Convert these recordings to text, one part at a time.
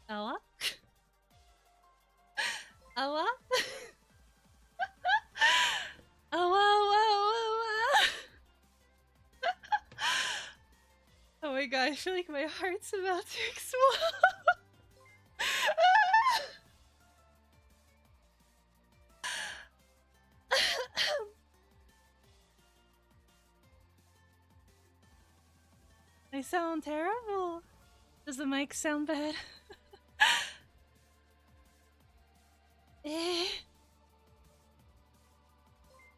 Awa? Awa? Awa, awa, awa. Oh my god, I feel like my heart's about to explode. I sound terrible. Does the mic sound bad? Eh.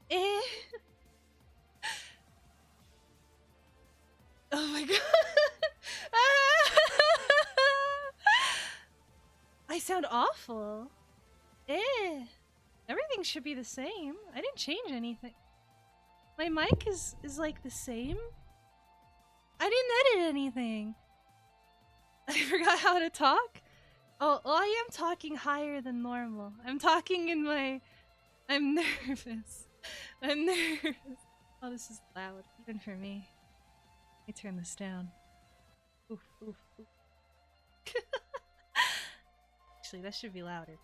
Eh. Oh my god. I sound awful. Eh. Everything should be the same. I didn't change anything. My mic is like the same. I didn't edit anything. I forgot how to talk. Oh, well, I am talking higher than normal. I'm talking in my... I'm nervous. I'm nervous. Oh, this is loud, even for me. Let me turn this down. Oof, oof, oof. Actually, that should be louder.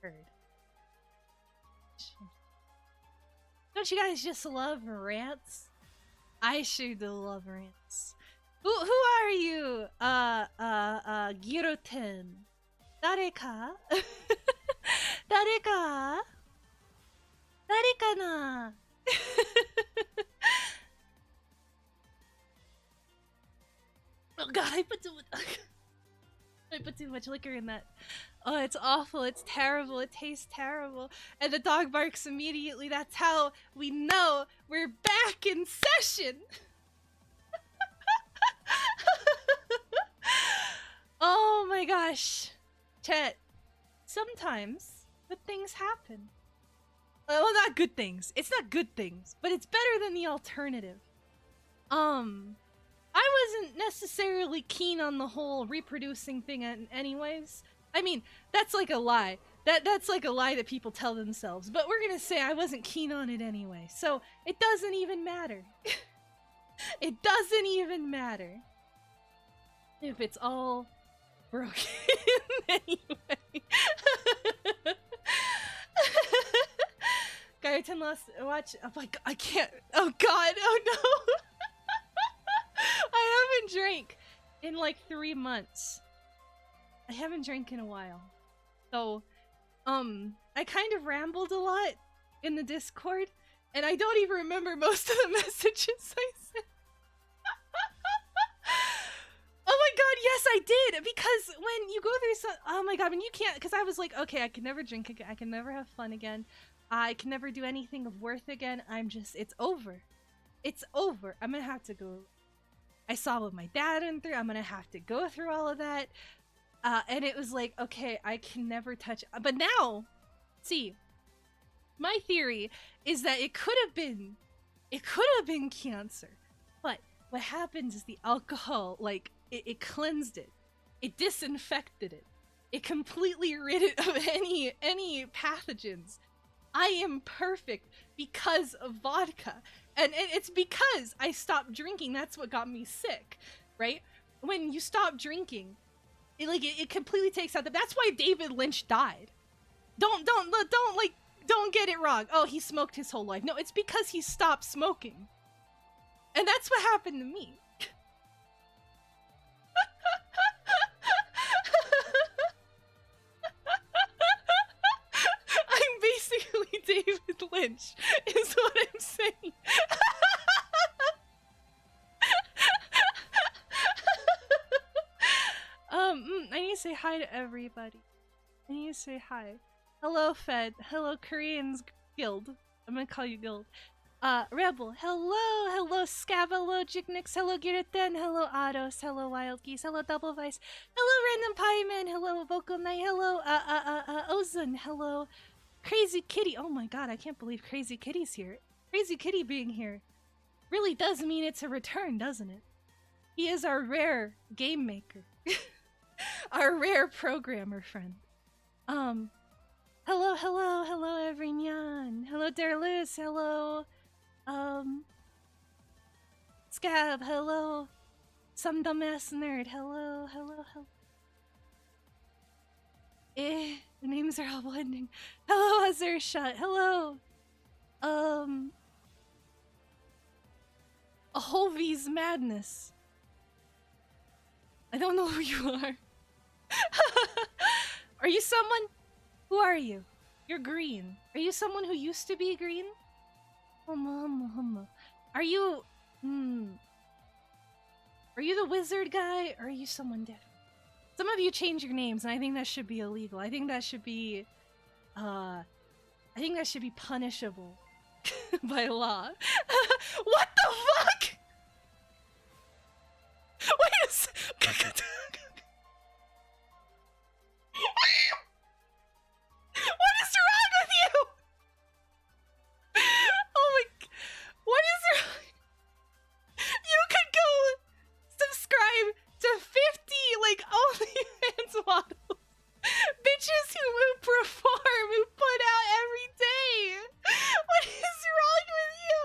Heard. Don't you guys just love rants? I sure do love rants. Who are you? Giroten. Dareka? Dareka? Dareka na? Oh god, I put too much liquor in that. Oh, it's awful, it's terrible, it tastes terrible. And the dog barks immediately. That's how we know we're back in session. Oh my gosh. Chat. Sometimes good things happen. Well, not good things. It's not good things, but it's better than the alternative. I wasn't necessarily keen on the whole reproducing thing anyways. I mean, that's like a lie. That's like a lie that people tell themselves. But we're gonna say I wasn't keen on it anyway. So it doesn't even matter. It doesn't even matter. If it's all broken anyway. Garyton lost watch. Oh my god, I can't. Oh god, oh no. I haven't drank in like 3 months. I haven't drank in a while. So, I kind of rambled a lot in the Discord, and I don't even remember most of the messages I sent. Oh my god, yes I did! Because when you go through some- oh my god, when you can't- because I was like, okay, I can never drink again, I can never have fun again, I can never do anything of worth again, I'm just- it's over. It's over. I'm gonna have to go- I saw what my dad went through, I'm gonna have to go through all of that, and it was like, okay, I can never touch- but now, see, my theory is that it could have been cancer, but what happens is the alcohol, like, it cleansed it, it disinfected it, it completely rid it of any pathogens. I am perfect because of vodka, and it's because I stopped drinking. That's what got me sick, right? When you stop drinking, it completely takes out that's why David Lynch died. Don't like Don't get it wrong. Oh, he smoked his whole life. No, it's because he stopped smoking. And that's what happened to me. I'm basically David Lynch, is what I'm saying. I need to say hi to everybody. I need to say hi. Hello, Fed. Hello, Koreans Guild. I'm gonna call you Guild. Rebel. Hello. Hello, Scav. Hello, Jignix. Hello, Giriten. Hello, Ados. Hello, Wild Geese. Hello, Double Vice. Hello, Random Pieman. Hello, Vocal Knight. Hello, Ozun. Hello, Crazy Kitty. Oh my god, I can't believe Crazy Kitty's here. Crazy Kitty being here really does mean it's a return, doesn't it? He is our rare game maker. Our rare programmer friend. Hello, hello, hello, everyone. Hello, Derlus. Hello, Scab. Hello, some dumbass nerd. Hello, hello, hello. The names are all blending. Hello, Azurshot. Hello, a Holvy's Madness. I don't know who you are. Are you someone? Who are you? You're green. Are you someone who used to be green? Are you... Are you the wizard guy, or are you someone different? Some of you change your names, and I think that should be illegal. I think that should be... I think that should be punishable by law. What the fuck?! Wait a second. What is wrong with you? Oh my... What is wrong? You could go subscribe to 50, like, OnlyFans models. Bitches who perform, who put out every day. What is wrong with you?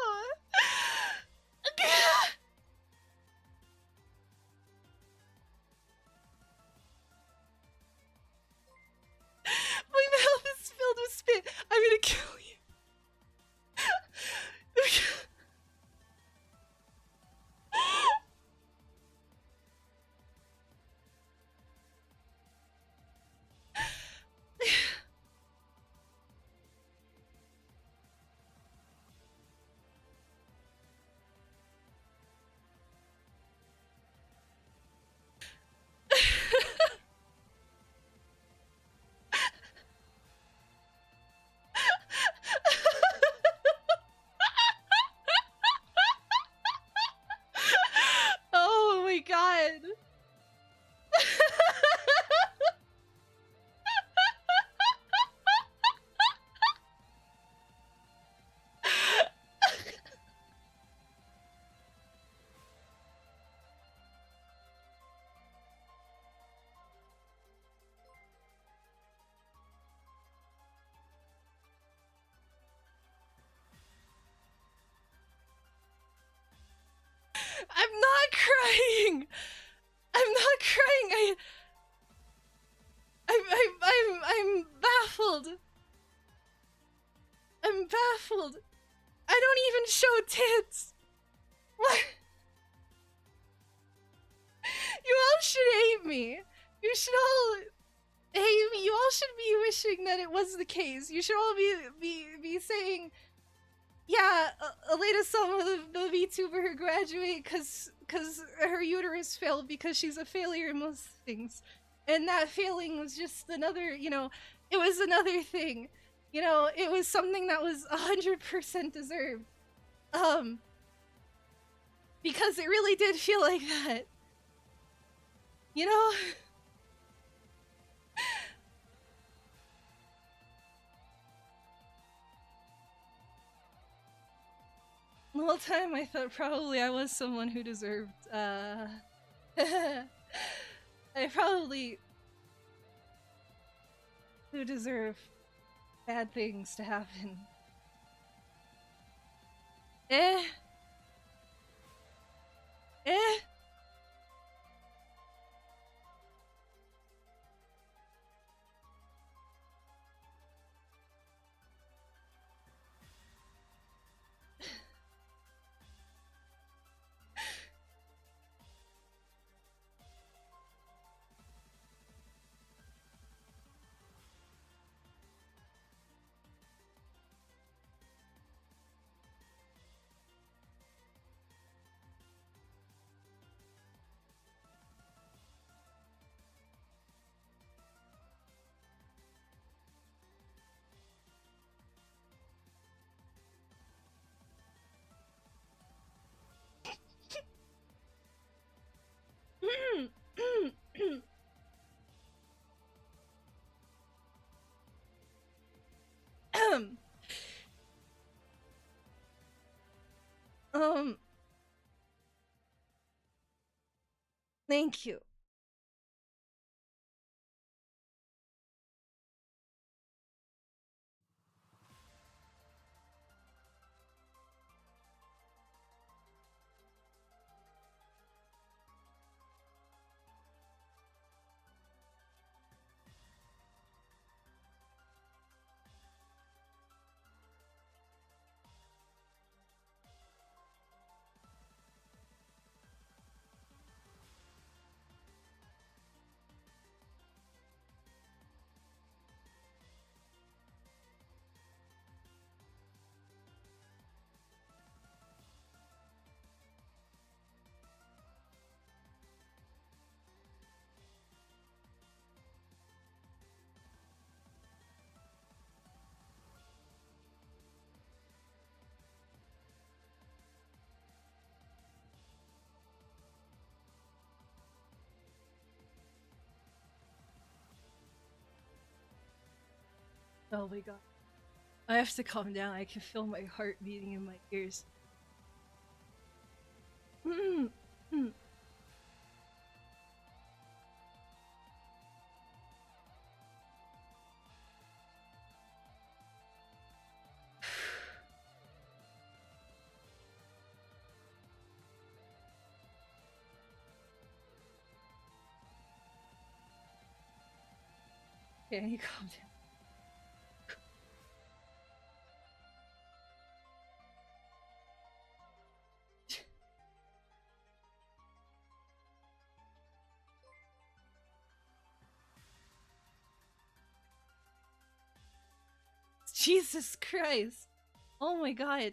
My mouth is filled with spit. I'm gonna kill you. Oh my god. I'm not crying. I'm not crying. I'm baffled. I'm baffled. I don't even show tits. What? You all should hate me. You should all hate me. You all should be wishing that it was the case. You should all be saying, yeah, AledaSama, the VTuber who graduated because her uterus failed because she's a failure in most things. And that failing was just another, you know, it was another thing. You know, it was something that was 100% deserved. Because it really did feel like that. You know? The whole time I thought probably I was someone who deserved, I probably who deserve bad things to happen. Eh? Thank you. Oh my god. I have to calm down. I can feel my heart beating in my ears. Okay, you calm down. Jesus Christ. Oh my god.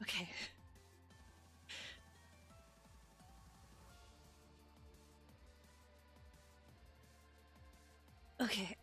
Okay. Okay.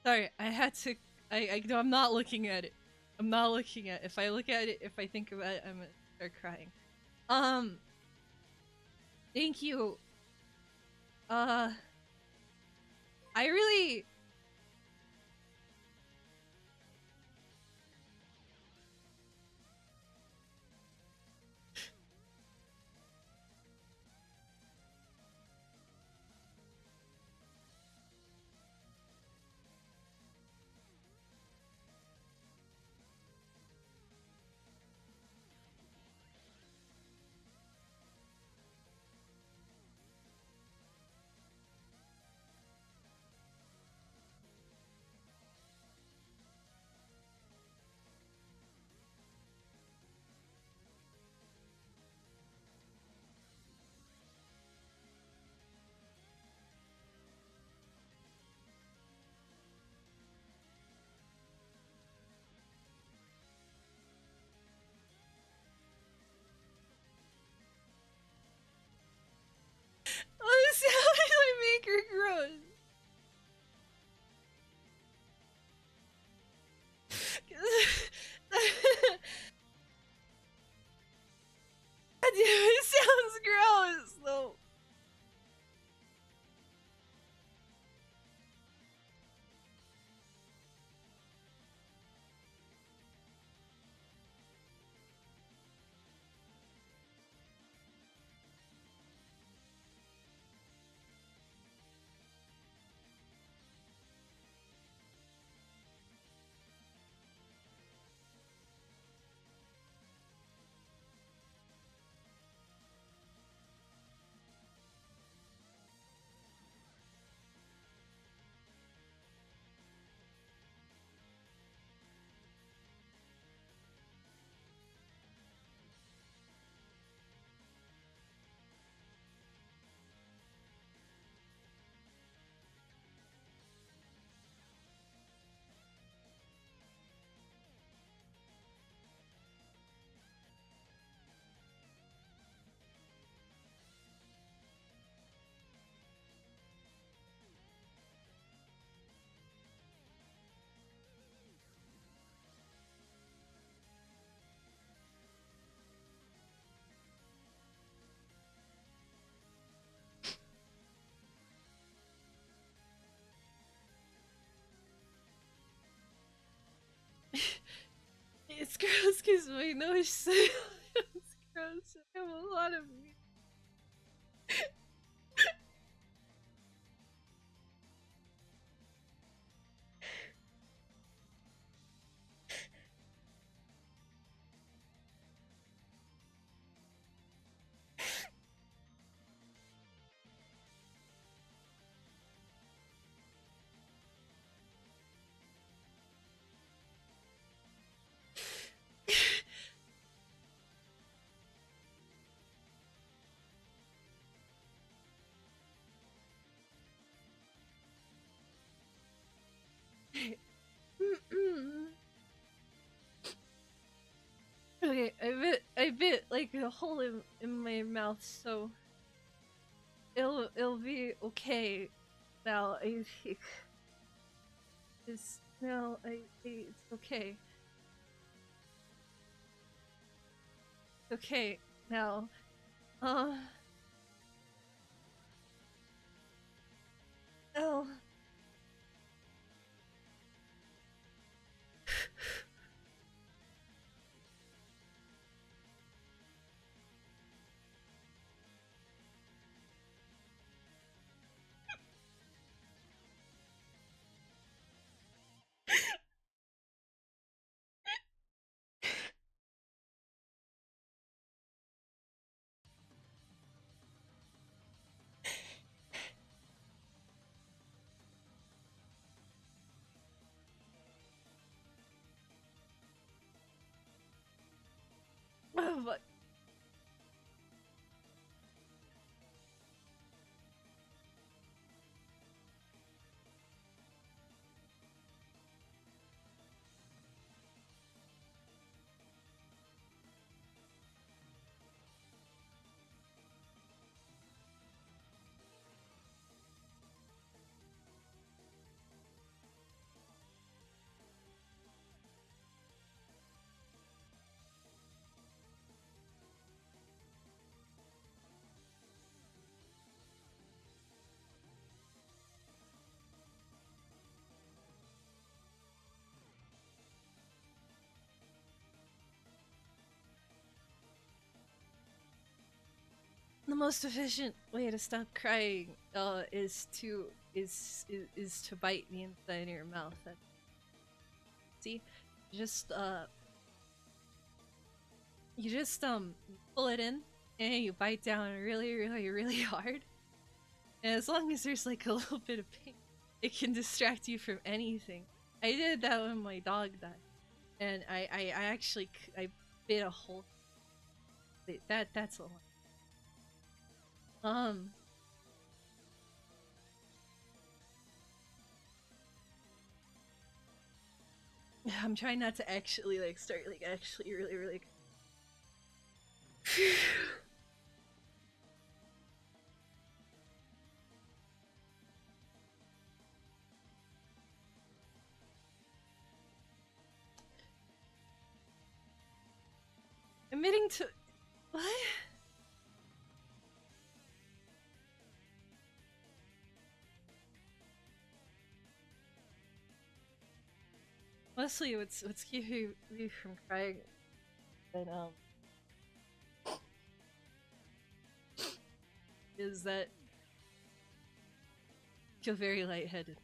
Sorry, I had to. No, I'm not looking at it. I'm not looking at it. If I look at it, if I think about it, I'm gonna start crying. Um, thank you. Uh, I really. gross because my nose sounds gross. I have a lot of meat. Okay, I bit like a hole in my mouth, so it'll be okay now. I think it's now it's okay. Okay now. Uh oh. Oh, but the most efficient way to stop crying is to bite the inside of your mouth. See, just you just pull it in and you bite down really hard. And as long as there's like a little bit of pain, it can distract you from anything. I did that when my dog died, and I actually I bit a hole. That's a lot. Um, I'm trying not to actually like start like actually really. Admitting to what? Mostly, what's keeping me from crying, and is that I feel very lightheaded.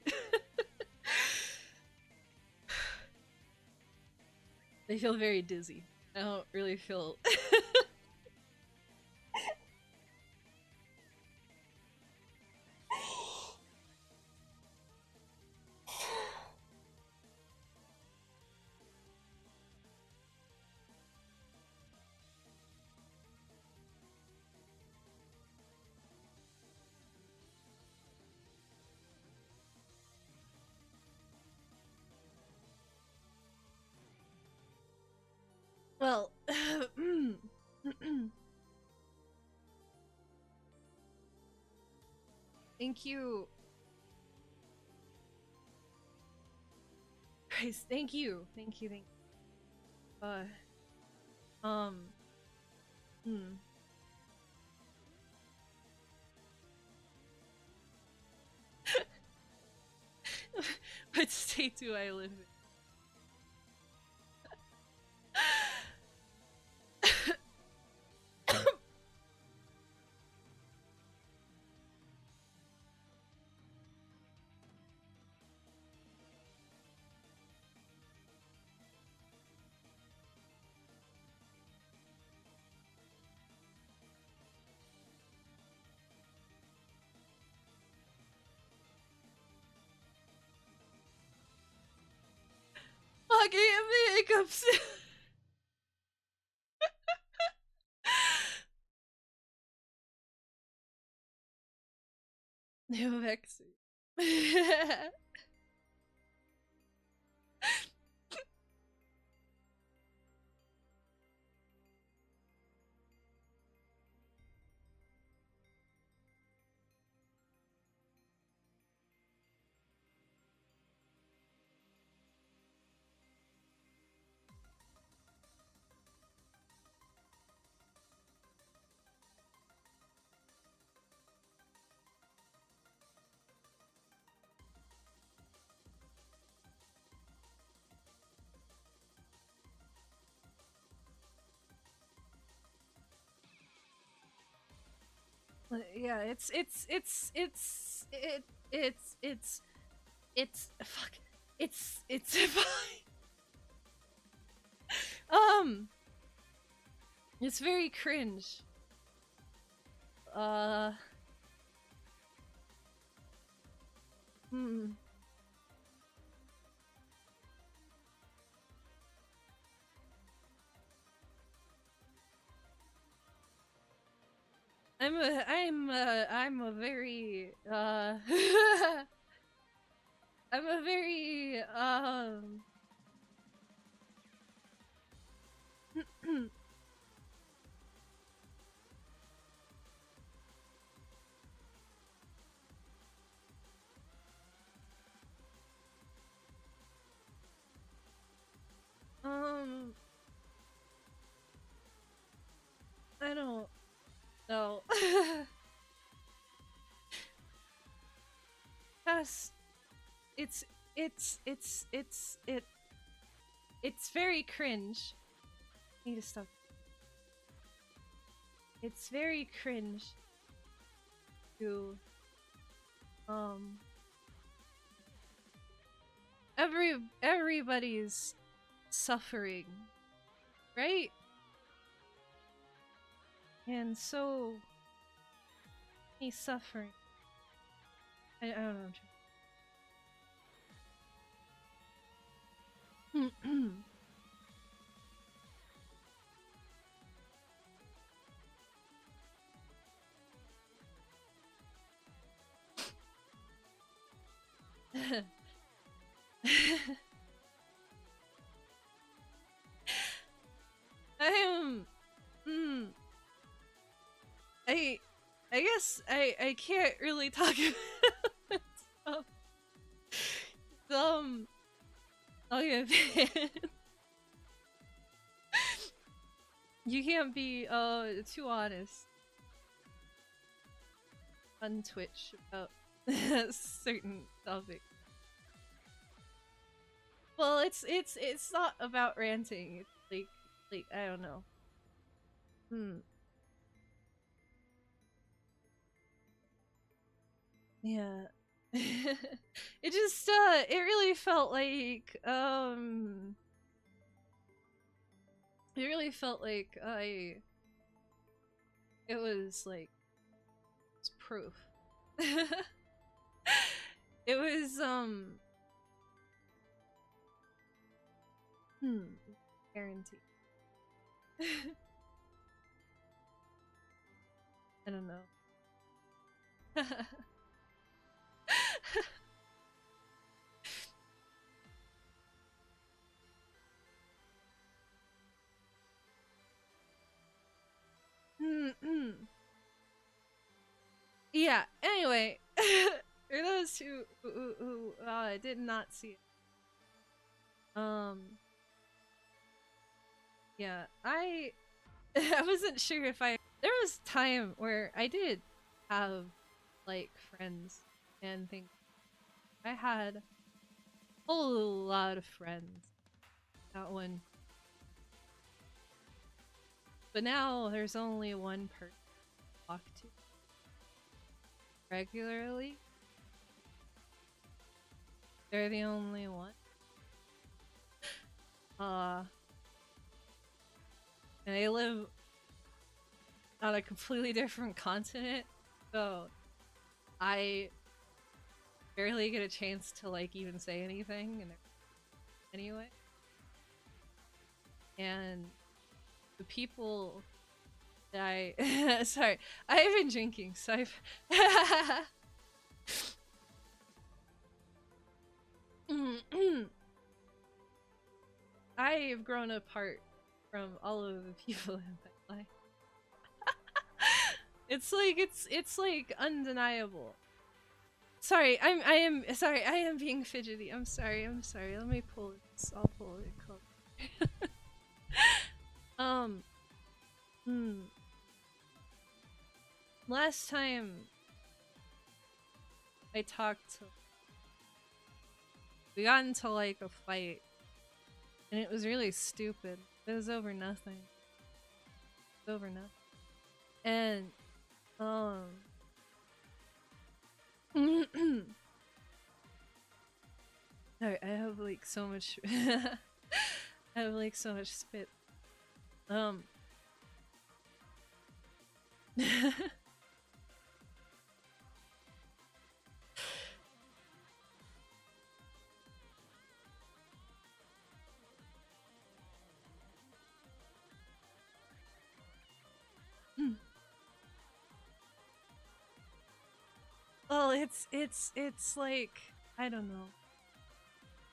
I feel very dizzy. I don't really feel. Well, thank you. Christ, thank you. Um, hmm. What state do I live in? fucking hiccups. No vex. Yeah, it's fuck. It's it's very cringe. Uh hmm. I'm a very I'm a very um I don't know. Past it's it's very cringe. I need to stop. It's very cringe to um everybody's suffering, right? And so he's suffering. I don't know. I'm I I guess I can't really talk about stuff. Okay. You can't be too honest on Twitch about certain topics. Well, it's not about ranting. It's like I don't know. Yeah. It just it really felt like it really felt like it was like it's proof. It was guarantee. I don't know. Yeah, anyway, for those who did not see it, yeah, I I wasn't sure if there was time where I did have like friends and things. I had a whole lot of friends that one, but now there's only one person to talk to regularly. They're the only one. And they live on a completely different continent, so I barely get a chance to like even say anything. And anyway, and the people that I sorry, I've been drinking, so I've I've grown apart from all of the people in my life. It's like undeniable. Sorry, I am sorry, I am being fidgety. I'm sorry. Let me pull this. I'll pull it closer. um last time I talked to, we got into like a fight and it was really stupid. It was over nothing. It was over nothing. And sorry, I have like so much I have like so much spit. Well, it's like, I don't know.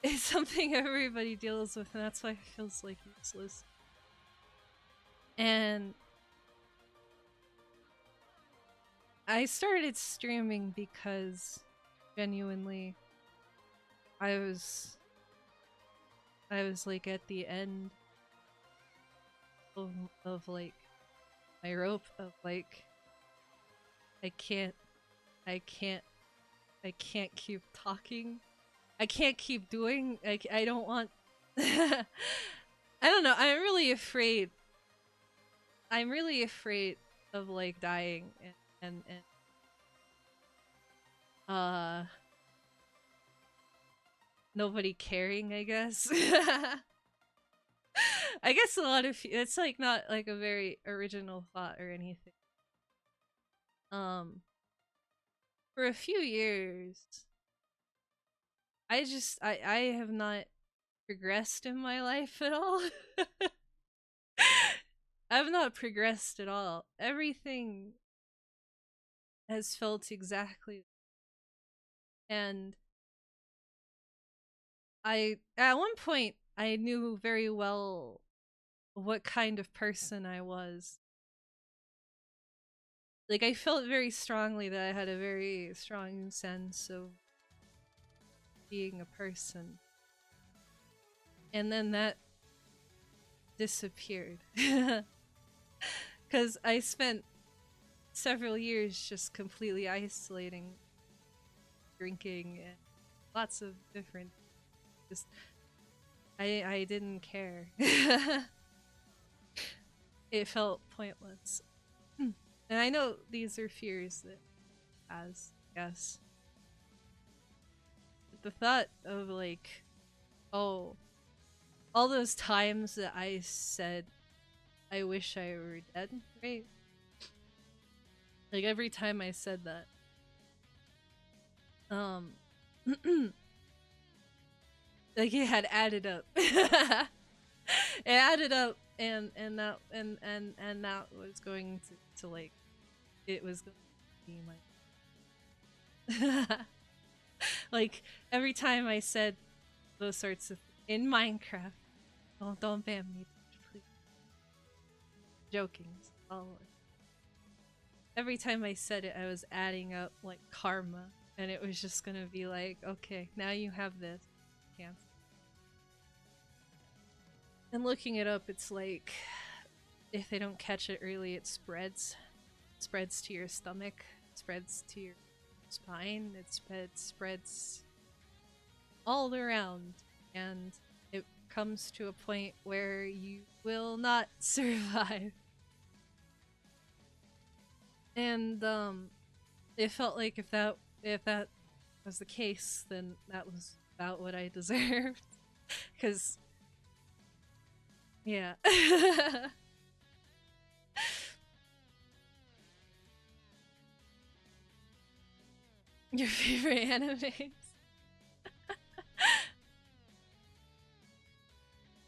It's something everybody deals with, and that's why it feels like useless. And I started streaming because genuinely I was like at the end of like my rope of like I can't keep talking. I can't keep doing. I don't want. I don't know. I'm really afraid. I'm really afraid of like dying and nobody caring, I guess. I guess a lot of it's like not like a very original thought or anything. For a few years I have not progressed in my life at all. I've not progressed at all. Everything has felt exactly, and at one point I knew very well what kind of person I was. Like I felt very strongly that I had a very strong sense of being a person. And then that disappeared. Cuz I spent several years just completely isolating, drinking and lots of different just I didn't care. It felt pointless. And I know these are fears that has, yes. But the thought of like, oh, all those times that I said I wish I were dead, right? Like every time I said that, like it had added up. It added up, and that was going to like, it was going to be my like every time I said those sorts of in Minecraft. Don't ban me, please. Joking. Every time I said it, I was adding up like karma, and it was just gonna be like, okay, now you have this. Cancel. And looking it up, it's like if they don't catch it early, it spreads. It spreads to your stomach, it spreads to your spine, it spreads all around, and it comes to a point where you will not survive. And it felt like if that was the case, then that was about what I deserved. Cause yeah. Your favorite animes?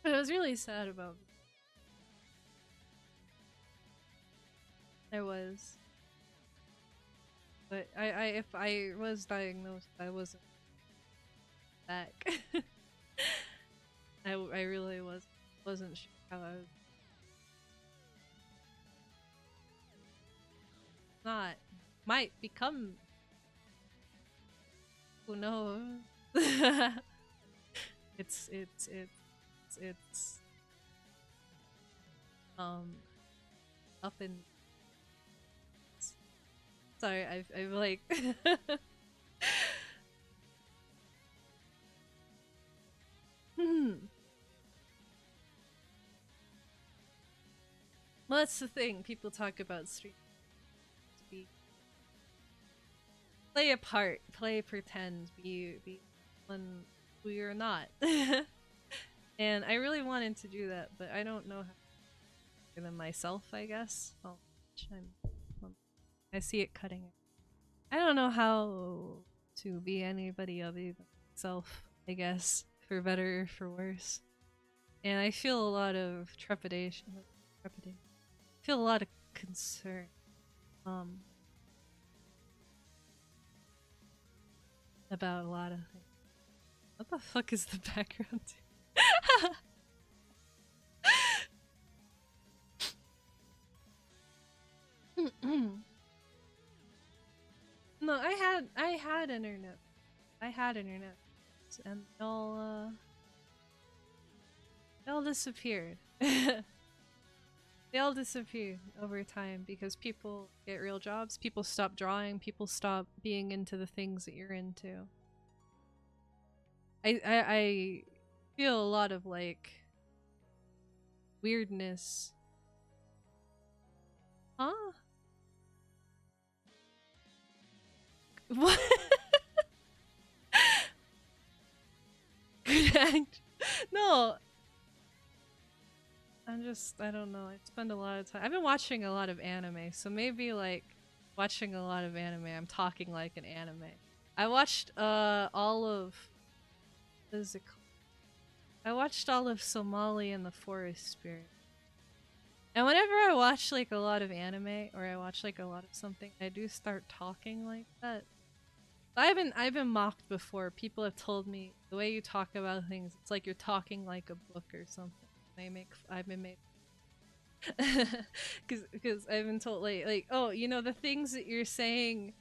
But I was really sad about it. I was. But if I was diagnosed, I wasn't back. I really wasn't sure how I was not might become, who knows. It's up in, sorry, I've like well, that's the thing. People talk about street speak. Play a part, play pretend, be one who you're not. And I really wanted to do that, but I don't know how than myself, I guess. Oh, I see it cutting. I don't know how to be anybody other than myself, I guess, for better or for worse. And I feel a lot of trepidation. I feel a lot of concern. About a lot of things. What the fuck is the background? No, I had internet. I had internet, and they all disappeared. They all disappeared over time because people get real jobs, people stop drawing, people stop being into the things that you're into. I feel a lot of like weirdness. Huh? What? Good act. No. I don't know. I spend a lot of time. I've been watching a lot of anime, so maybe like watching a lot of anime, I'm talking like an anime. I watched all of, what is it called? I watched all of Somali and the Forest Spirit. And whenever I watch like a lot of anime or I watch like a lot of something, I do start talking like that. I've been mocked before. People have told me the way you talk about things, it's like you're talking like a book or something. I've been made because I've been told like oh, you know, the things that you're saying,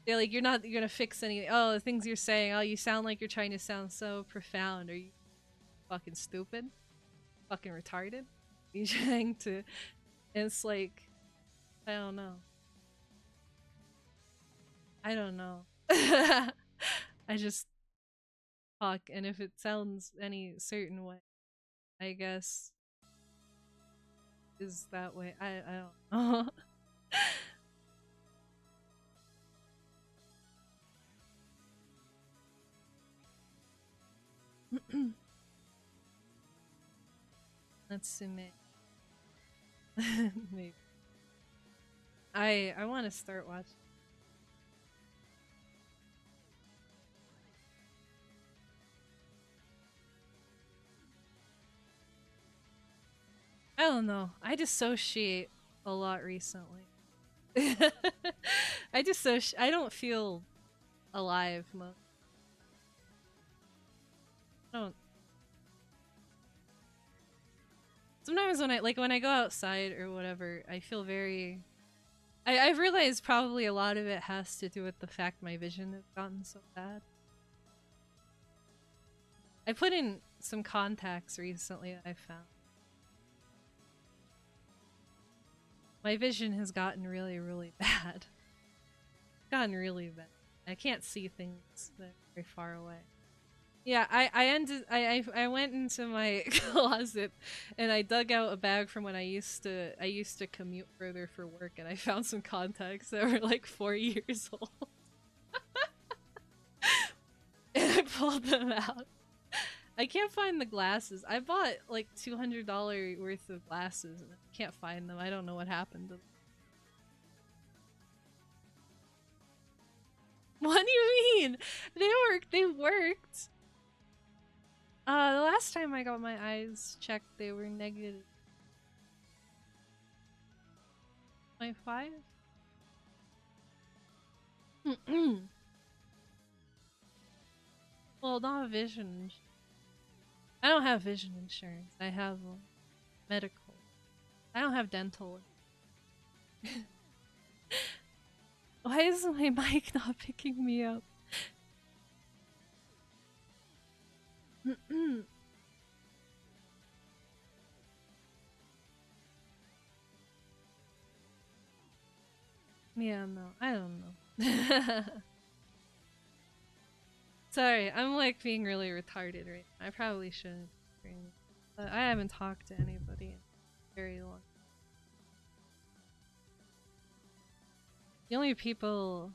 they're like, you're gonna fix anything. Oh, the things you're saying, oh, you sound like you're trying to sound so profound. Are you fucking stupid? Fucking retarded? You're trying to, and it's like, I don't know. I don't know. I just talk, and if it sounds any certain way, I guess is that way. I don't know. Let's submit. Maybe. I want to start watching. I don't know. I dissociate a lot recently. I don't feel alive most. I don't. Sometimes when I go outside or whatever, I feel very. I've realized probably a lot of it has to do with the fact my vision has gotten so bad. I put in some contacts recently that I found. My vision has gotten really, really bad. Gotten really bad. I can't see things that are very far away. Yeah, I went into my closet and I dug out a bag from when I used to commute further for work, and I found some contacts that were like 4 years old. And I pulled them out. I can't find the glasses. I bought like $200 worth of glasses and I can't find them. I don't know what happened to them. What do you mean? They worked. The last time I got my eyes checked, they were negative. 6.5? Well, not vision. I don't have vision insurance. I have medical. I don't have dental. Why is my mic not picking me up? Yeah, no, I don't know. Sorry, I'm like being really retarded right now. I probably shouldn't. But I haven't talked to anybody in very long. The only people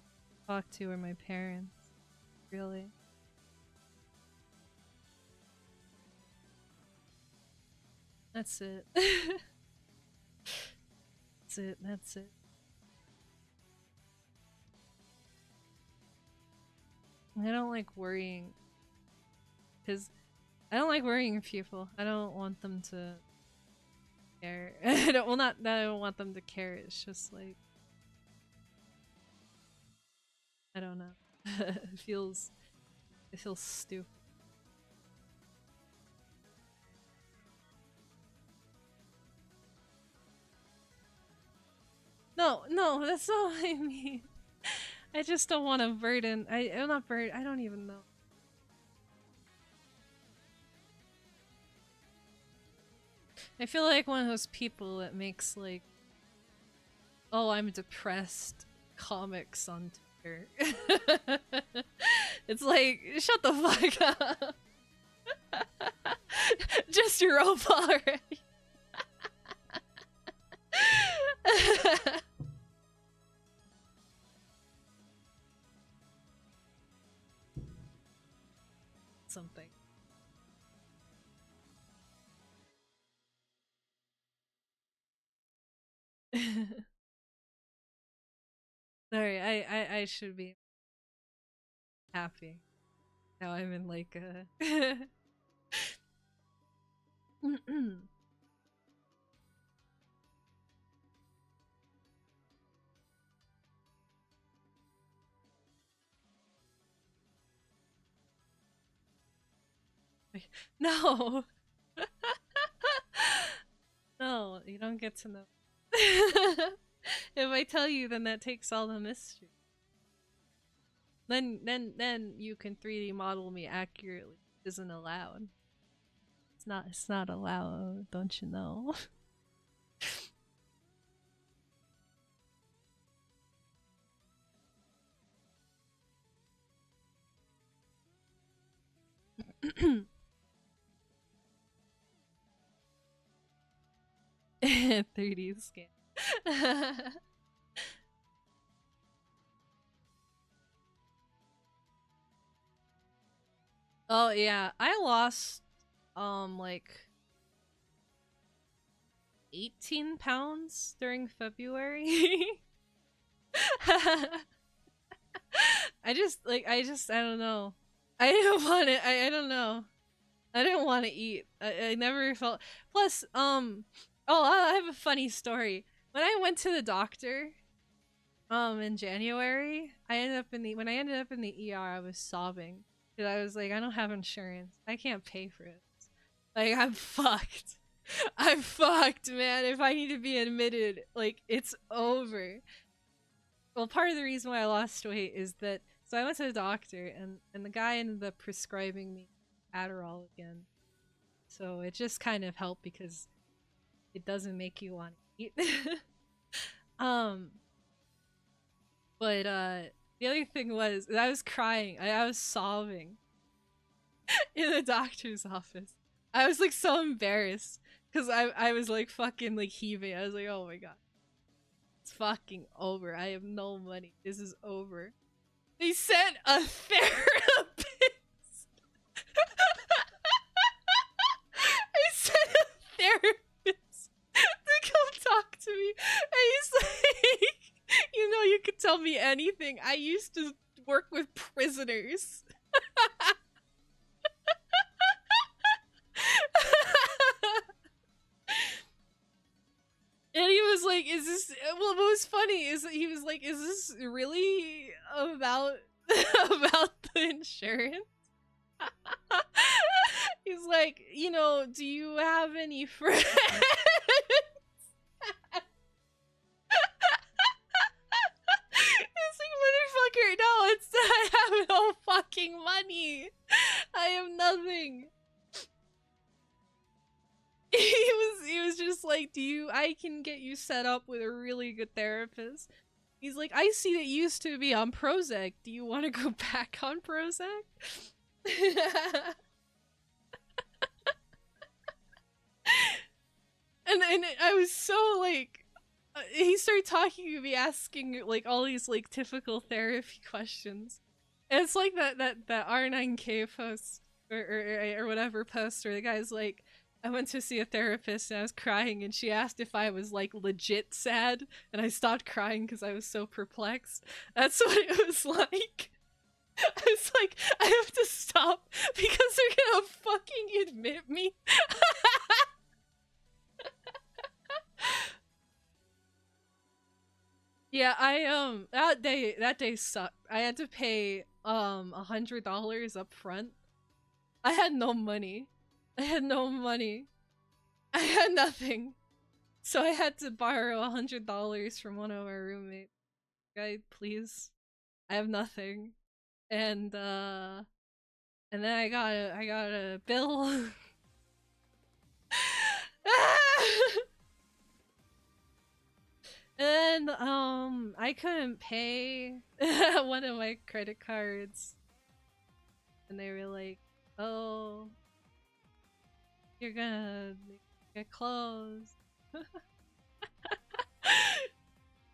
I talk to are my parents, really. That's it. That's it, that's it. I don't like worrying. Because I don't like worrying people. I don't want them to care. Well, not that I don't want them to care. It's just like, I don't know. it feels stupid. No, that's not what I mean. I just don't want to burden. I'm not burden. I don't even know. I feel like one of those people that makes like, oh, I'm depressed comics on Twitter. It's like, shut the fuck up. Just your robot already. Something. Sorry, I should be happy. Now I'm in like a No. No, you don't get to know. If I tell you, then that takes all the mystery. Then you can 3D model me accurately. It isn't allowed. It's not allowed, don't you know? .3D scan. Oh yeah, I lost like 18 pounds during February. I don't know. I didn't want it. I don't know. I didn't want to eat. I never felt. Plus, oh, I have a funny story. When I went to the doctor, in January, when I ended up in the ER, I was sobbing because I was like, I don't have insurance. I can't pay for it. Like, I'm fucked. I'm fucked, man. If I need to be admitted, like, it's over. Well, part of the reason why I lost weight is that so I went to the doctor and the guy ended up prescribing me Adderall again. So it just kind of helped because it doesn't make you want to eat. um but the other thing was I was crying. I was sobbing in the doctor's office. I was like so embarrassed because I was like fucking like heaving. I was like, oh my god. It's fucking over. I have no money. This is over. They sent a therapist. They sent a therapist to come talk to me. And he's like, you know, you could tell me anything. I used to work with prisoners. And he was like, is this, well, what was funny is that he was like, is this really about about the insurance? He's like, you know, do you have any friends? It's like, motherfucker, no, it's I have no fucking money. I have nothing. He was just like, I can get you set up with a really good therapist. He's like, I see that you used to be on Prozac. Do you want to go back on Prozac? and I was so like, he started talking to me, asking like all these like typical therapy questions. And it's like that R9K post or whatever post where the guy's like, I went to see a therapist and I was crying and she asked if I was like legit sad and I stopped crying because I was so perplexed. That's what it was like. I was like, I have to stop because they're gonna fucking admit me. Yeah, that day sucked. I had to pay $100 up front. I had no money. I had no money. I had nothing. So I had to borrow $100 from one of our roommates. Guy, please. I have nothing. And then I got a bill. And I couldn't pay one of my credit cards. And they were like, "Oh, you're gonna get closed."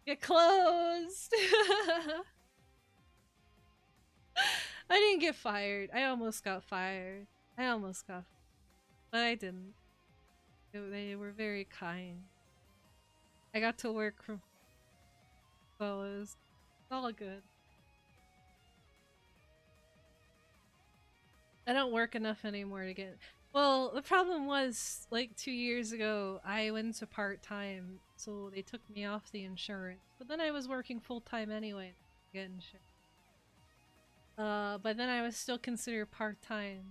Get closed. I didn't get fired. I almost got fired. But I didn't. They were very kind. I got to work from, so it was all good. I don't work enough anymore to get. Well, the problem was, like 2 years ago, I went to part-time, so they took me off the insurance. But then I was working full-time anyway to get insurance. But then I was still considered part-time.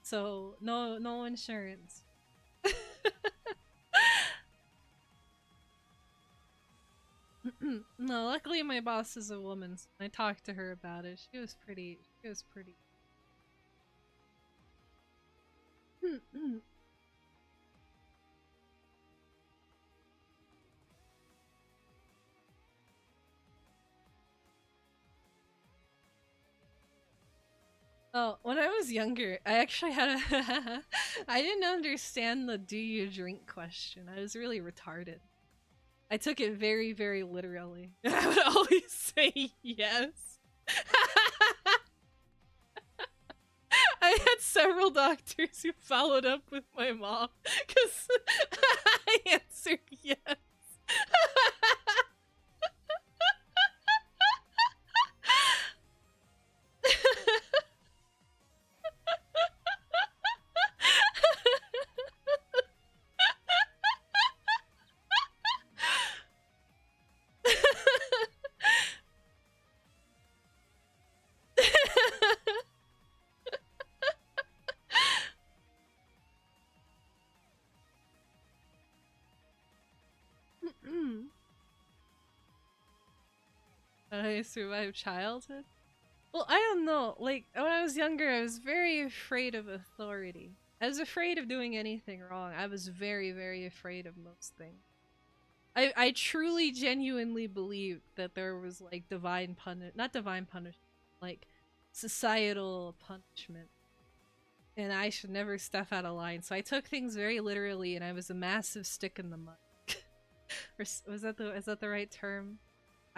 So, no insurance. No, luckily my boss is a woman, so I talked to her about it. She was pretty. Oh, when I was younger, I actually had a I didn't understand the "do you drink" question. I was really retarded. I took it very, very literally. I would always say yes. I had several doctors who followed up with my mom because I answered yes. I survived childhood? Well, I don't know. Like, when I was younger, I was very afraid of authority. I was afraid of doing anything wrong. I was very, very afraid of most things. I truly, genuinely believed that there was, like, not divine punishment, like, societal punishment. And I should never step out of line. So I took things very literally, and I was a massive stick in the mud. Is that the right term?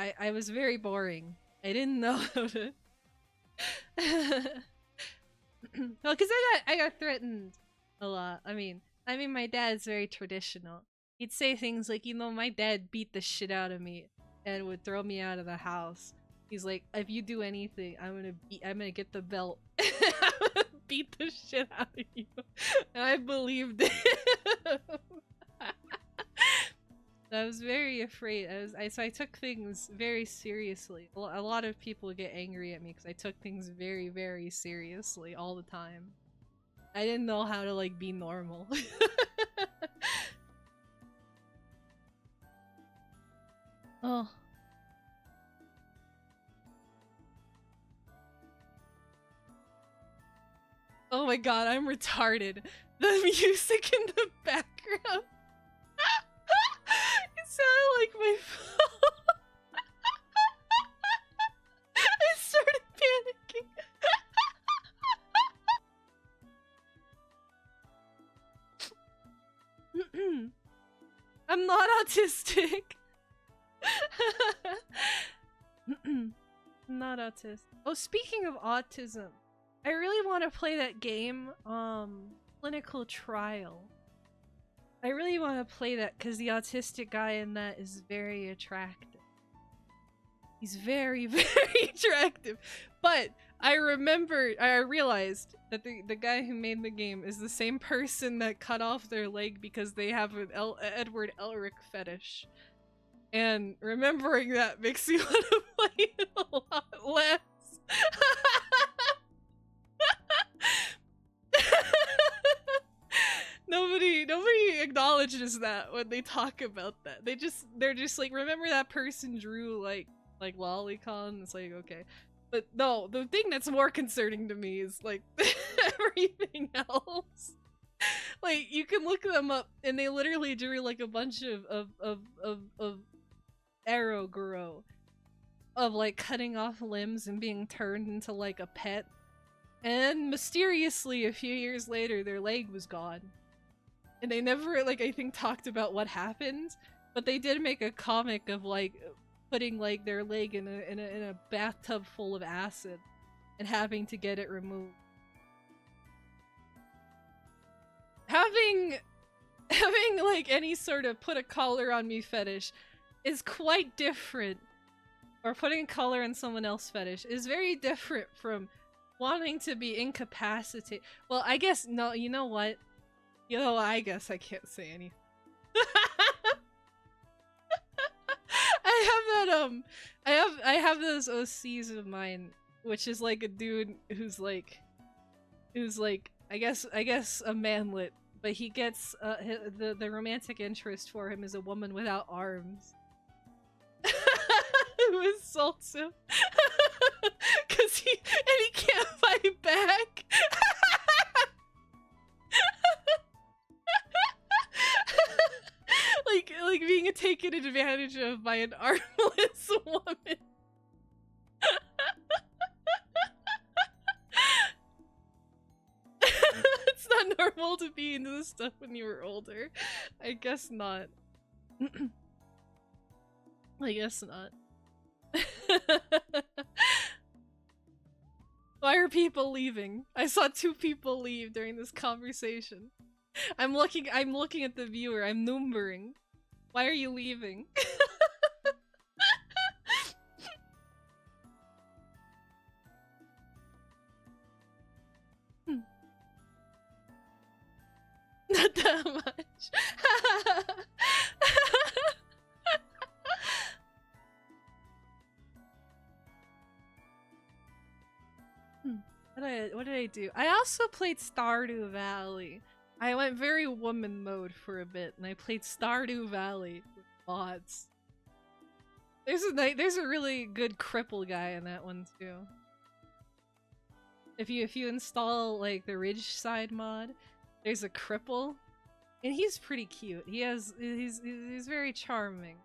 I was very boring. I didn't know how to. Well, because I got threatened a lot. I mean, my dad's very traditional. He'd say things like, you know, my dad beat the shit out of me and would throw me out of the house. He's like, if you do anything, I'm gonna get the belt. I'm gonna beat the shit out of you. And I believed it. I was very afraid. So I took things very seriously. A lot of people get angry at me because I took things very, very seriously all the time. I didn't know how to like be normal. Oh. Oh my god, I'm retarded. The music in the background. It sounded like my phone. I started panicking. I'm not autistic. I'm not autistic. Oh, speaking of autism, I really want to play that game, Clinical Trial. I really want to play that because the autistic guy in that is very attractive. He's very, very attractive. But I realized that the guy who made the game is the same person that cut off their leg because they have an Edward Elric fetish. And remembering that makes me want to play it a lot less. Nobody acknowledges that when they talk about that. They're just like, remember that person drew like lolicon? It's like, okay. But no, the thing that's more concerning to me is like everything else. Like, you can look them up and they literally drew like a bunch of arrow grow of like cutting off limbs and being turned into like a pet. And mysteriously, a few years later, their leg was gone. And they never, like, I think talked about what happened, but they did make a comic of like putting like their leg in a bathtub full of acid and having to get it removed. Having like any sort of put a collar on me fetish is quite different, or putting a collar on someone else fetish is very different from wanting to be incapacitated. Well, I guess no. You know what? You know, I guess I can't say anything. I have those OCs of mine, which is like a dude who's like I guess a manlet, but he gets the romantic interest for him is a woman without arms. Who assaults him because he can't fight back. like being taken advantage of by an armless woman. It's not normal to be into this stuff when you were older. I guess not. I guess not. Why are people leaving? I saw 2 people leave during this conversation. I'm looking at the viewer. I'm numbering. Why are you leaving? Not that much. What did I do? I also played Stardew Valley. I went very woman mode for a bit, and I played Stardew Valley with mods. There's a really good cripple guy in that one too. If you install like the Ridgeside mod, there's a cripple, and he's pretty cute. He's very charming.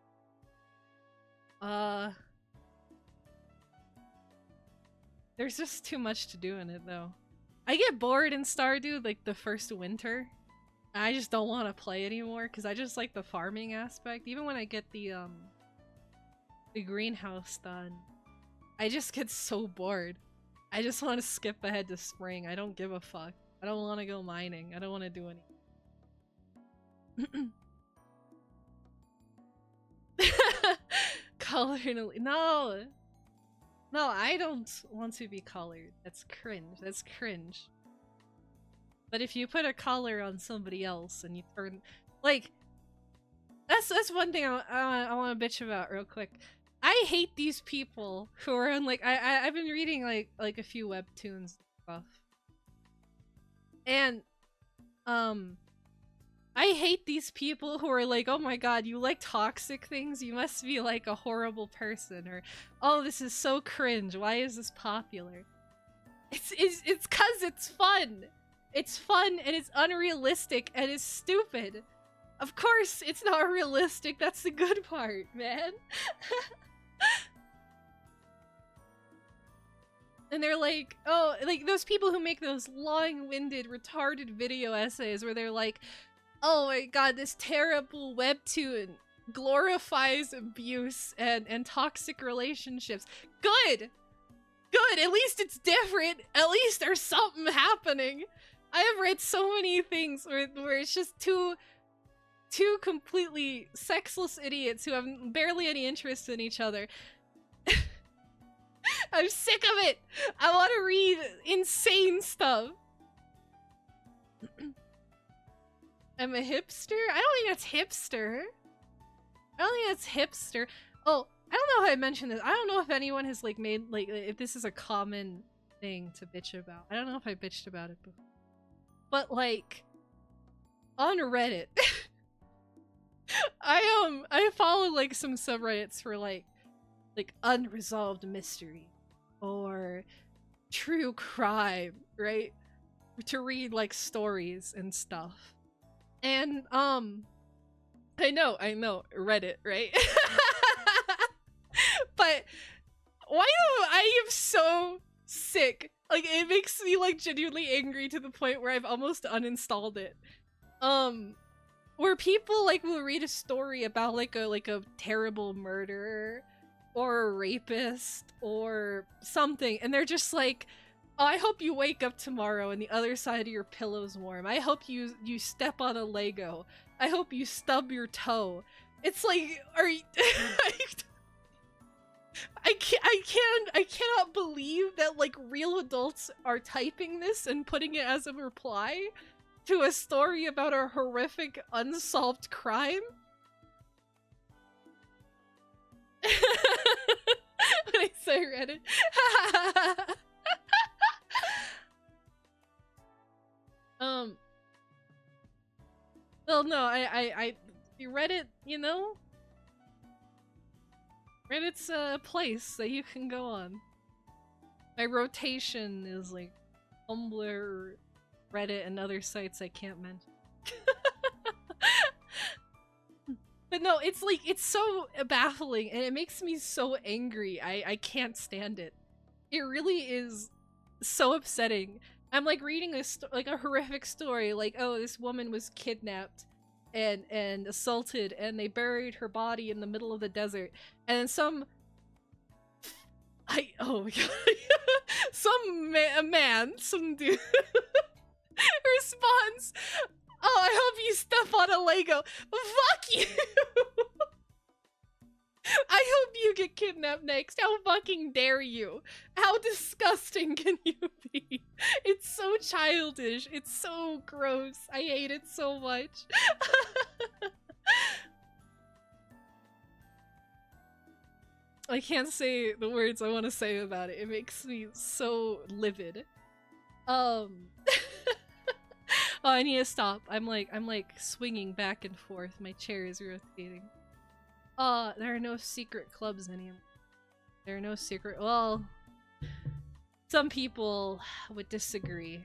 There's just too much to do in it though. I get bored in Stardew like the first winter. I just don't want to play anymore because I just like the farming aspect. Even when I get the greenhouse done, I just get so bored. I just want to skip ahead to spring. I don't give a fuck. I don't want to go mining. I don't want to do anything. Color no. No, I don't want to be colored. That's cringe. That's cringe. But if you put a collar on somebody else and you turn... Like, That's one thing I want to bitch about real quick. I hate these people who are on like I've been reading like a few webtoons and stuff, and I hate these people who are like, oh my god, you like toxic things? You must be like a horrible person, or oh, this is so cringe. Why is this popular? It's cause it's fun. It's fun and it's unrealistic and it's stupid. Of course, it's not realistic. That's the good part, man. And they're like, oh, like those people who make those long-winded, retarded video essays where they're like, oh my god, this terrible webtoon glorifies abuse and toxic relationships. Good! Good! At least it's different! At least there's something happening! I have read so many things where it's just two completely sexless idiots who have barely any interest in each other. I'm sick of it! I want to read insane stuff. I'm a hipster? I don't think that's hipster. I don't think that's hipster. Oh, I don't know if I mentioned this. I don't know if anyone has like made like if this is a common thing to bitch about. I don't know if I bitched about it before. But like on Reddit I follow like some subreddits for like unresolved mystery or true crime, right? To read like stories and stuff. And I know, Reddit, right? But why do I am so sick? Like it makes me like genuinely angry to the point where I've almost uninstalled it. Where people like will read a story about like a terrible murderer or a rapist or something, and they're just like, oh, I hope you wake up tomorrow and the other side of your pillow's warm. I hope you step on a Lego. I hope you stub your toe. It's like, are you I cannot believe that like real adults are typing this and putting it as a reply to a story about a horrific unsolved crime. When I say Reddit. Well, no, I Reddit, you know? Reddit's a place that you can go on. My rotation is like Tumblr, Reddit, and other sites I can't mention. But no, it's like, it's so baffling and it makes me so angry. I can't stand it. It really is so upsetting. I'm like reading a horrific story, like, oh, this woman was kidnapped and assaulted and they buried her body in the middle of the desert, and then some some dude responds, oh, I hope you step on a Lego. Fuck you! I hope you get kidnapped next. How fucking dare you? How disgusting can you be? It's so childish. It's so gross. I hate it so much. I can't say the words I want to say about it. It makes me so livid. Oh, I need to stop. I'm like swinging back and forth. My chair is rotating. There are no secret clubs anymore. There are no secret— well, some people would disagree.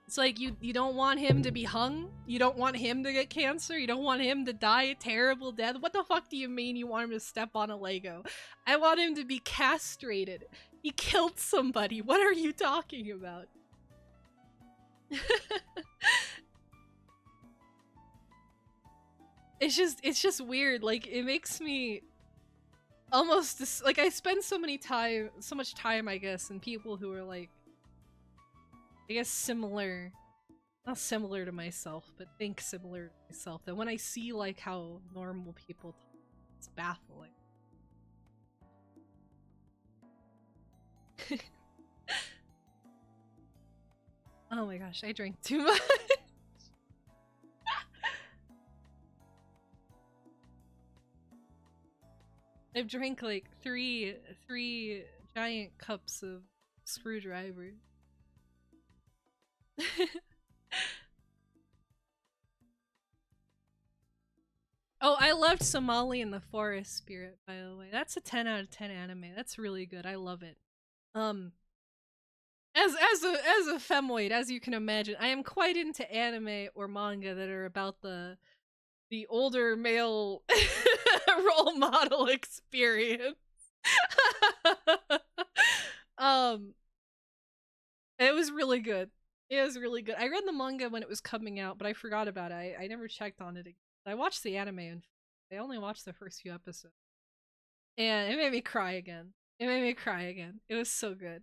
It's like, you don't want him to be hung? You don't want him to get cancer? You don't want him to die a terrible death? What the fuck do you mean you want him to step on a Lego? I want him to be castrated. He killed somebody. What are you talking about? It's just weird. Like, it makes me almost like, I spend so much time, I guess, in people who are like, I guess similar, not similar to myself, but think similar to myself, that when I see like how normal people talk, it's baffling. Oh my gosh, I drank too much. I've drank like three giant cups of screwdriver. Oh, I loved Somali in the Forest Spirit, by the way. That's a 10 out of 10 anime. That's really good. I love it. Um, as a femoid, as you can imagine, I am quite into anime or manga that are about the older male role model experience. um, it was really good. It was really good. I read the manga when it was coming out, but I forgot about it. I never checked on it again. I watched the anime and I only watched the first few episodes. And it made me cry again. It made me cry again. It was so good.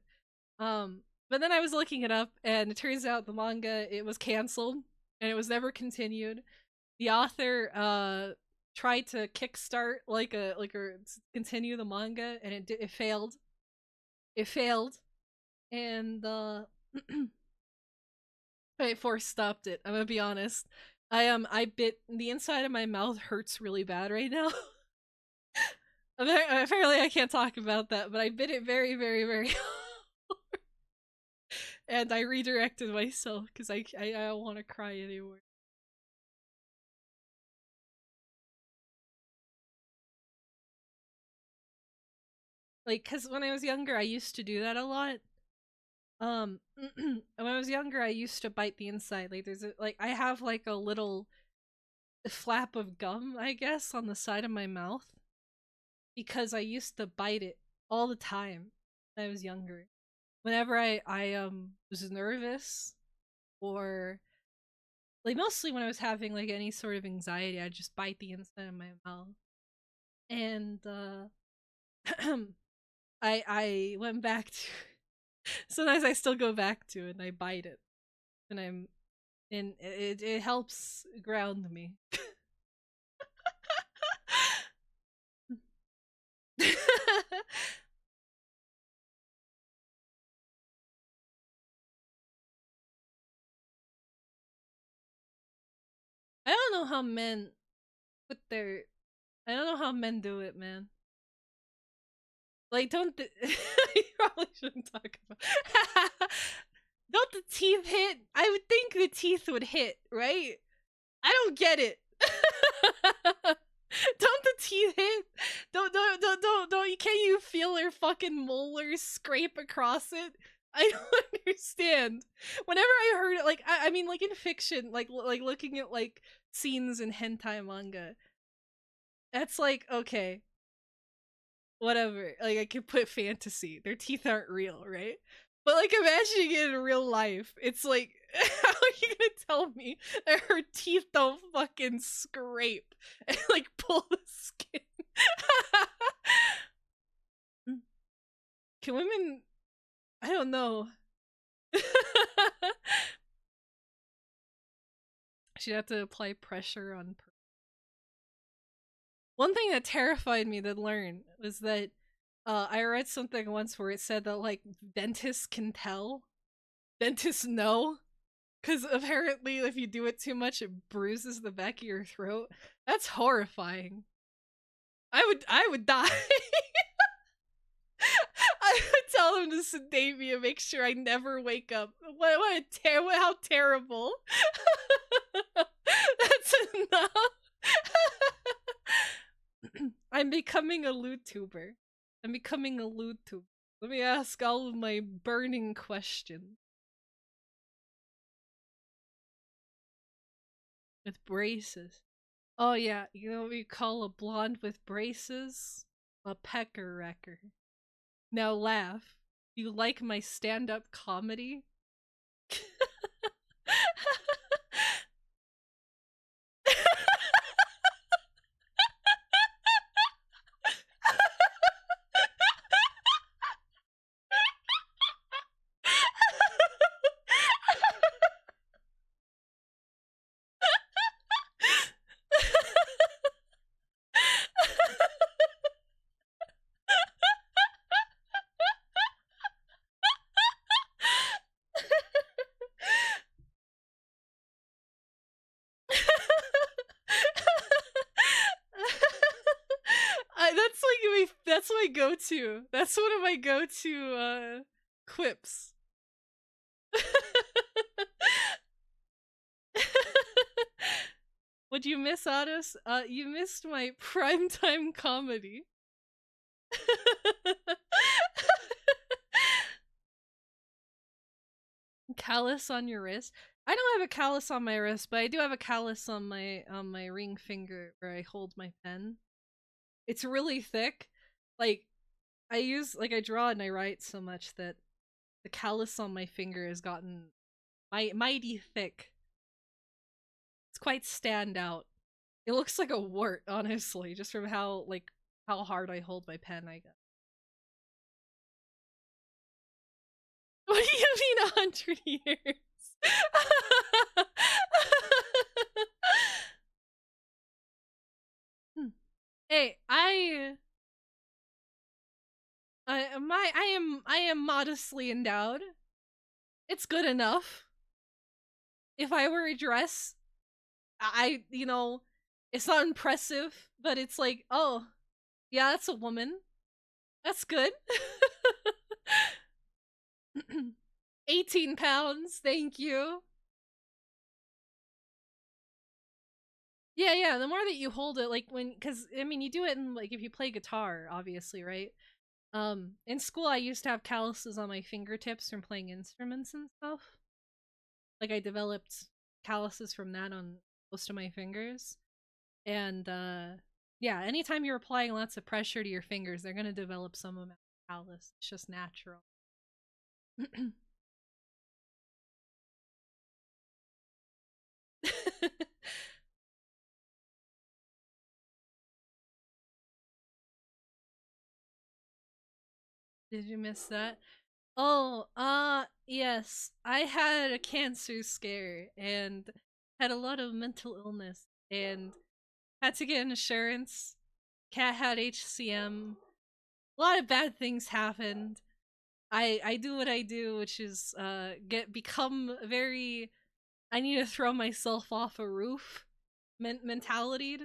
But then I was looking it up and it turns out the manga it was canceled and it was never continued. The author tried to kickstart like a continue the manga and it failed. It failed. And I force stopped it. I'm gonna be honest. I bit the inside of my mouth hurts really bad right now. Apparently I can't talk about that, but I bit it very, very, very hard. And I redirected myself because I don't want to cry anymore. Like, cause when I was younger, I used to do that a lot. When I was younger, I used to bite the inside. Like, I have like a little flap of gum, I guess, on the side of my mouth because I used to bite it all the time when I was younger. Whenever I was nervous or like mostly when I was having like any sort of anxiety, I'd just bite the inside of my mouth. And I went back to sometimes I still go back to it and I bite it. And it helps ground me. I don't know how men put their I don't know how men do it, man. Like, don't you probably shouldn't talk about. Don't the teeth hit? I would think the teeth would hit, right? I don't get it. Don't the teeth hit? Don't. Can you feel her fucking molars scrape across it? I don't understand. Whenever I heard it, like I mean, like in fiction, like looking at like scenes in hentai manga, that's like okay, whatever. Like I could put fantasy. Their teeth aren't real, right? But like imagining it in real life, it's like how are you gonna tell me that her teeth don't fucking scrape and like pull the skin? Can women I don't know. She'd have to apply pressure on one thing that terrified me to learn was that I read something once where it said that like dentists can tell, dentists know, because apparently if you do it too much, it bruises the back of your throat. That's horrifying. I would die. I would tell them to sedate me and make sure I never wake up. How terrible. That's enough. I'm becoming a LootTuber. I'm becoming a LootTuber. Let me ask all of my burning questions. With braces. Oh yeah, you know what we call a blonde with braces? A pecker wrecker. Now laugh. You like my stand-up comedy? go-to. That's one of my go-to quips. What'd you miss, Otis? You missed my primetime comedy. Callus on your wrist? I don't have a callus on my wrist, but I do have a callus on my ring finger where I hold my pen. It's really thick. Like I draw and I write so much that the callus on my finger has gotten mighty thick. It's quite standout. It looks like a wart, honestly, just from how hard I hold my pen, I guess. What do you mean 100 years? Hey, I am modestly endowed. It's good enough. If I were a dress, it's not impressive, but it's like, oh, yeah, that's a woman. That's good. 18 pounds, thank you. Yeah, the more that you hold it, because, I mean, you do it in, if you play guitar, obviously, right? In school, I used to have calluses on my fingertips from playing instruments and stuff. I developed calluses from that on most of my fingers. And, yeah, anytime you're applying lots of pressure to your fingers, they're gonna develop some amount of callus. It's just natural. Did you miss that? Oh, yes. I had a cancer scare and had a lot of mental illness and had to get insurance. Cat had HCM. A lot of bad things happened. I do what I do, which is become very I need to throw myself off a roof mentality.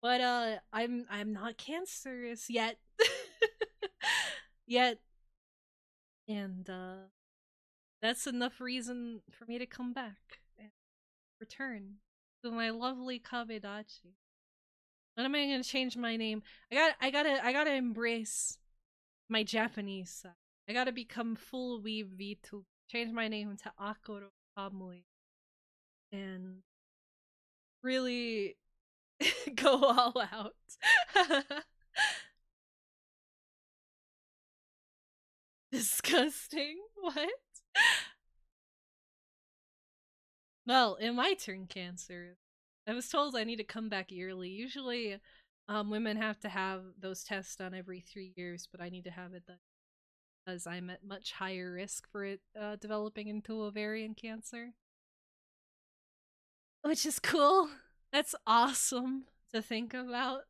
But I'm not cancerous yet. Yet. And that's enough reason for me to come back and return to my lovely Kabedachi. When am I gonna change my name? I gotta embrace my Japanese side. I gotta become full weeb V2. Change my name to Akoro Kamui. And really go all out. Disgusting. What? Well, in my turn, Cancer, I was told I need to come back yearly. Usually, women have to have those tests done every 3 years, but I need to have it done because I'm at much higher risk for it developing into ovarian cancer. Which is cool. That's awesome to think about.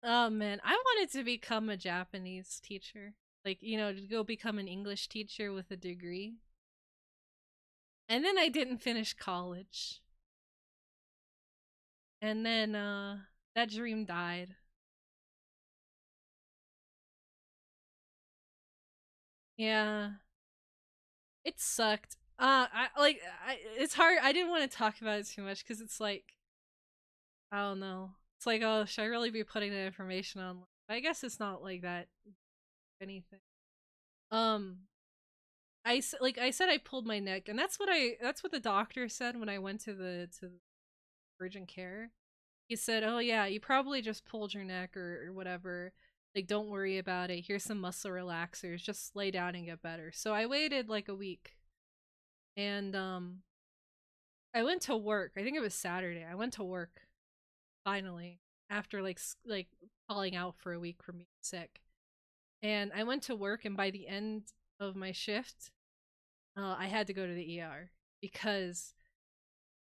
Oh man, I wanted to become a Japanese teacher. To go become an English teacher with a degree. And then I didn't finish college. And then that dream died. Yeah. It sucked. It's hard. I didn't want to talk about it too much cuz it's I don't know. It's oh, should I really be putting that information on? I guess it's not like that anything. Um I said I pulled my neck, and that's what the doctor said when I went to the urgent care. He said, "Oh yeah, you probably just pulled your neck or whatever. Don't worry about it. Here's some muscle relaxers. Just lay down and get better." So I waited a week, and I went to work. I think it was Saturday. I went to work finally after calling out for a week from being sick. And I went to work, and by the end of my shift, I had to go to the ER because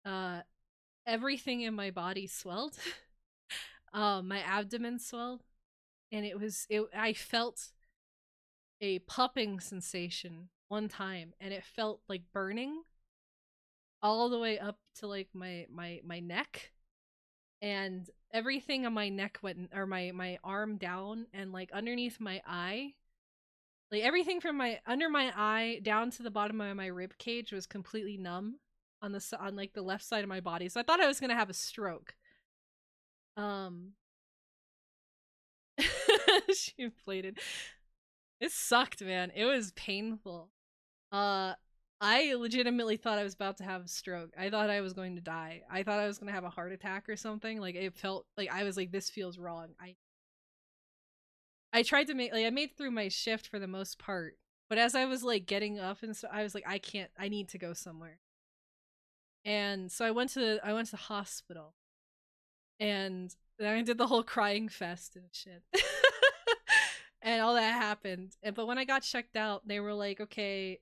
uh, everything in my body swelled. My abdomen swelled, and I felt a popping sensation one time, and it felt like burning all the way up to like my neck, and everything on my neck went, or my arm down, and like underneath my eye, like everything from my under my eye down to the bottom of my rib cage was completely numb on on like the left side of my body. So I thought I was gonna have a stroke. Um, she inflated. It sucked, man. It was painful. Uh, I legitimately thought I was about to have a stroke. I thought I was going to die. I thought I was going to have a heart attack or something. Like, it felt like I was like, this feels wrong. I tried to make, like, I made through my shift for the most part, but as I was like getting up and stuff, I was like, I need to go somewhere. And so I went to the hospital, and then I did the whole crying fest and shit. And all that happened. But when I got checked out, they were like, okay,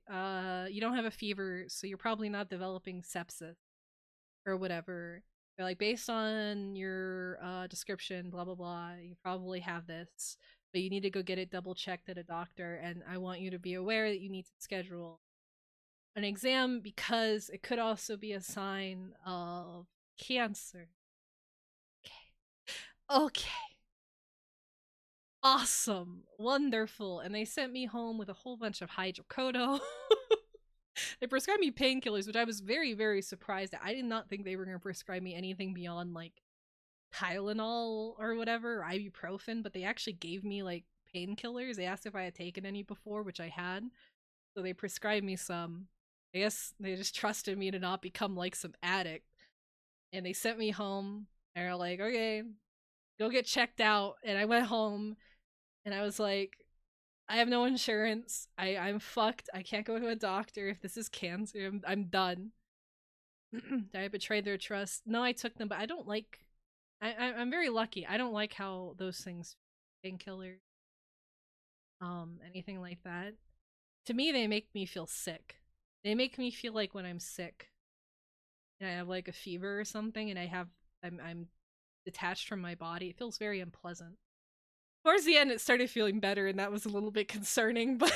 you don't have a fever, so you're probably not developing sepsis or whatever. They're like, based on your description, blah, blah, blah, you probably have this, but you need to go get it double checked at a doctor. And I want you to be aware that you need to schedule an exam because it could also be a sign of cancer. Okay. Awesome. Wonderful. And they sent me home with a whole bunch of hydrocodone. They prescribed me painkillers, which I was very, very surprised at. I did not think they were going to prescribe me anything beyond like Tylenol or whatever, or ibuprofen, but they actually gave me like painkillers. They asked if I had taken any before, which I had. So they prescribed me some. I guess they just trusted me to not become like some addict. And they sent me home. And they're like, okay, go get checked out. And I went home and I was like, I have no insurance. I'm fucked. I can't go to a doctor if this is cancer. I'm done. I betrayed their trust. No, I took them, but I don't like. I'm very lucky. I don't like how those things, painkillers, anything like that. To me, they make me feel sick. They make me feel like when I'm sick, and I have like a fever or something, and I'm detached from my body. It feels very unpleasant. Towards the end, it started feeling better, and that was a little bit concerning, but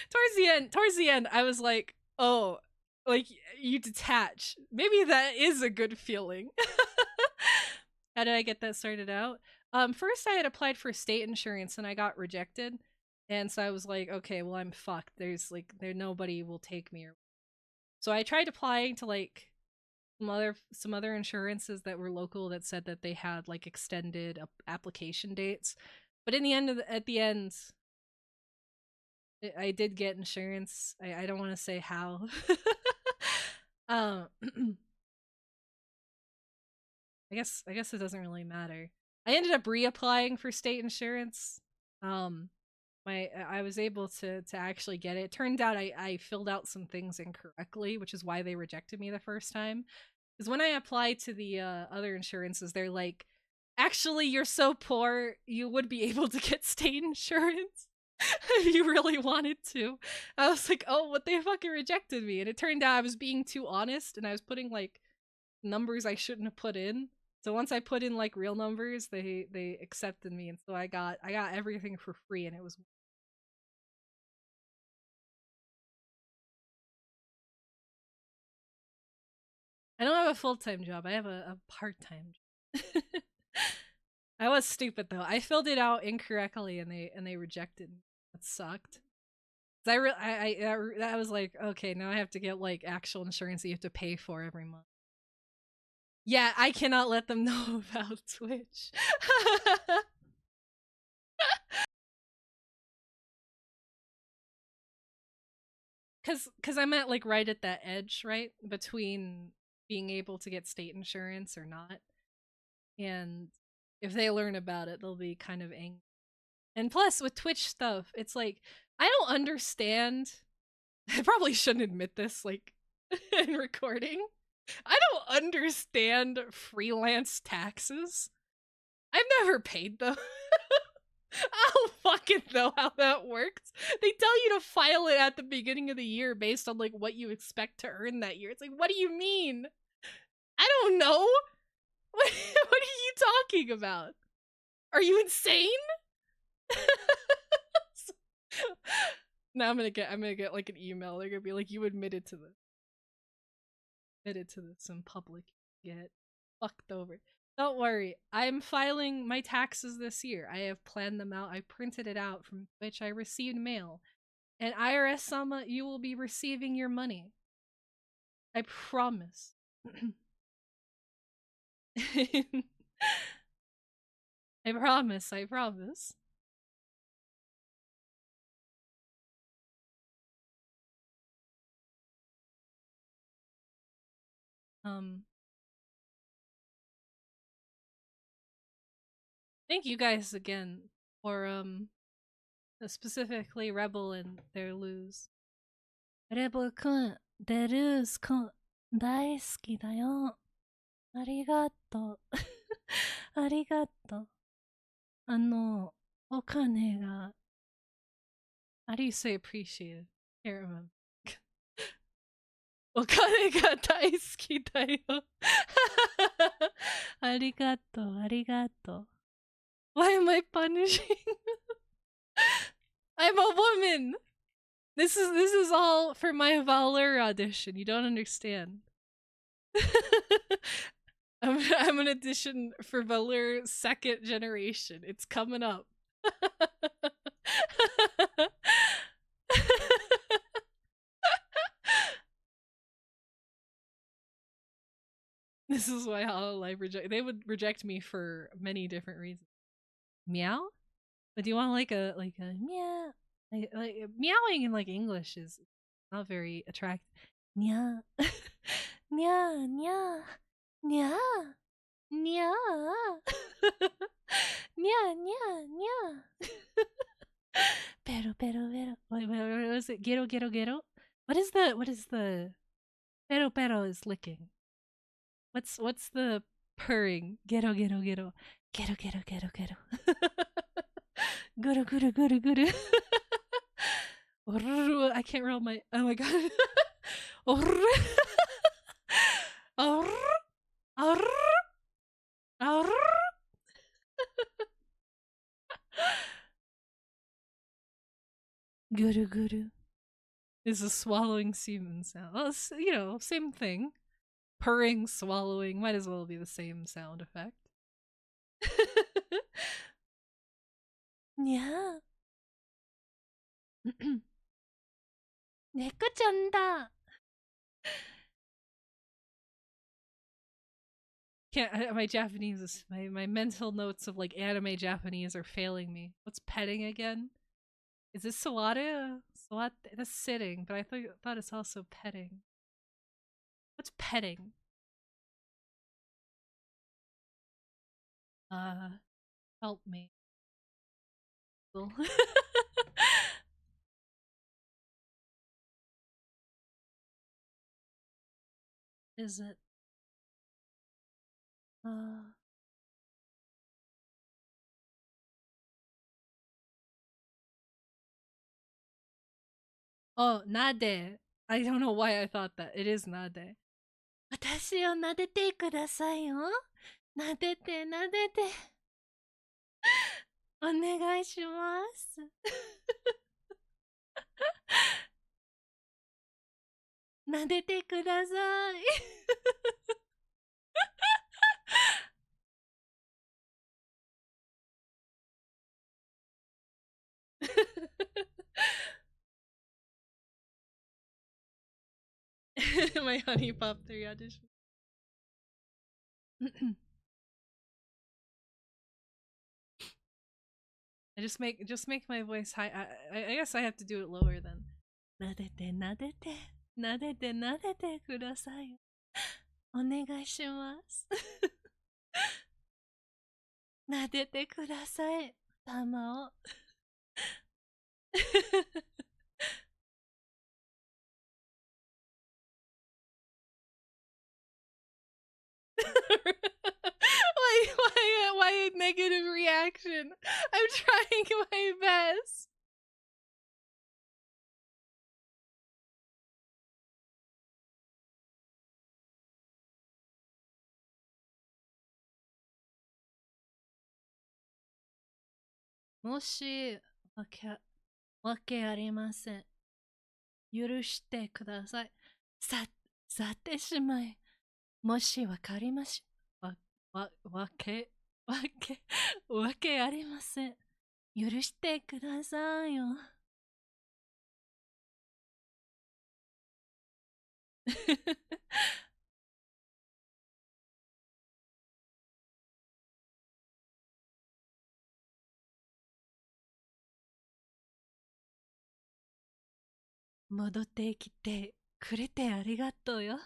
towards the end, I was like, oh, like, you detach. Maybe that is a good feeling. How did I get that started out? First I had applied for state insurance and I got rejected. And so I was like, okay, well, I'm fucked. There's like, nobody will take me. So I tried applying to like some other insurances that were local that said that they had like extended application dates. But in the end at the end, I did get insurance. I don't want to say how. I guess it doesn't really matter. I ended up reapplying for state insurance. I was able to actually get it. Turned out I filled out some things incorrectly, which is why they rejected me the first time. Because when I applied to the other insurances, they're like, actually, you're so poor, you would be able to get state insurance if you really wanted to. I was like, oh, what, they fucking rejected me. And it turned out I was being too honest, and I was putting like numbers I shouldn't have put in. So once I put in like real numbers, they accepted me, and so I got everything for free, and it was. I don't have a full-time job. I have a part-time job. I was stupid though. I filled it out incorrectly, and they rejected me. That sucked. That was like, okay, now I have to get like actual insurance that you have to pay for every month. Yeah, I cannot let them know about Twitch. Cause I'm at like right at that edge, right? Between being able to get state insurance or not. And if they learn about it, they'll be kind of angry. And plus with Twitch stuff, it's like, I don't understand. I probably shouldn't admit this like in recording. I don't understand freelance taxes. I've never paid them. I don't fucking know how that works. They tell you to file it at the beginning of the year based on like what you expect to earn that year. It's like, what do you mean? I don't know. What are you talking about? Are you insane? Now I'm gonna get like an email. They're gonna be like, you admitted to this in public. Get fucked over. Don't worry. I'm filing my taxes this year. I have planned them out. I printed it out from which I received mail. And AledaSama, you will be receiving your money. I promise. I promise. I promise. Thank you guys again for specifically Rebel and their lose. Rebel kun, their lose kun, 大好きだよ。ありがとう。ありがとう。お金が How do you say appreciated? Can't remember. お金が大好きだよ。ありがとう、ありがとう。Why am I punishing? I'm a woman. This is all for my Valor audition. You don't understand. I'm an audition for Valor second generation. It's coming up. This is why Hololive they would reject me for many different reasons. Meow? But do you want like a meow? Like meowing in like English is not very attractive. Meow. Meow, meow. Meow. Meow. Meow, meow, meow. Pero, pero, pero. Wait, what is it? Gero, gero, gero? What is the pero is licking? What's the purring? Gero, gero, gero. Gero, gero, gero, gero. Guru, guru, guru, guru. I can't roll my. Oh my god. Guru, guru. Is a swallowing semen sound. Well, it's, you know, same thing. Purring, swallowing, might as well be the same sound effect. Yeah. 猫ちゃんだ. Can't. My Japanese is my mental notes of like anime Japanese are failing me. What's petting again? Is this sawate? Sawate? That's sitting, but I thought it's also petting. What's petting? Help me. Is it? Oh, nade. I don't know why I thought that. It is nade. 私を撫でてくださいよ。撫でて撫でて。お願いします。撫でてください。My honey pop 3 audition. I just make my voice high. I guess I have to do it lower then. 撫でて撫でて撫でて撫でてください。お願いします。撫でてください。玉を。why a negative reaction? I'm trying my best. もし、わけありません。許してください。さてしまい。もしわかりまし。わ、わけ、わけありません。許してくださいよ。戻ってきてくれてありがとうよ。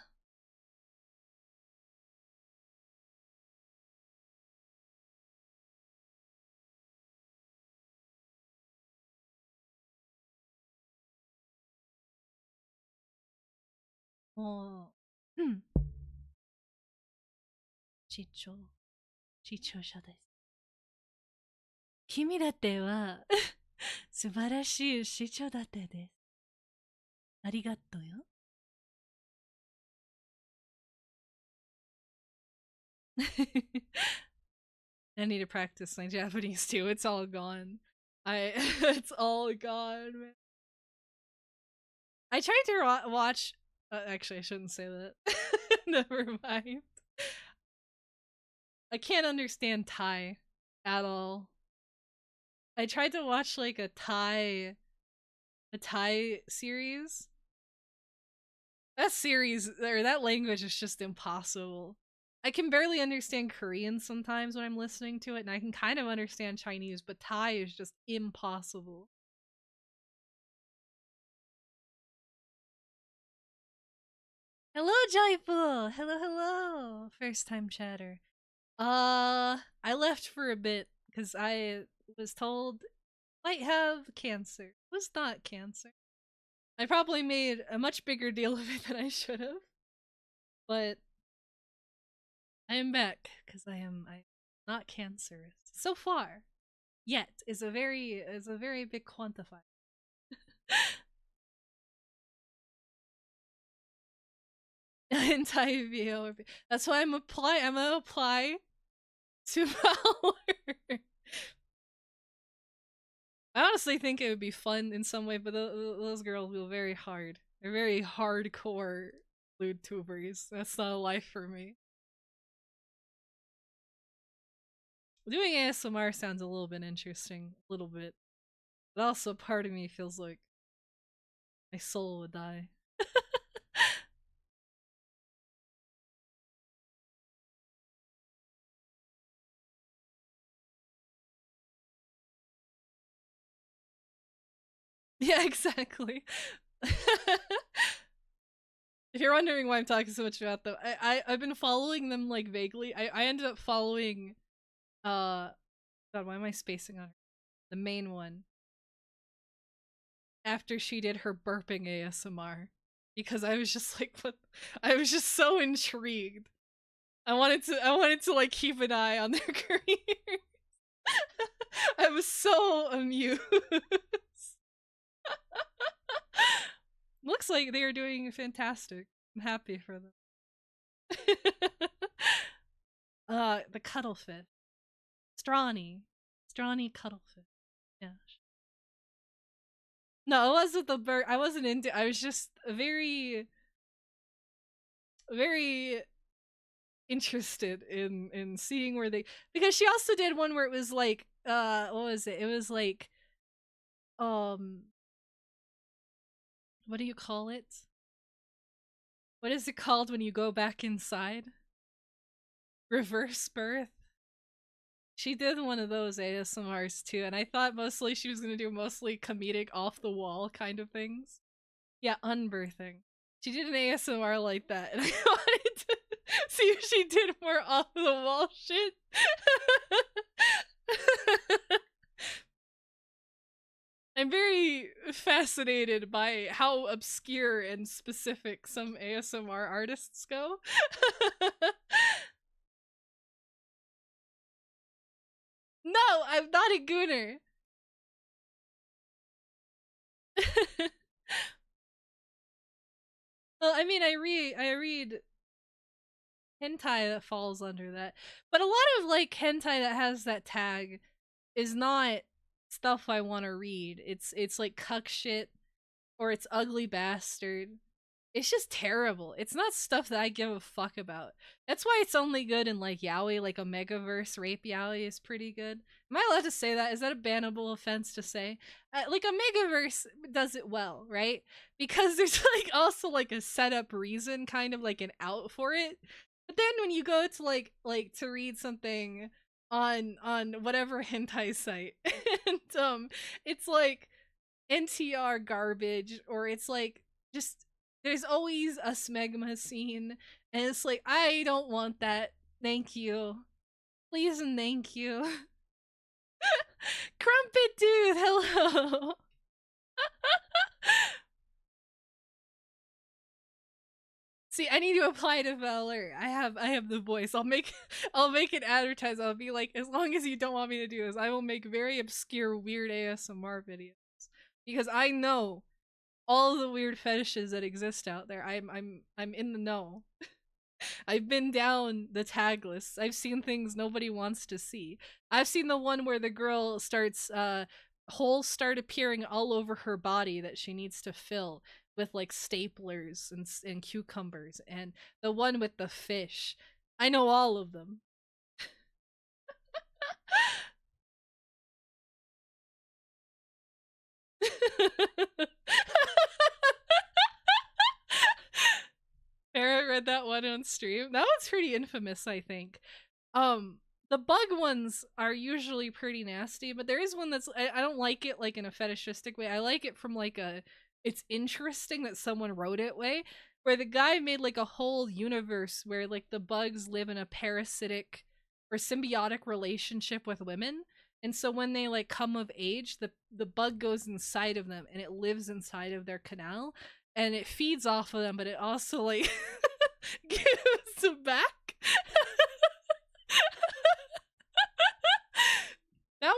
もう、うん。視聴、視聴者です。君だっては素晴らしい視聴だってです。ありがとうよ。I need to practice my Japanese too. It's all gone. It's all gone, man. I tried to watch. Actually, I shouldn't say that. Never mind. I can't understand Thai at all. I tried to watch like a Thai series. That series or that language is just impossible. I can barely understand Korean sometimes when I'm listening to it, and I can kind of understand Chinese, but Thai is just impossible. Hello, Jaipur. Hello, hello. First time chatter. I left for a bit because I was told might have cancer. It was not cancer. I probably made a much bigger deal of it than I should have. But I am back because I'm not cancerous. So far. Yet is a very big quantifier. Entire VO. That's why I'm gonna apply to Valor. I honestly think it would be fun in some way, but those girls feel very hard. They're very hardcore lewd tubers. That's not a life for me. Doing ASMR sounds a little bit interesting, a little bit. But also part of me feels like my soul would die. Yeah, exactly. If you're wondering why I'm talking so much about them, I've been following them like vaguely. I ended up following God, why am I spacing on her? The main one. After she did her burping ASMR. Because I was just like what I was just so intrigued. I wanted to like keep an eye on their career. I was so amused. Looks like they are doing fantastic. I'm happy for them. The cuttlefish. Strawny. Strawny cuttlefish. Yeah. No, it wasn't the bird. I wasn't into. I was just very interested in seeing where they, because she also did one where it was like what was it? It was like um what do you call it? What is it called when you go back inside? Reverse birth. She did one of those ASMRs too, and I thought mostly she was gonna do mostly comedic off the wall kind of things. Yeah, unbirthing. She did an ASMR like that, and I wanted to see if she did more off the wall shit. I'm very fascinated by how obscure and specific some ASMR artists go. No, I'm not a gooner. Well, I mean, I read hentai that falls under that, but a lot of like hentai that has that tag is not stuff I want to read. It's like cuck shit or it's ugly bastard. It's just terrible. It's not stuff that I give a fuck about. That's why it's only good in like yaoi, like a megaverse rape yaoi is pretty good. Am I allowed to say that? Is that a bannable offense to say? Like a megaverse does it well, right? Because there's like also like a setup reason, kind of like an out for it. But then when you go to like to read something on whatever hentai site, and it's like NTR garbage, or it's like just there's always a smegma scene, and it's like I don't want that. Thank you, please and thank you. Crumpet dude, hello. See, I need to apply to Valor. I have the voice. I'll make an advertise. I'll be like, as long as you don't want me to do this, I will make very obscure, weird ASMR videos because I know all the weird fetishes that exist out there. I'm in the know. I've been down the tag lists. I've seen things nobody wants to see. I've seen the one where the girl starts holes start appearing all over her body that she needs to fill with like staplers and cucumbers, and the one with the fish. I know all of them. Barrett read that one on stream. That one's pretty infamous, I think. Um, the bug ones are usually pretty nasty, but there is one that's I don't like it like in a fetishistic way. I like it from like a it's interesting that someone wrote it way, where the guy made like a whole universe where like the bugs live in a parasitic or symbiotic relationship with women. And so when they like come of age, the bug goes inside of them and it lives inside of their canal and it feeds off of them, but it also like gives them back. That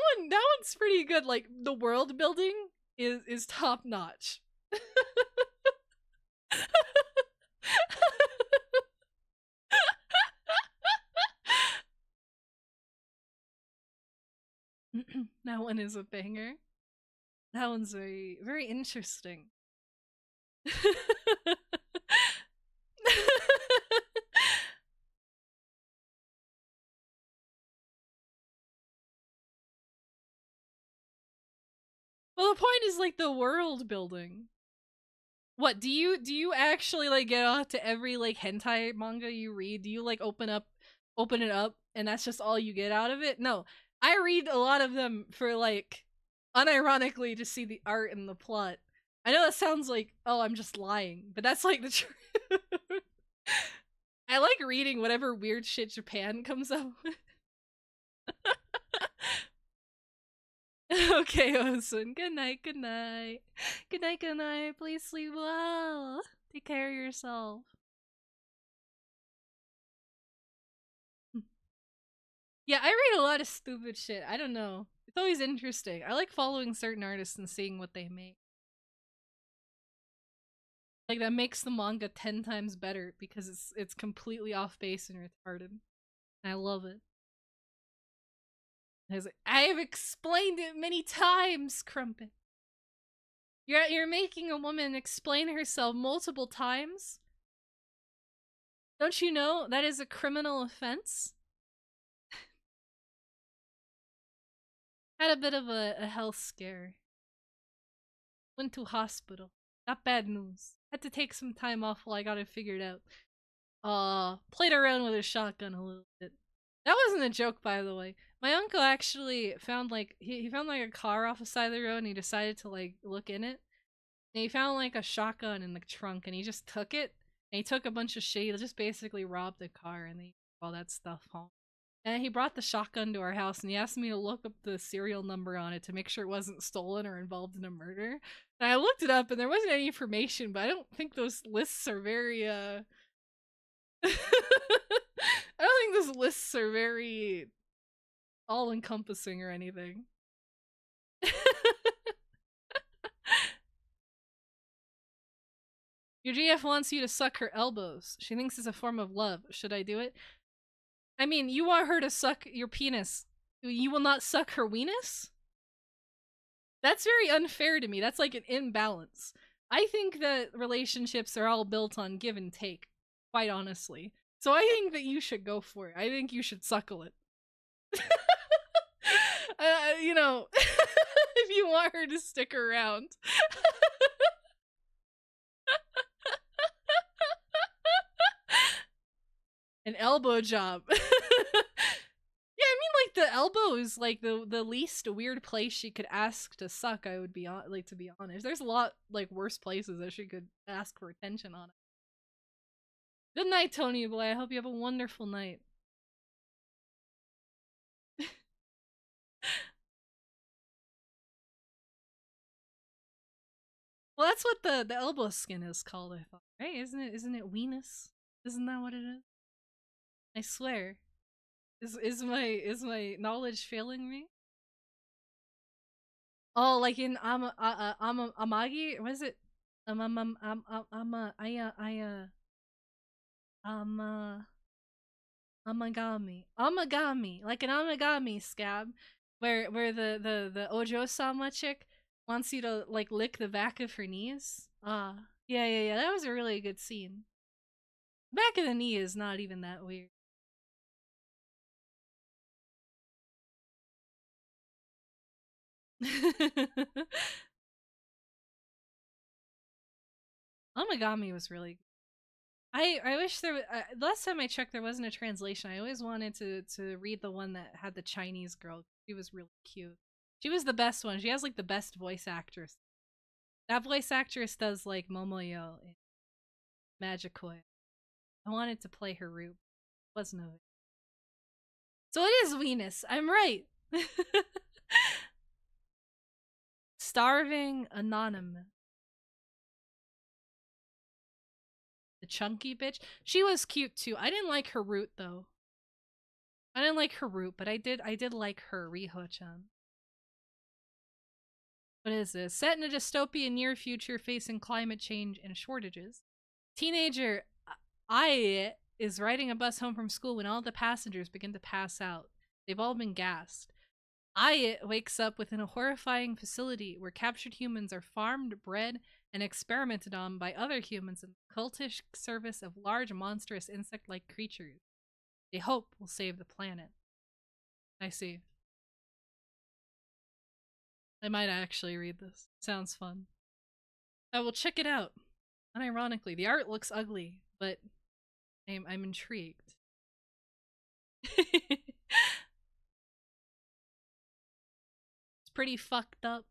one's pretty good. Like the world building is top notch. That one is a banger. That one's very interesting. Well, the point is like the world building. What do you actually like get off to every like hentai manga you read? Do you like open it up and that's just all you get out of it? No. I read a lot of them for like unironically to see the art and the plot. I know that sounds like, oh, I'm just lying, but that's like the truth. I like reading whatever weird shit Japan comes up with. Okay, Osun. Good night, good night. Good night, good night. Please sleep well. Take care of yourself. Yeah, I read a lot of stupid shit. I don't know. It's always interesting. I like following certain artists and seeing what they make. Like that makes the manga 10 times better because it's completely off base and retarded. I love it. I have explained it many times, Crumpet. You're making a woman explain herself multiple times? Don't you know that is a criminal offense? Had a bit of a health scare. Went to hospital. Got bad news. Had to take some time off while I got it figured out. Played around with a shotgun a little bit. That wasn't a joke, by the way. My uncle actually found like he found like a car off the side of the road and he decided to like look in it. And he found like a shotgun in the trunk and he just took it. And he took a bunch of shit. He just basically robbed the car and they took all that stuff home. And he brought the shotgun to our house and he asked me to look up the serial number on it to make sure it wasn't stolen or involved in a murder. And I looked it up and there wasn't any information, but I don't think those lists are very I don't think those lists are very all encompassing or anything. Your GF wants you to suck her elbows. She thinks it's a form of love. Should I do it? I mean, you want her to suck your penis. You will not suck her weenus? That's very unfair to me. That's like an imbalance. I think that relationships are all built on give and take, quite honestly. So I think that you should go for it. I think you should suckle it. You know, if you want her to stick around. An elbow job. Yeah, I mean, like, the elbow is like the least weird place she could ask to suck. I would be like, to be honest, there's a lot like worse places that she could ask for attention on. Good night, Tony boy. I hope you have a wonderful night. Well, that's what the elbow skin is called. I thought, right? Isn't it weenus? Isn't that what it is? I swear. Is my knowledge failing me? Oh, like in Amagi? What is it? Um, Amagami, like an Amagami scab, where the Ojo-sama chick wants you to like lick the back of her knees. Yeah. That was a really good scene. Back of the knee is not even that weird. Amagami was really good. I wish there was, last time I checked there wasn't a translation. I always wanted to read the one that had the Chinese girl. She was really cute. She was the best one. She has like the best voice actress. That voice actress does like Momoyo in Magikoi. I wanted to play her Root. Wasn't it? So it is Venus. I'm right. Starving Anonymous. The chunky bitch. She was cute too. I didn't like her Root though. I didn't like her Root, but I did like her Riho-chan. What is this? Set in a dystopian near future facing climate change and shortages. Teenager I is riding a bus home from school when all the passengers begin to pass out. They've all been gassed. Ayat wakes up within a horrifying facility where captured humans are farmed, bred, and experimented on by other humans in the cultish service of large monstrous insect-like creatures. They hope will save the planet. I see. I might actually read this. Sounds fun. I will check it out. Unironically, the art looks ugly, but I'm intrigued. It's pretty fucked up.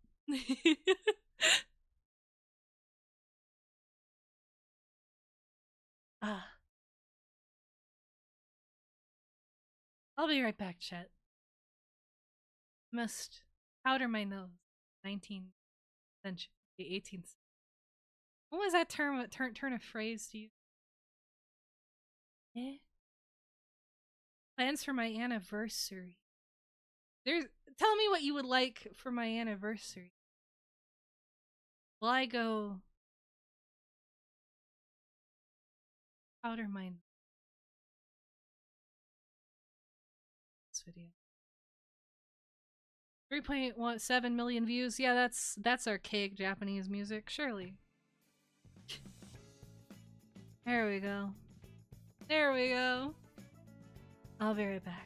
Ah. I'll be right back, chat. Must powder my nose. 19th century, the 18th. What was that turn of phrase to use? Eh? Plans for my anniversary. Tell me what you would like for my anniversary. Will I go powder my nose? This video. 3.17 million views. Yeah, that's archaic Japanese music, surely. There we go. There we go. I'll be right back.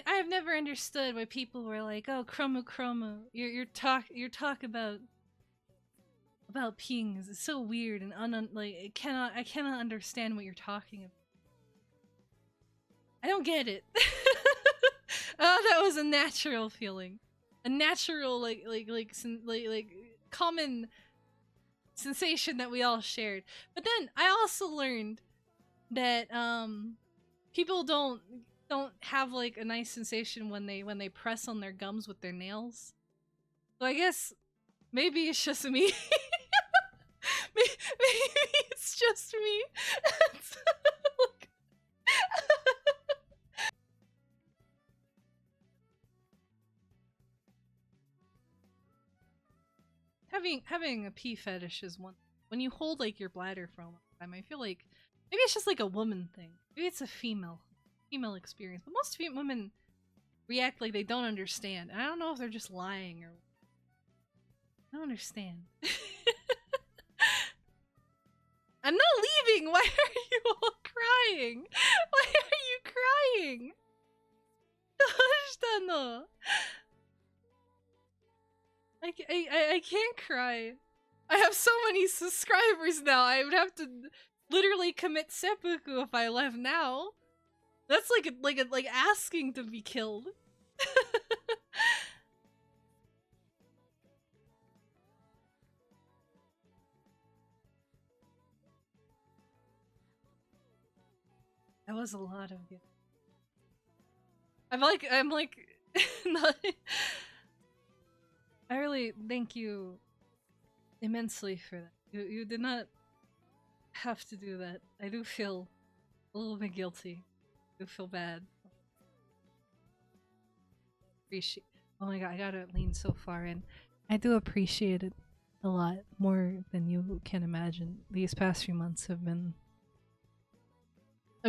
I've never understood why people were like, oh, chromo chromo, your talk about peeing is so weird and like I cannot understand what you're talking about. I don't get it. Oh, that was a natural feeling, a natural like common sensation that we all shared. But then I also learned that people don't have like a nice sensation when they press on their gums with their nails. So I guess maybe it's just me. maybe it's just me. having a pee fetish is one. When you hold like your bladder for a long time, I feel like maybe it's just like a woman thing. Maybe it's a female experience. But most women react like they don't understand. And I don't know if they're just lying or. I don't understand. I'm not leaving. Why are you all crying? Why are you crying? どうしたの? I can't cry. I have so many subscribers now. I would have to literally commit seppuku if I left now. That's like asking to be killed. That was a lot of it. I'm like not, I really thank you immensely for that. You did not have to do that. I do feel a little bit guilty. I do feel bad. Appreciate. Oh my god, I gotta lean so far in. I do appreciate it a lot more than you can imagine. These past few months have been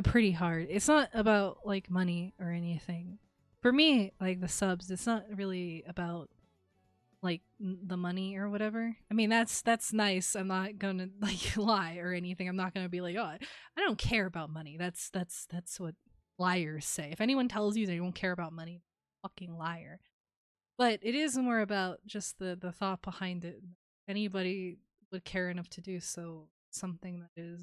pretty hard. It's not about like money or anything. For me, like the subs, it's not really about like the money or whatever. I mean, that's nice. I'm not gonna like lie or anything. I'm not gonna be like, oh, I don't care about money. That's what liars say. If anyone tells you they don't care about money, fucking liar. But it is more about just the thought behind it. Anybody would care enough to do so. Something that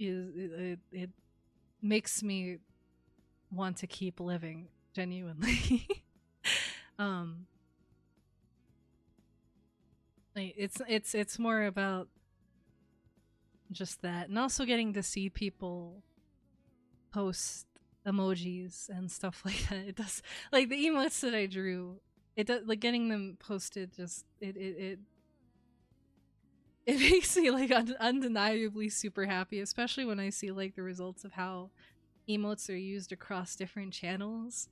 it makes me want to keep living genuinely. Like it's more about just that, and also getting to see people post emojis and stuff like that. It does, like the emotes that I drew, it does, like getting them posted, just it makes me like undeniably super happy, especially when I see like the results of how emotes are used across different channels.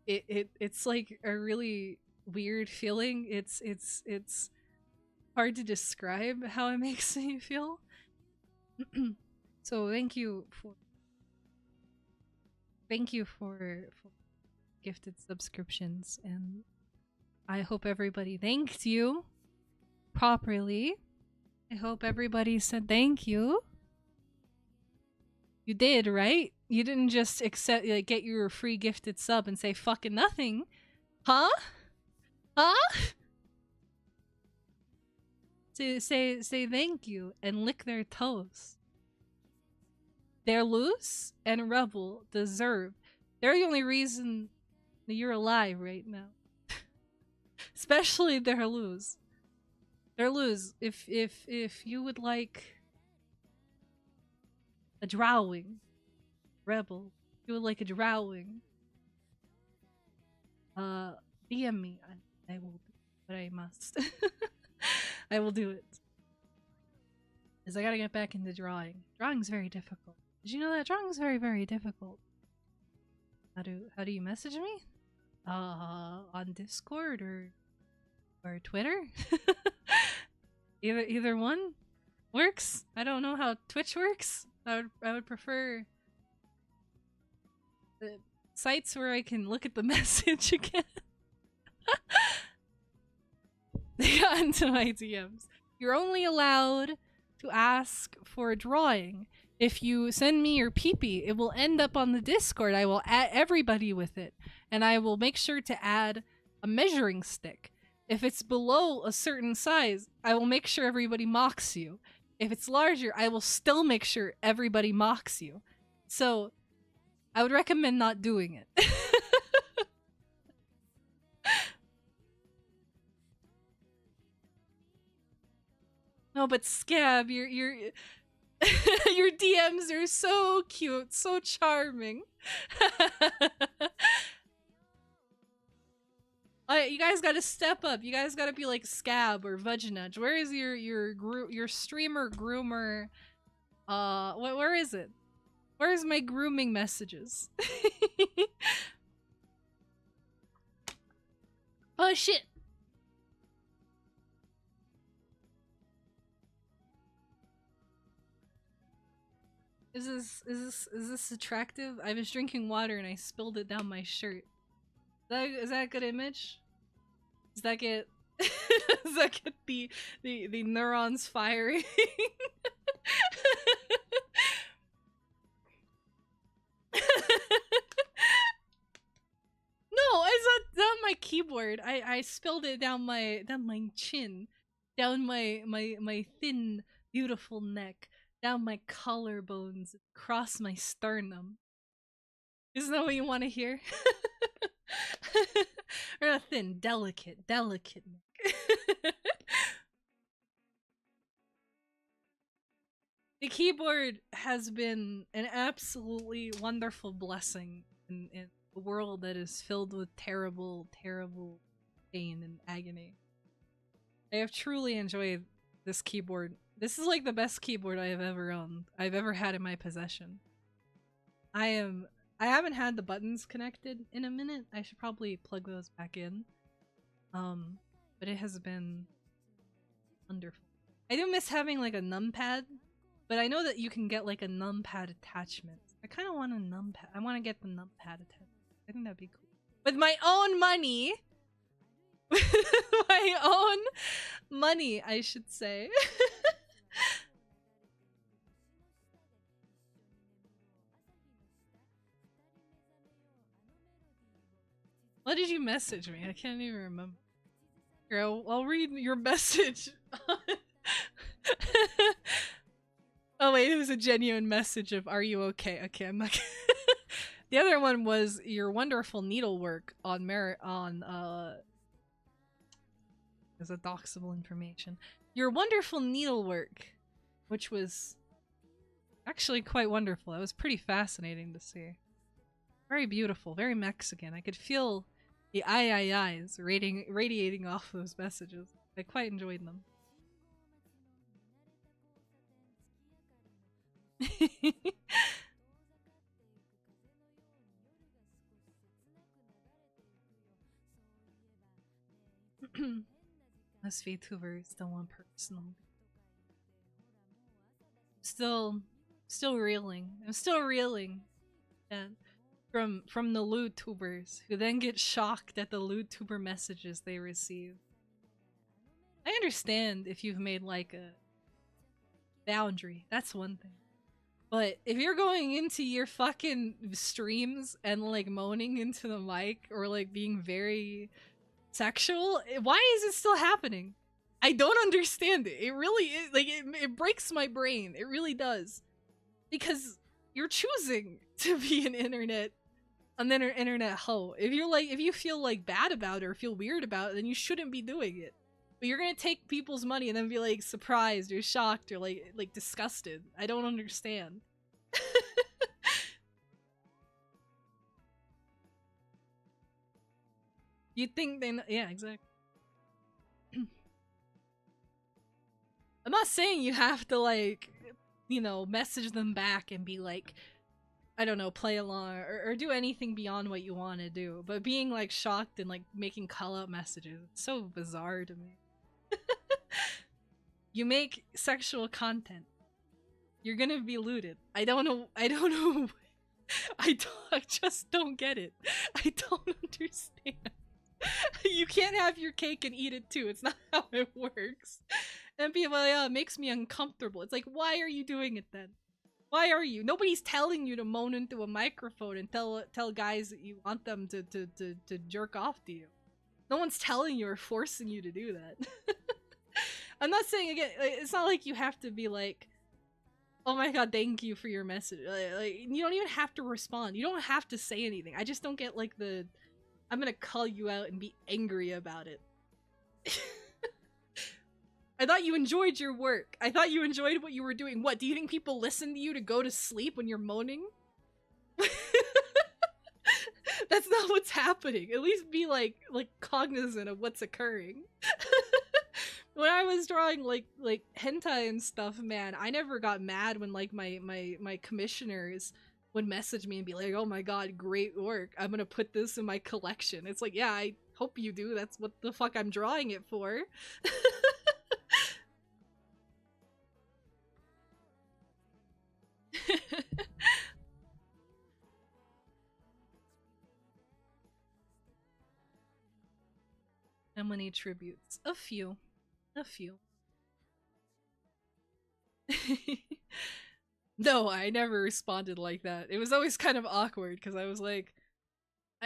It's like a really weird feeling. It's hard to describe how it makes me feel. So thank you for gifted subscriptions, and I hope everybody thanked you properly. I hope everybody said thank you. You did, right? You didn't just accept, like, get your free gifted sub and say fucking nothing. Huh? Huh? Say thank you and lick their toes. They're loose and Rebel deserve. They're the only reason that you're alive right now. Especially they're loose. They're loose. If you would like a drawing, Rebel, if you would like a drawing, DM me. I will do what I must. I will do it. Because I gotta get back into drawing. Drawing's very difficult. Did you know that? Drawing's very, very difficult. How do you message me? On Discord or Twitter? Either one works. I don't know how Twitch works. I would prefer the sites where I can look at the message again. They got into my DMs. You're only allowed to ask for a drawing If you send me your peepee, it will end up on the Discord. I will add everybody with it, and I will make sure to add a measuring stick. If it's below a certain size, I will make sure everybody mocks you. If it's larger, I will still make sure everybody mocks you. So, I would recommend not doing it. No, but Scab, your your DMs are so cute, so charming. You guys gotta step up. You guys gotta be like Scab or Vudgenudge. Where is your streamer groomer? Where is it? Where's my grooming messages? Oh shit! Is this attractive? I was drinking water and I spilled it down my shirt. Is that a good image? Does that get does that get the neurons firing? No, it's not down my keyboard. I spilled it down my chin, down my thin beautiful neck, down my collarbones, across my sternum. Isn't that what you want to hear? Or a thin, delicate neck. The keyboard has been an absolutely wonderful blessing in a world that is filled with terrible, terrible pain and agony. I have truly enjoyed this keyboard. This is like the best keyboard I have ever owned. I've ever had in my possession. I haven't had the buttons connected in a minute. I should probably plug those back in. But it has been wonderful. I do miss having like a numpad, but I know that you can get like a numpad attachment. I kind of want a numpad. I want to get the numpad attachment. I think that'd be cool. With my own money. With my own money, I should say. What did you message me? I can't even remember. Here, I'll read your message. Oh wait, it was a genuine message of "Are you okay?" Okay, I'm not. The other one was your wonderful needlework on There's a doxable information. Your wonderful needlework, which was actually quite wonderful. It was pretty fascinating to see. Very beautiful, very Mexican. I could feel the eyes radiating off those messages. I quite enjoyed them. Us VTubers don't want personal. Still reeling. I'm still reeling. Yeah. From the lewd tubers who then get shocked at the lewd tuber messages they receive. I understand if you've made like a boundary. That's one thing. But if you're going into your fucking streams and like moaning into the mic or like being very sexual, why is it still happening? I don't understand it. It really is like it breaks my brain. It really does. Because you're choosing to be an internet hoe. If you feel like bad about it or feel weird about it, then you shouldn't be doing it. But you're gonna take people's money and then be like surprised or shocked or like disgusted. I don't understand. You'd think they know. Yeah, exactly. I'm not saying you have to like, you know, message them back and be like, I don't know, play along or do anything beyond what you want to do. But being like shocked and like making call out messages, it's so bizarre to me. You make sexual content. You're gonna be looted. I don't know. I just don't get it. I don't understand. You can't have your cake and eat it too. It's not how it works. And people are like, oh, it makes me uncomfortable. It's like, why are you doing it then? Why are you? Nobody's telling you to moan into a microphone and tell guys that you want them to jerk off to you. No one's telling you or forcing you to do that. I'm not saying, again, it's not like you have to be like, oh my god, thank you for your message. Like, you don't even have to respond. You don't have to say anything. I just don't get like the, I'm gonna call you out and be angry about it. I thought you enjoyed your work. I thought you enjoyed what you were doing. What, do you think people listen to you to go to sleep when you're moaning? That's not what's happening. At least be like cognizant of what's occurring. When I was drawing like hentai and stuff, man, I never got mad when like my commissioners would message me and be like, "Oh my god, great work. I'm gonna put this in my collection." It's like, yeah, I hope you do. That's what the fuck I'm drawing it for. How many tributes? A few. A few. No, I never responded like that. It was always kind of awkward because I was like,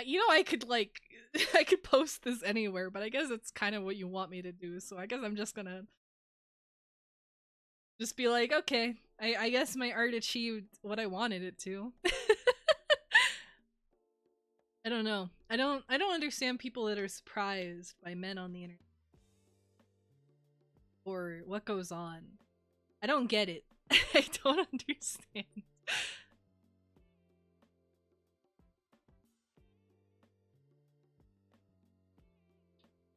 you know, I could like, I could post this anywhere, but I guess it's kind of what you want me to do. So I guess I'm just gonna just be like, okay, I guess my art achieved what I wanted it to. I don't know. I don't understand people that are surprised by men on the internet or what goes on. I don't get it. I don't understand.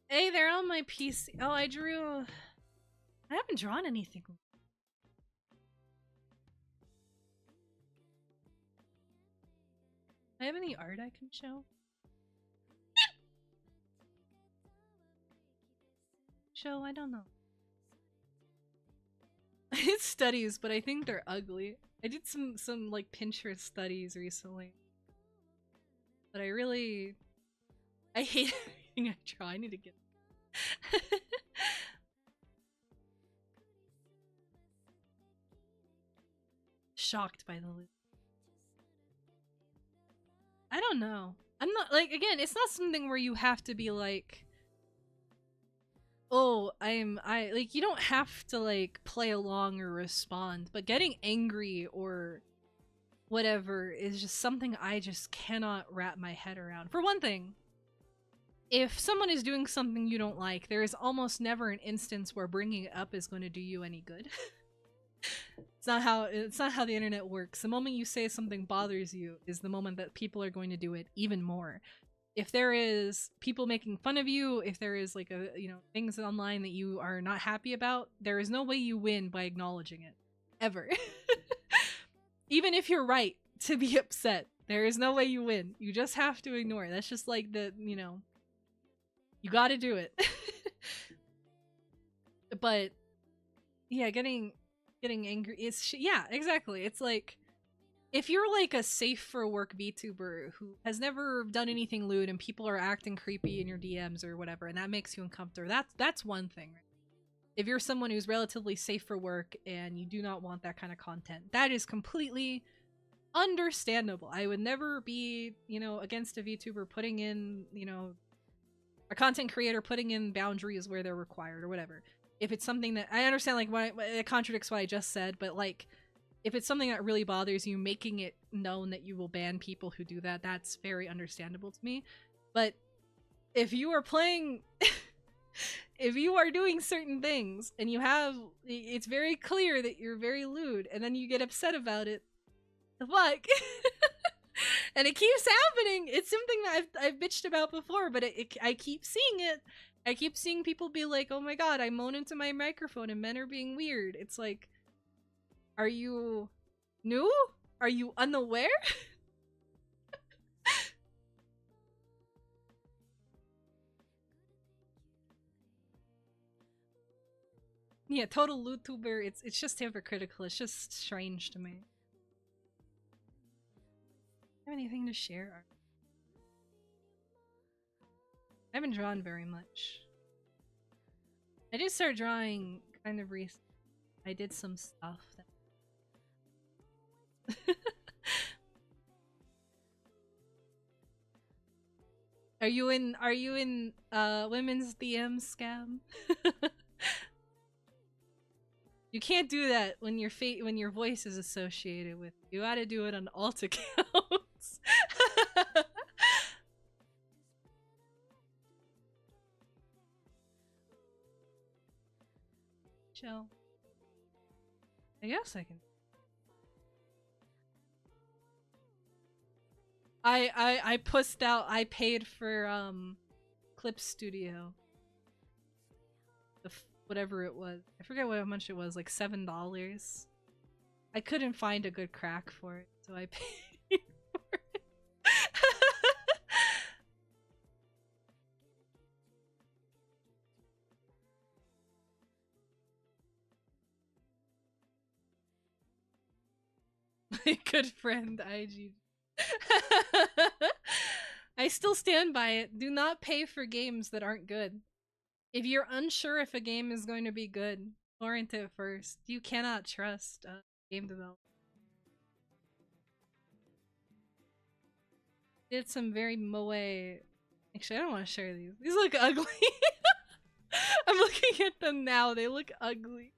Hey, they're on my PC. Oh, I haven't drawn anything. I have any art I can show? I don't know. I did studies, but I think they're ugly. I did some like Pinterest studies recently. But I hate everything I draw. I need to get shocked by the loot. I don't know. I'm not like, again, it's not something where you have to be like, oh, I like, you don't have to like play along or respond, but getting angry or whatever is just something I just cannot wrap my head around. For one thing, if someone is doing something you don't like, there is almost never an instance where bringing it up is going to do you any good. It's not how the internet works. The moment you say something bothers you is the moment that people are going to do it even more. If there is people making fun of you, if there is like things online that you are not happy about, there is no way you win by acknowledging it. Ever. Even if you're right to be upset, there is no way you win. You just have to ignore it. That's just like you gotta do it. But yeah, getting angry is yeah, exactly. It's like, if you're like a safe for work VTuber who has never done anything lewd and people are acting creepy in your DMs or whatever, and that makes you uncomfortable, that's one thing. If you're someone who's relatively safe for work and you do not want that kind of content, that is completely understandable. I would never be, against a VTuber putting in, a content creator putting in boundaries where they're required or whatever. If it's something that I understand, like, it contradicts what I just said, but like, if it's something that really bothers you, making it known that you will ban people who do that, that's very understandable to me. But if you are playing, if you are doing certain things and it's very clear that you're very lewd and then you get upset about it, the fuck? And it keeps happening. It's something that I've bitched about before, but I keep seeing it. I keep seeing people be like, oh my god, I moan into my microphone and men are being weird. It's like, are you new? Are you unaware? Yeah, total YouTuber, it's just hypocritical. It's just strange to me. Have anything to share? I haven't drawn very much. I did start drawing kind of recently. I did some stuff that Are you in women's DM scam? You can't do that when your voice is associated with it. You gotta do it on alt accounts. Chill. I guess I can. I pussed out. I paid for Clip Studio. Whatever it was. I forget how much it was, like $7. I couldn't find a good crack for it, so I paid for it. My good friend IG. I still stand by it. Do not pay for games that aren't good. If you're unsure if a game is going to be good, torrent it first. You cannot trust game development. Did some very moe. Actually, I don't want to share these. These look ugly. I'm looking at them now. They look ugly.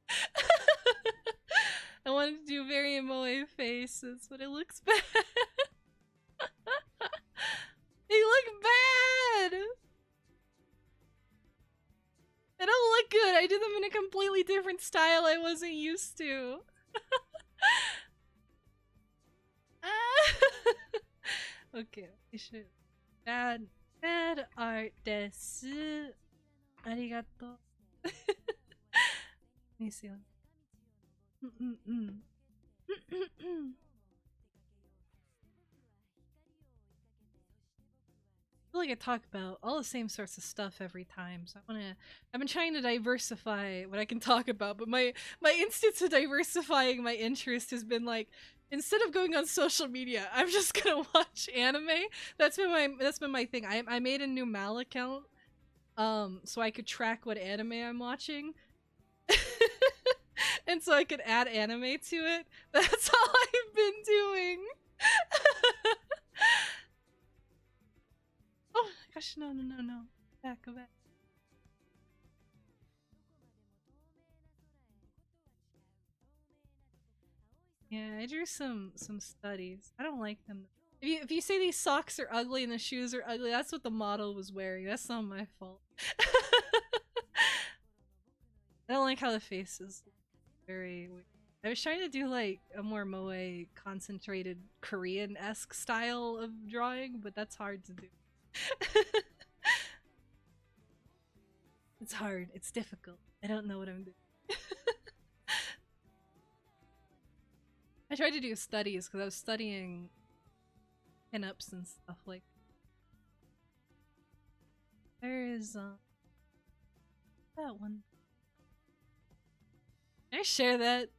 I wanted to do very moe faces, but it looks bad. They look bad. They don't look good. I did them in a completely different style I wasn't used to. Okay, I should. Bad art desu. Arigato. Let me see. I feel like I talk about all the same sorts of stuff every time, so I've been trying to diversify what I can talk about, but my instance of diversifying my interest has been like, instead of going on social media, I'm just gonna watch anime. That's been my thing. I made a new Mal account, so I could track what anime I'm watching. And so I could add anime to it. That's all I've been doing. Oh my gosh, no. Go back. Yeah, I drew some studies. I don't like them. If you say these socks are ugly and the shoes are ugly, that's what the model was wearing. That's not my fault. I don't like how the face is very weird. I was trying to do like a more moe concentrated Korean-esque style of drawing, but that's hard to do. It's hard. It's difficult. I don't know what I'm doing. I tried to do studies because I was studying pinups and stuff like. There is that one. Can I share that?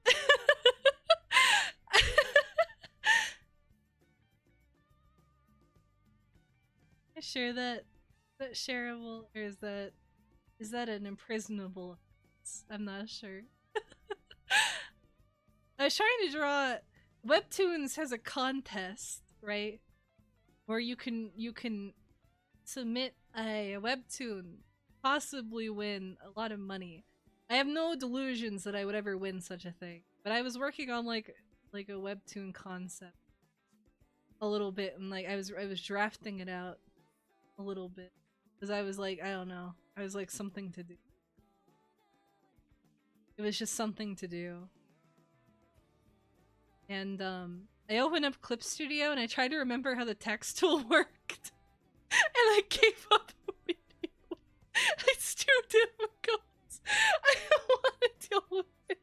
I share that. Is that shareable, or is that an imprisonable offense? I'm not sure. I was trying to draw. Webtoons has a contest, right? Where you can submit a webtoon, possibly win a lot of money. I have no delusions that I would ever win such a thing, but I was working on like a webtoon concept a little bit, and like I was drafting it out a little bit because I was like, I don't know, I was like, something to do. It was just something to do. And I opened up Clip Studio and I tried to remember how the text tool worked, and I gave up immediately. It's too difficult. I don't want to deal with it.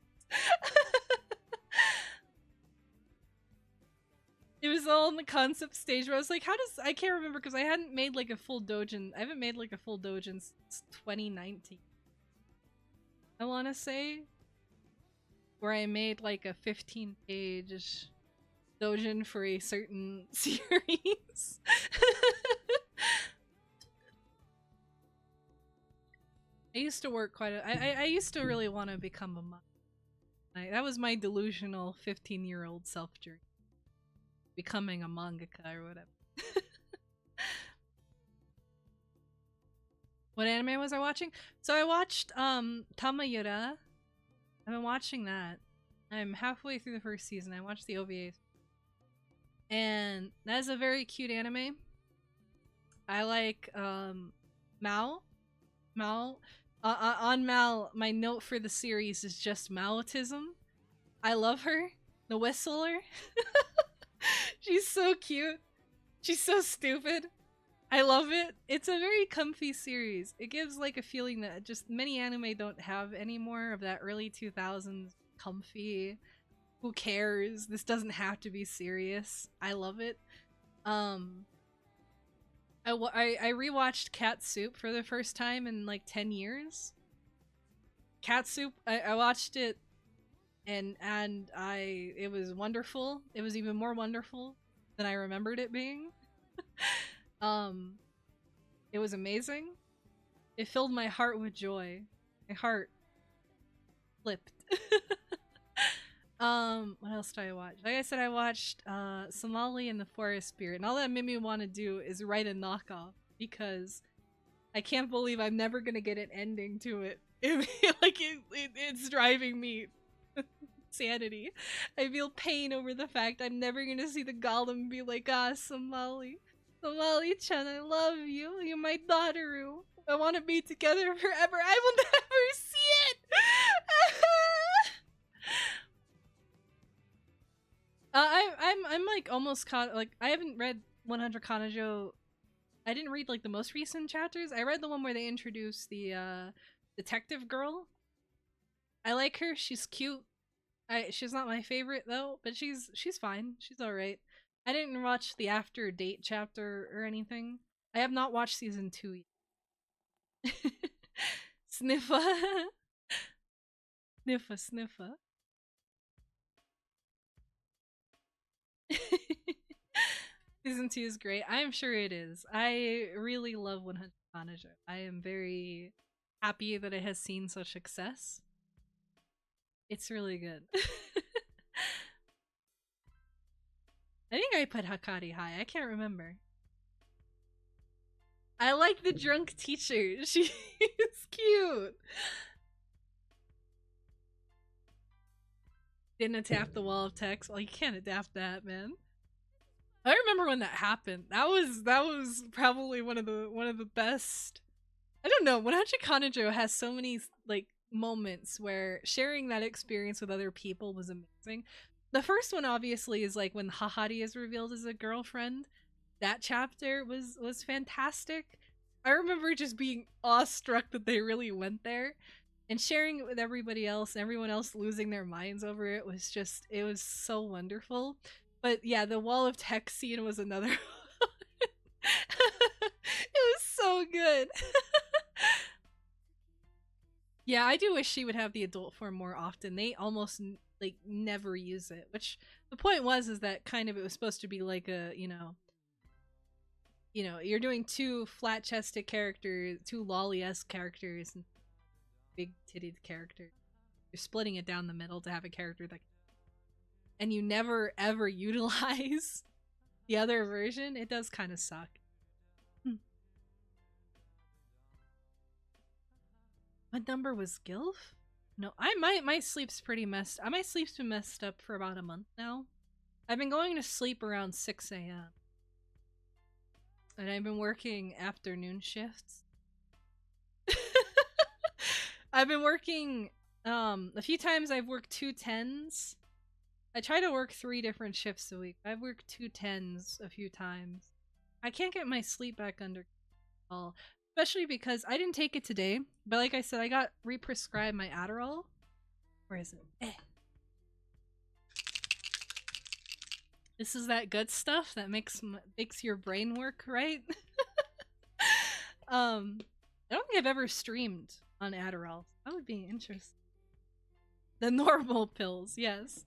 It was all in the concept stage where I was like, I can't remember because I hadn't made like a full doujin. I haven't made like a full doujin since 2019. I want to say, where I made like a 15-page doujin for a certain series. I used to work quite I used to really want to become a monk. That was my delusional 15-year-old self journey. becoming a mangaka or whatever. What anime was I watching? So I watched Tamayura. I've been watching that. I'm halfway through the first season. I watched the OVAs. And that is a very cute anime. I like Mao. Mao. On Mal, my note for the series is just Maoism. I love her. The whistler. She's so cute. She's so stupid. I love it. It's a very comfy series. It gives like a feeling that just many anime don't have anymore, of that early 2000s comfy. Who cares? This doesn't have to be serious. I love it. I rewatched Cat Soup for the first time in like 10 years. Cat Soup, I watched it and it was wonderful. It was even more wonderful than I remembered it being. It was amazing. It filled my heart with joy. My heart flipped. What else did I watch? Like I said, I watched Somali and the Forest Spirit, and all that made me want to do is write a knockoff, because I can't believe I'm never gonna get an ending to it. It's driving me sanity. I feel pain over the fact I'm never gonna see the golem be like, ah, Somali. Somali-chan, I love you. You're my Daughteru. I want to be together forever. I will never see it! I'm like almost caught. Like, I haven't read 100 Kanojo. I didn't read like the most recent chapters. I read the one where they introduced the detective girl. I like her. She's cute. She's not my favorite though, but she's fine. She's all right. I didn't watch the after date chapter or anything. I have not watched season 2 yet. Sniffa. Sniffa, sniffa. Season 2 is great. I am sure it is. I really love 100 Kanojo. I am very happy that it has seen such success. It's really good. I think I put Hakari high. I can't remember. I like the drunk teacher. She's cute. Didn't adapt the wall of text. Well, you can't adapt that, man. I remember when that happened. That was probably one of the best. I don't know. 100 Kanojo has so many like moments where sharing that experience with other people was amazing. The first one obviously is like when Hahari is revealed as a girlfriend. That chapter was fantastic. I remember just being awestruck that they really went there, and sharing it with everybody else, everyone else losing their minds over it was just, it was so wonderful. But yeah, the wall of text scene was another one. It was so good. Yeah, I do wish she would have the adult form more often. They almost like never use it, which the point was is that kind of it was supposed to be like a, you're doing two flat-chested characters, two lolly-esque characters, and big-titted characters. You're splitting it down the middle to have a character that, and you never ever utilize the other version. It does kind of suck. What number was Gilf? No, my sleep's pretty messed. My sleep's been messed up for about a month now. I've been going to sleep around 6 a.m. and I've been working afternoon shifts. I've been working a few times. I've worked 2 10s. I try to work 3 different shifts a week. I've worked 2 10s a few times. I can't get my sleep back under control. Especially because I didn't take it today, but like I said, I got re-prescribed my Adderall. Where is it? This is that good stuff that makes your brain work, right? I don't think I've ever streamed on Adderall. That would be interesting. The normal pills, yes.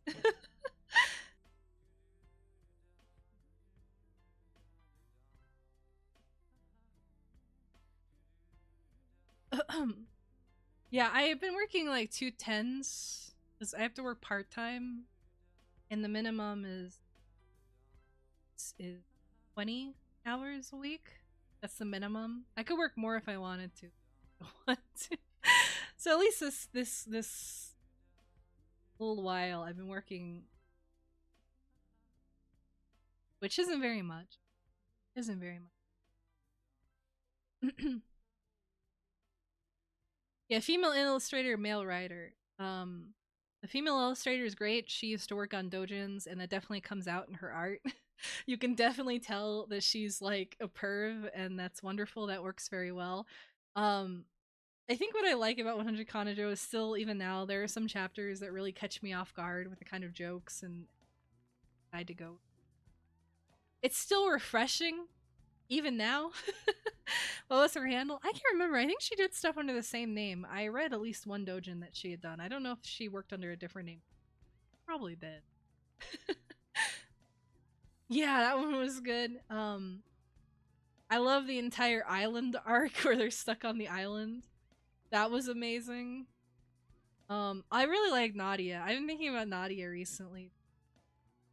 Yeah, I've been working like 2 10s because I have to work part-time, and the minimum is is 20 hours a week. That's the minimum. I could work more if I wanted to. So at least this little while I've been working, which isn't very much. Isn't very much. Yeah, female illustrator, male writer. The female illustrator is great. She used to work on dojins, and that definitely comes out in her art. You can definitely tell that she's like a perv, and that's wonderful. That works very well. Um, I think what I like about 100 Kanajo is still, even now, there are some chapters that really catch me off guard with the kind of jokes and I had to go. It's still refreshing, even now. What was her handle? I can't remember. I think she did stuff under the same name. I read at least one dojin that she had done. I don't know if she worked under a different name. Probably did. Yeah, that one was good. I love the entire island arc where they're stuck on the island. That was amazing. I really like Nadia. I've been thinking about Nadia recently.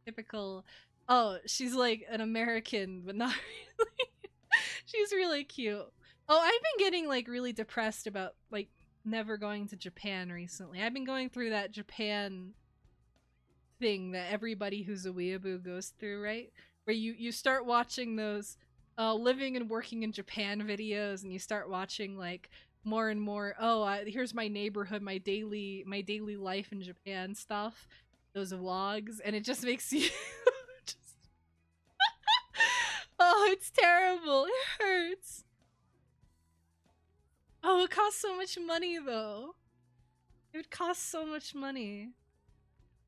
Typical. Oh, she's like an American, but not really. She's really cute. Oh, I've been getting like really depressed about like never going to Japan recently. I've been going through that Japan thing that everybody who's a weeaboo goes through, right? Where you start watching those living and working in Japan videos, and you start watching like more and more. Oh, here's my neighborhood, my daily life in Japan stuff. Those vlogs, and it just makes you. Just... Oh, it's terrible. It hurts. Oh, it costs so much money though. It would cost so much money.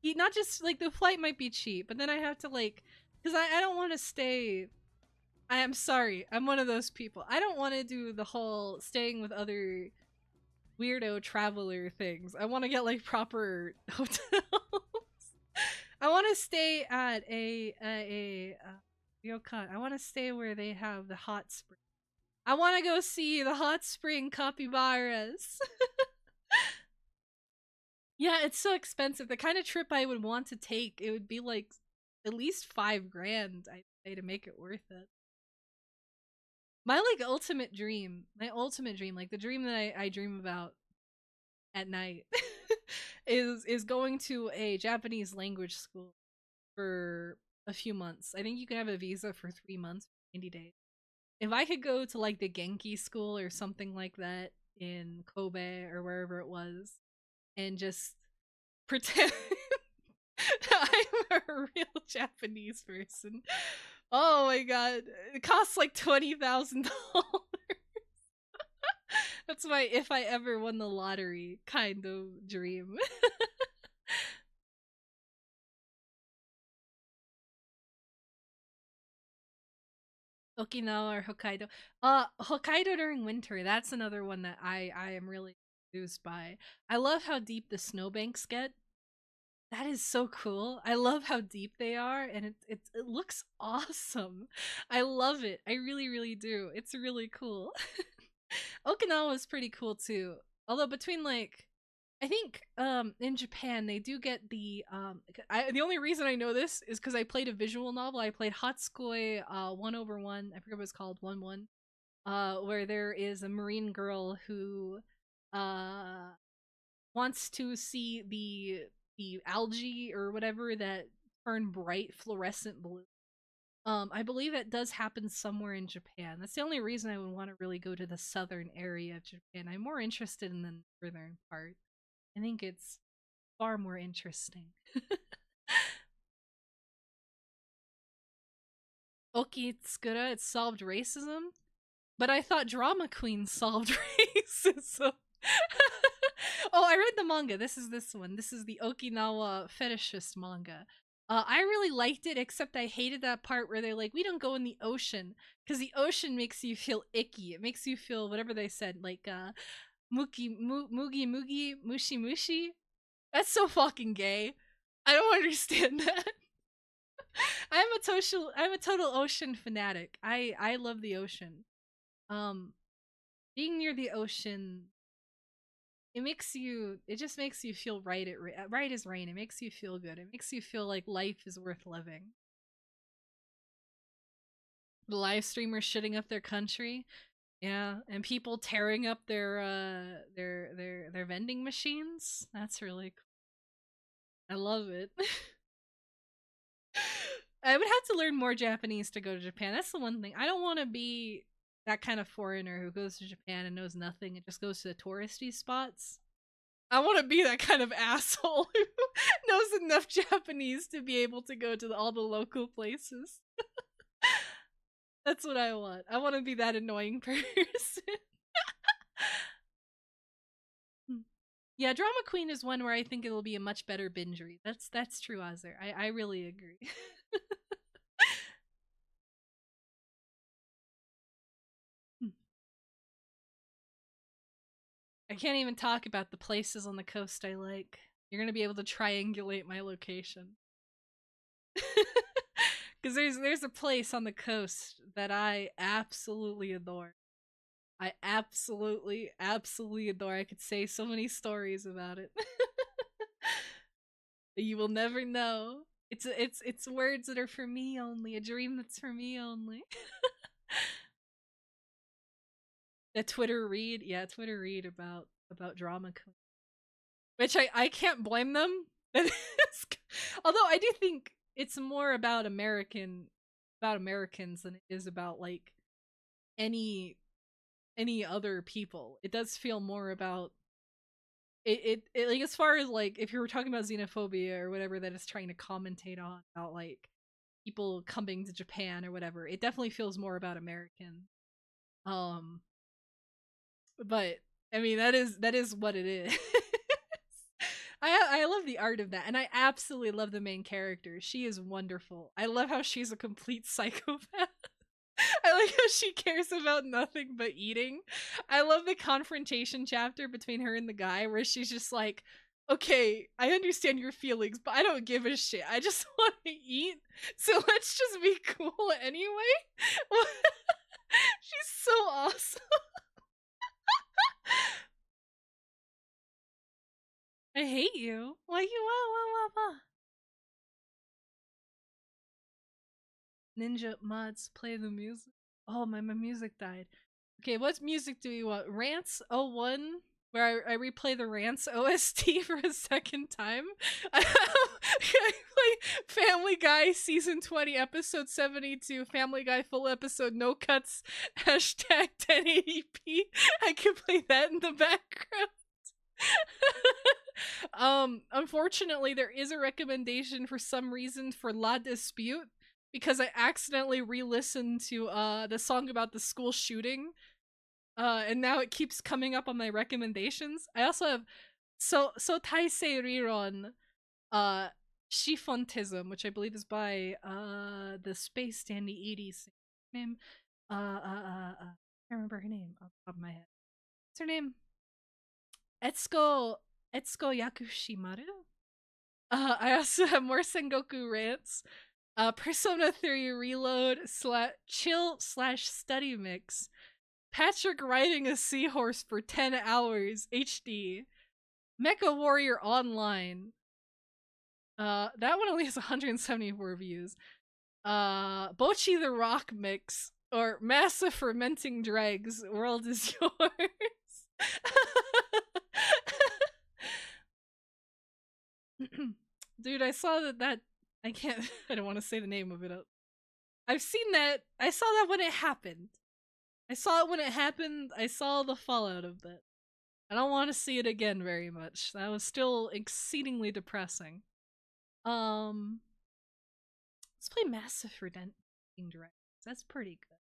Not just like the flight might be cheap, but then I have to like, because I don't want to stay. I am sorry, I'm one of those people. I don't want to do the whole staying with other weirdo traveler things. I want to get like proper hotels. I want to stay at a ryokan. I want to stay where they have the hot spring. I want to go see the hot spring capybaras. Yeah, it's so expensive. The kind of trip I would want to take, it would be like at least 5 grand, I'd say, to make it worth it. My like ultimate dream, like the dream that I dream about at night, is going to a Japanese language school for a few months. I think you can have a visa for 3 months, 90 days. If I could go to like the Genki school or something like that in Kobe or wherever it was, and just pretend I'm a real Japanese person. Oh my god. It costs like $20,000. That's my if I ever won the lottery kind of dream. Okinawa or Hokkaido. Hokkaido during winter. That's another one that I am really enthused by. I love how deep the snowbanks get. That is so cool. I love how deep they are, and it looks awesome. I love it. I really really do. It's really cool. Okinawa is pretty cool too. Although between like I think in Japan they do get the only reason I know this is because I played a visual novel. I played Hatsukoi 1/1. I forget what it's called, 1/1. Where there is a marine girl who uh wants to see the algae or whatever that turn bright fluorescent blue. I believe that does happen somewhere in Japan. That's the only reason I would want to really go to the southern area of Japan. I'm more interested in the northern part. I think it's far more interesting. Okitsukura, it solved racism, but I thought drama queens solved racism. Oh, I read the manga. This is this one. This is the Okinawa fetishist manga. I really liked it, except I hated that part where they're like, we don't go in the ocean, because the ocean makes you feel icky. It makes you feel whatever they said, like mugi, mushi mushi. That's so fucking gay. I don't understand that. I'm a total ocean fanatic. I love the ocean. Um, being near the ocean, it just makes you feel right right as rain. It makes you feel good. It makes you feel like life is worth living. The live streamers shitting up their country. Yeah, and people tearing up their vending machines. That's really cool. I love it. I would have to learn more Japanese to go to Japan. That's the one thing. I don't want to be that kind of foreigner who goes to Japan and knows nothing and just goes to the touristy spots. I want to be that kind of asshole who knows enough Japanese to be able to go to all the local places. That's what I want. I want to be that annoying person. Yeah, Drama Queen is one where I think it'll be a much better binge read. That's true, Azir. I really agree. I can't even talk about the places on the coast I like. You're gonna be able to triangulate my location. Because there's a place on the coast that I absolutely adore. I absolutely adore. I could say so many stories about it. You will never know. It's words that are for me only. A dream that's for me only. A Twitter read, yeah, Twitter read about Drama Queen. Which I can't blame them. Although I do think it's more about Americans than it is about like any other people. It does feel more about it like, as far as like if you were talking about xenophobia or whatever that is trying to commentate on about like people coming to Japan or whatever, it definitely feels more about American. But I mean that is what it is. I love the art of that, and I absolutely love the main character. She is wonderful. I love how she's a complete psychopath. I like how she cares about nothing but eating. I love the confrontation chapter between her and the guy where she's just like, okay, I understand your feelings, but I don't give a shit. I just want to eat, so let's just be cool anyway. She's so awesome. I hate you. Why you Ninja mods play the music? Oh, my music died. Okay, what music do we want? Rants 01, where I replay the Rants OST for a second time. I play Family Guy season 20 episode 72, Family Guy full episode no cuts, hashtag 1080p. I can play that in the background. Unfortunately there is a recommendation for some reason for La Dispute, because I accidentally re-listened to the song about the school shooting, and now it keeps coming up on my recommendations. I also have so Taisei Riron Chiffontism, which I believe is by the Space Dandy 80s name. I can't remember her name off the top of my head. What's her name? Etsuko Yakushimaru. I also have more Sengoku rants. Persona 3 Reload chill/study mix. Patrick riding a seahorse for 10 hours HD. Mecha Warrior Online. That one only has 174 views. Bochi the Rock mix, or Massive Fermenting Dregs. World is yours. Dude, I saw that I can't I don't want to say the name of it. I've seen that. I saw that when it happened. I saw it when it happened. I saw the fallout of that. I don't want to see it again very much. That was still exceedingly depressing. Let's play Massive Fermenting Dregs. That's pretty good.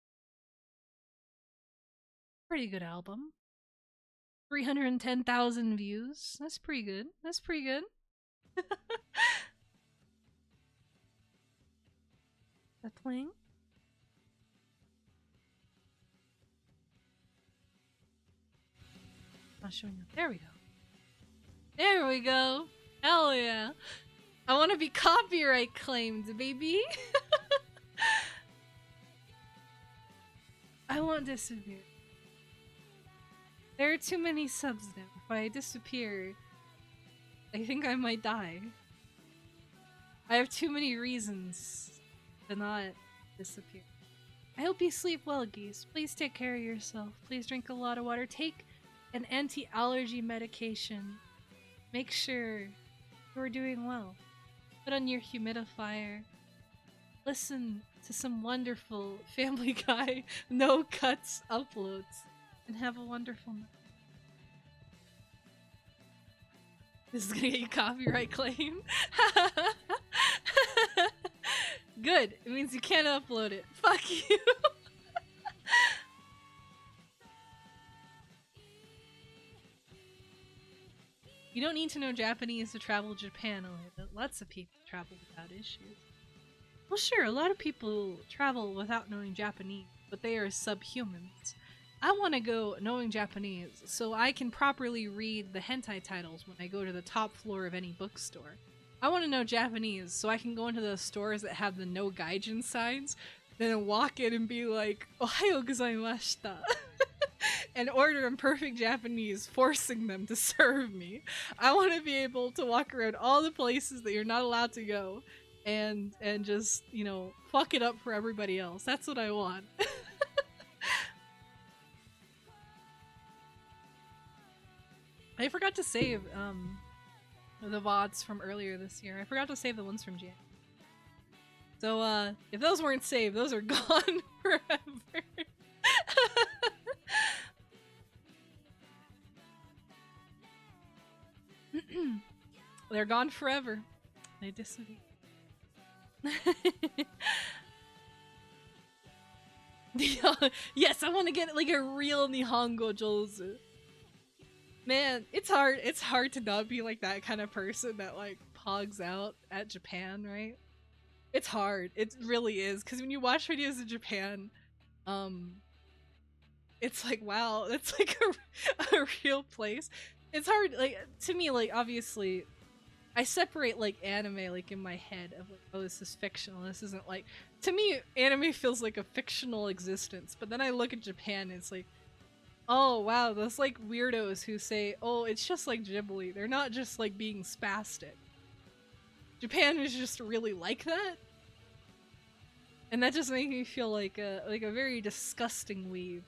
Pretty good album. 310,000 views. That's pretty good. That's pretty good. That playing? Not showing up. There we go. There we go. Hell yeah. I want to be copyright claimed, baby. I won't disappear. There are too many subs now. If I disappear, I think I might die. I have too many reasons to not disappear. I hope you sleep well, Geese. Please take care of yourself. Please drink a lot of water. Take an anti-allergy medication. Make sure you're doing well. Put on your humidifier. Listen to some wonderful Family Guy no cuts uploads. And have a wonderful night. This is gonna get you copyright claim. Good. It means you can't upload it. Fuck you. You don't need to know Japanese to travel to Japan, Aleda. Lots of people travel without issues. Well, sure, a lot of people travel without knowing Japanese, but they are subhumans. I want to go knowing Japanese so I can properly read the hentai titles when I go to the top floor of any bookstore. I want to know Japanese so I can go into those stores that have the no gaijin signs, then walk in and be like, "Ohayo gozaimashita," and order in perfect Japanese, forcing them to serve me. I want to be able to walk around all the places that you're not allowed to go and just, you know, fuck it up for everybody else. That's what I want. I forgot to save the VODs from earlier this year. I forgot to save the ones from Jan. So if those weren't saved, those are gone forever. They're gone forever. They disappear. Yes, I want to get like a real Nihongo Jozu. Man, it's hard to not be like that kind of person that like pogs out at Japan, right? It's hard. It really is, because when you watch videos of Japan, it's like, wow, that's like a real place. It's hard, like, to me, like, obviously, I separate like anime like in my head of like, oh, this is fictional, this isn't. Like, to me, anime feels like a fictional existence, but then I look at Japan and it's like, oh wow, those like weirdos who say, oh, it's just like Ghibli. They're not just like being spastic. Japan is just really like that. And that just makes me feel like a very disgusting weeb.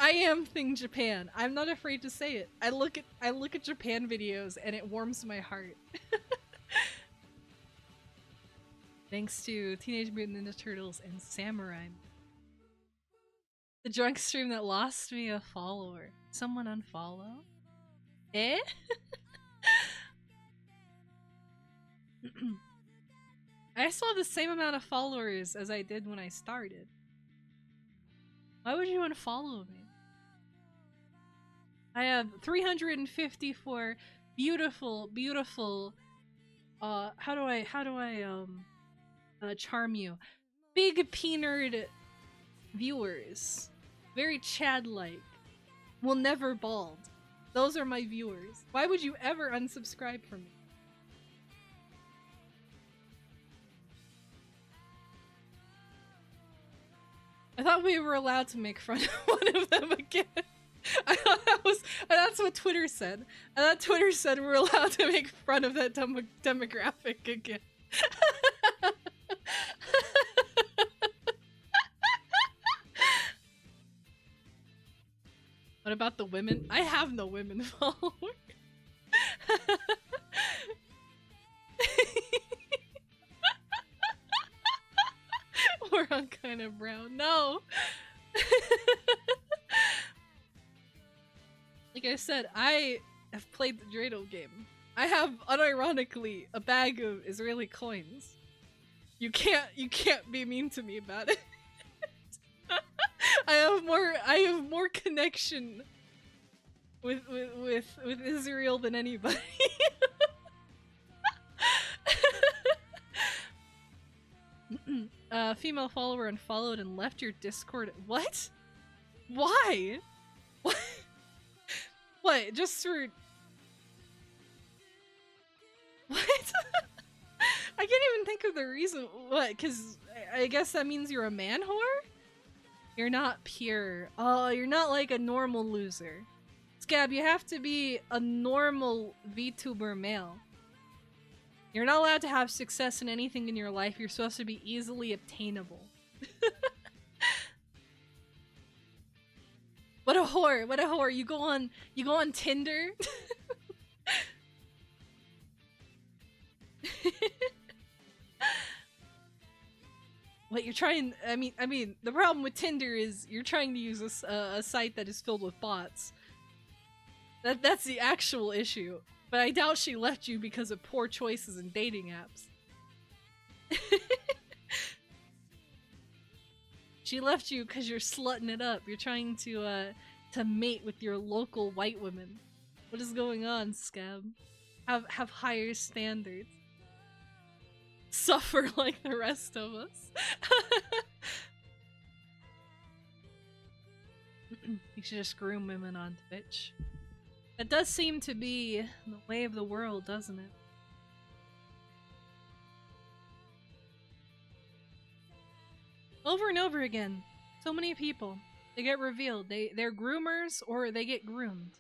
I am Thing Japan. I'm not afraid to say it. I look at Japan videos and it warms my heart. Thanks to Teenage Mutant Ninja Turtles and Samurai. The drunk stream that lost me a follower. Someone unfollow? Eh? I still have the same amount of followers as I did when I started. Why would you unfollow me? I have 354 beautiful, beautiful, how do I charm you? Big peenard viewers. Very Chad-like. Will never bald. Those are my viewers. Why would you ever unsubscribe from me? I thought we were allowed to make fun of one of them again. I thought that's what Twitter said. I thought Twitter said we're allowed to make fun of that demographic again. What about the women? I have no women followers. We're on kind of brown. No. Like I said, I have played the dreidel game. I have, unironically, a bag of Israeli coins. You can't be mean to me about it. I have more connection with Israel than anybody. Female follower unfollowed and left your Discord. What? Why? What? What? Just for... What? I can't even think of the reason. What? Because I guess that means you're a man whore? You're not pure. Oh, you're not like a normal loser. Scab, you have to be a normal VTuber male. You're not allowed to have success in anything in your life. You're supposed to be easily obtainable. What a whore! What a whore! You go on Tinder. What you're trying? I mean, the problem with Tinder is you're trying to use a site that is filled with bots. That's the actual issue. But I doubt she left you because of poor choices in dating apps. She left you because you're slutting it up. You're trying to mate with your local white women. What is going on, scab? Have higher standards. Suffer like the rest of us. You should just groom women on Twitch. That does seem to be the way of the world, doesn't it? Over and over again. So many people. They get revealed. They're groomers or they get groomed.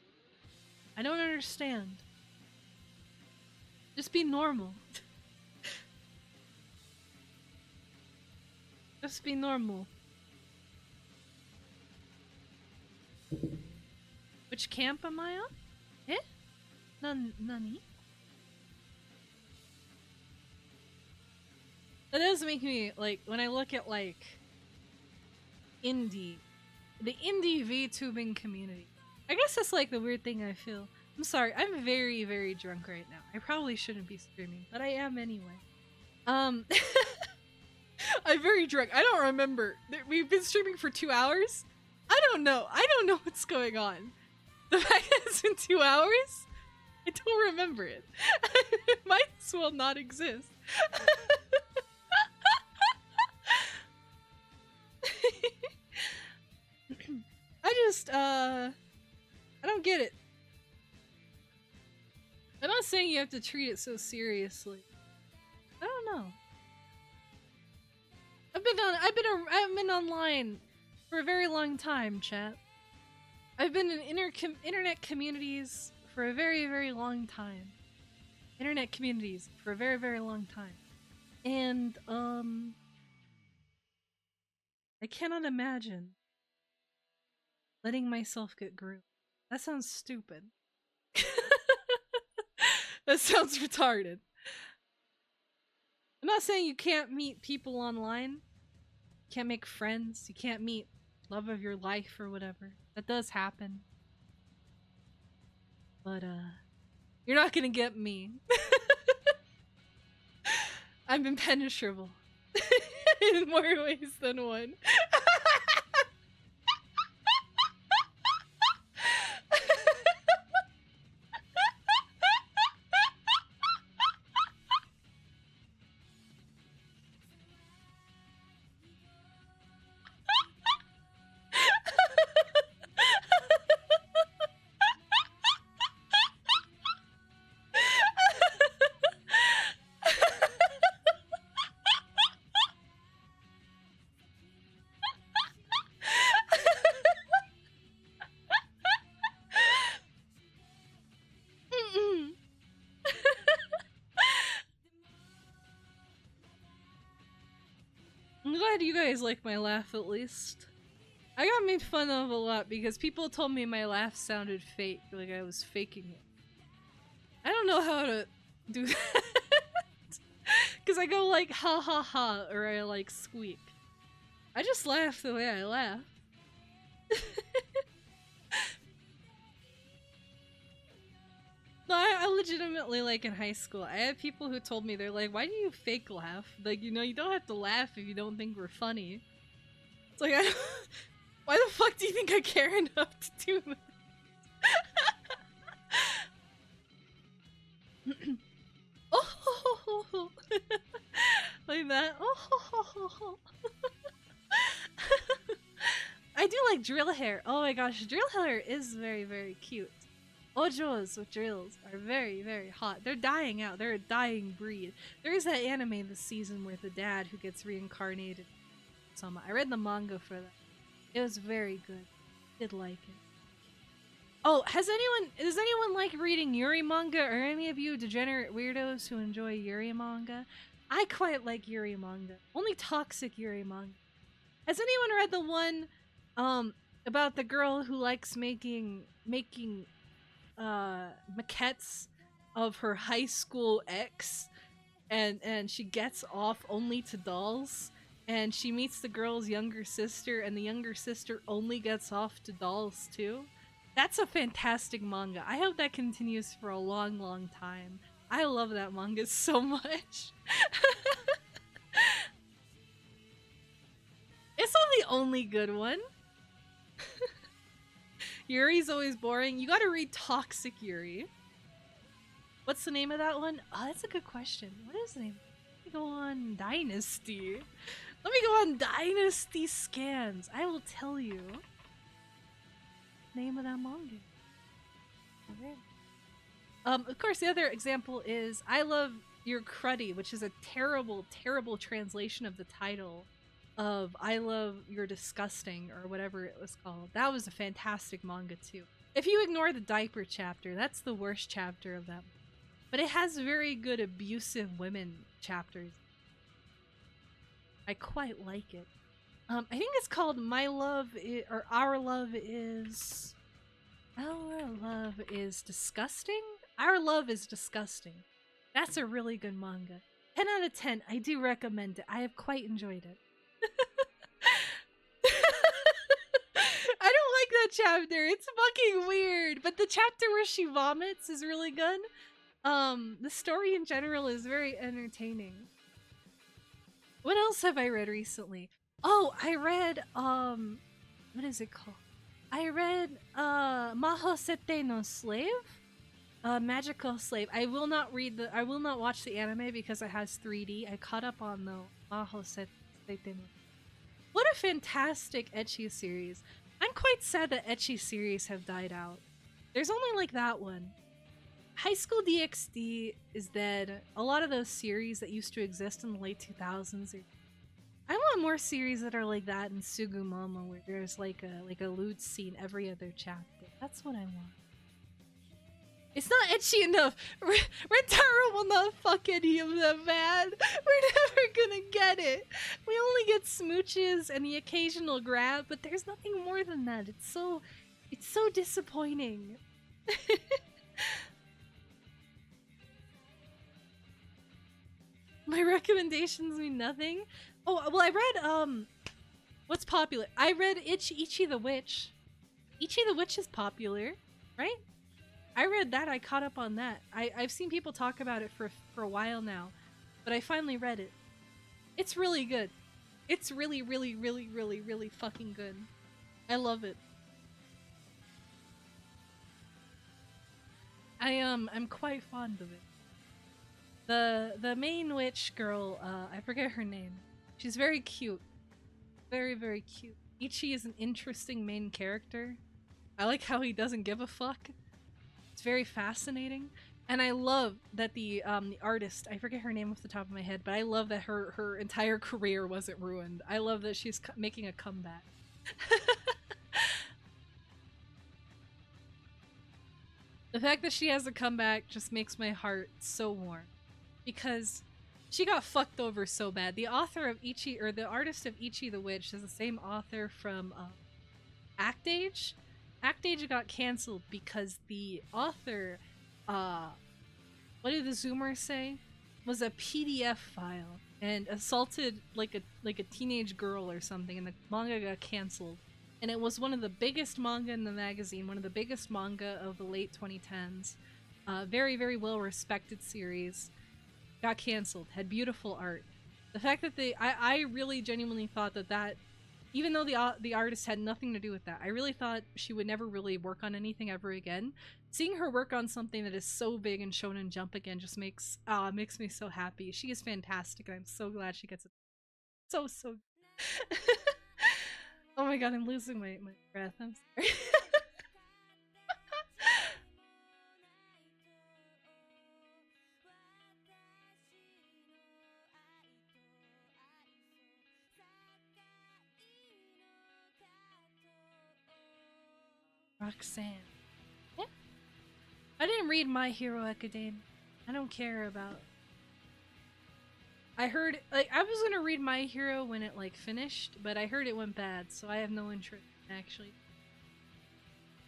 I don't understand. Just be normal. Just be normal. Which camp am I on? Eh? Nani? That does make me, like, when I look at, like, the indie VTubing community. I guess that's, like, the weird thing I feel. I'm sorry, I'm very, very drunk right now. I probably shouldn't be streaming, but I am anyway. I'm very drunk. I don't remember. We've been streaming for 2 hours? I don't know. I don't know what's going on. The fact that it's been 2 hours? I don't remember it. It might as well not exist. I don't get it. I'm not saying you have to treat it so seriously. I don't know. I've been online for a very long time, chat. I've been in internet communities for a very, very long time. Internet communities for a very, very long time. And, I cannot imagine letting myself get groomed. That sounds stupid. That sounds retarded. I'm not saying you can't meet people online. You can't make friends. You can't meet love of your life or whatever. That does happen. But, you're not gonna get me. I'm impenetrable. In more ways than one. I'm glad you guys like my laugh at least. I got made fun of a lot because people told me my laugh sounded fake, like I was faking it. I don't know how to do that. Because I go like ha ha ha or I like squeak. I just laugh the way I laugh. No, I legitimately, like, in high school, I had people who told me, they're like, why do you fake laugh? Like, you know, you don't have to laugh if you don't think we're funny. It's like, why the fuck do you think I care enough to do that? Oh, like that. Oh, I do like drill hair. Oh my gosh, drill hair is very, very cute. Ojos with drills are very, very hot. They're dying out. They're a dying breed. There is that anime this season with the dad who gets reincarnated. I read the manga for that. It was very good. Did like it. Oh, does anyone like reading Yuri manga, or any of you degenerate weirdos who enjoy Yuri manga? I quite like Yuri manga. Only toxic Yuri manga. Has anyone read the one about the girl who likes making maquettes of her high school ex, and she gets off only to dolls, and she meets the girl's younger sister, and the younger sister only gets off to dolls too? That's a fantastic manga. I hope that continues for a long, long time. I love that manga so much. It's not the only good one. Yuri's always boring. You gotta read Toxic Yuri. What's the name of that one? Oh, that's a good question. What is the name? Let me go on Dynasty. Let me go on Dynasty Scans. I will tell you. Name of that manga. Okay. Of course, the other example is I Love Your Cruddy, which is a terrible, terrible translation of the title of I Love Your Disgusting, or whatever it was called. That was a fantastic manga too. If you ignore the diaper chapter, that's the worst chapter of that. But it has very good abusive women chapters. I quite like it. I think it's called or Our Love Is Disgusting? Our Love is Disgusting. That's a really good manga. 10 out of 10. I do recommend it. I have quite enjoyed it. I don't like that chapter. It's fucking weird. But the chapter where she vomits is really good. The story in general is very entertaining. What else have I read recently? Oh, I read, what is it called? I read, Maho Sete no Slave? Magical Slave. I will not watch the anime because it has 3D. I caught up on the Maho Sete no. What a fantastic ecchi series. I'm quite sad that ecchi series have died out. There's only like that one. High School DxD is dead. A lot of those series that used to exist in the late 2000s are... I want more series that are like that in Sugumama, where there's like a lewd scene every other chapter. That's what I want. It's not ecchi enough. Rentaro will not fuck any of them, man. We're never gonna get it. We only get smooches and the occasional grab, but there's nothing more than that. It's so disappointing. My recommendations mean nothing. Oh, well, I read, what's popular? I read Ichi the Witch. Ichi the Witch is popular, right? I read that. I caught up on that. I've seen people talk about it for a while now, but I finally read it. It's really good. It's really, really, really, really, really fucking good. I love it. I'm quite fond of it. The main witch girl, I forget her name. She's very cute. Very, very cute. Ichi is an interesting main character. I like how he doesn't give a fuck. It's very fascinating. And I love that the artist, I forget her name off the top of my head, but I love that her entire career wasn't ruined. I love that she's making a comeback. The fact that she has a comeback just makes my heart so warm. Because she got fucked over so bad. The author of Ichi, or the artist of Ichi the Witch, is the same author from Act Age. Act Age got cancelled because the author, what did the Zoomers say? Was a PDF file and assaulted like a teenage girl or something, and the manga got cancelled. And it was one of the biggest manga in the magazine, one of the biggest manga of the late 2010s. Very, very well respected series. Got cancelled. Had beautiful art. The fact that I really genuinely thought that even though the artist had nothing to do with that, I really thought she would never really work on anything ever again. Seeing her work on something that is so big and Shonen Jump again just makes me so happy. She is fantastic, and I'm so glad she gets it. So oh my god, I'm losing my breath. I'm sorry. Roxanne. Yeah. I didn't read My Hero Academia. I don't care about... I heard, like, I was gonna read My Hero when it, like, finished, but I heard it went bad, so I have no interest, actually.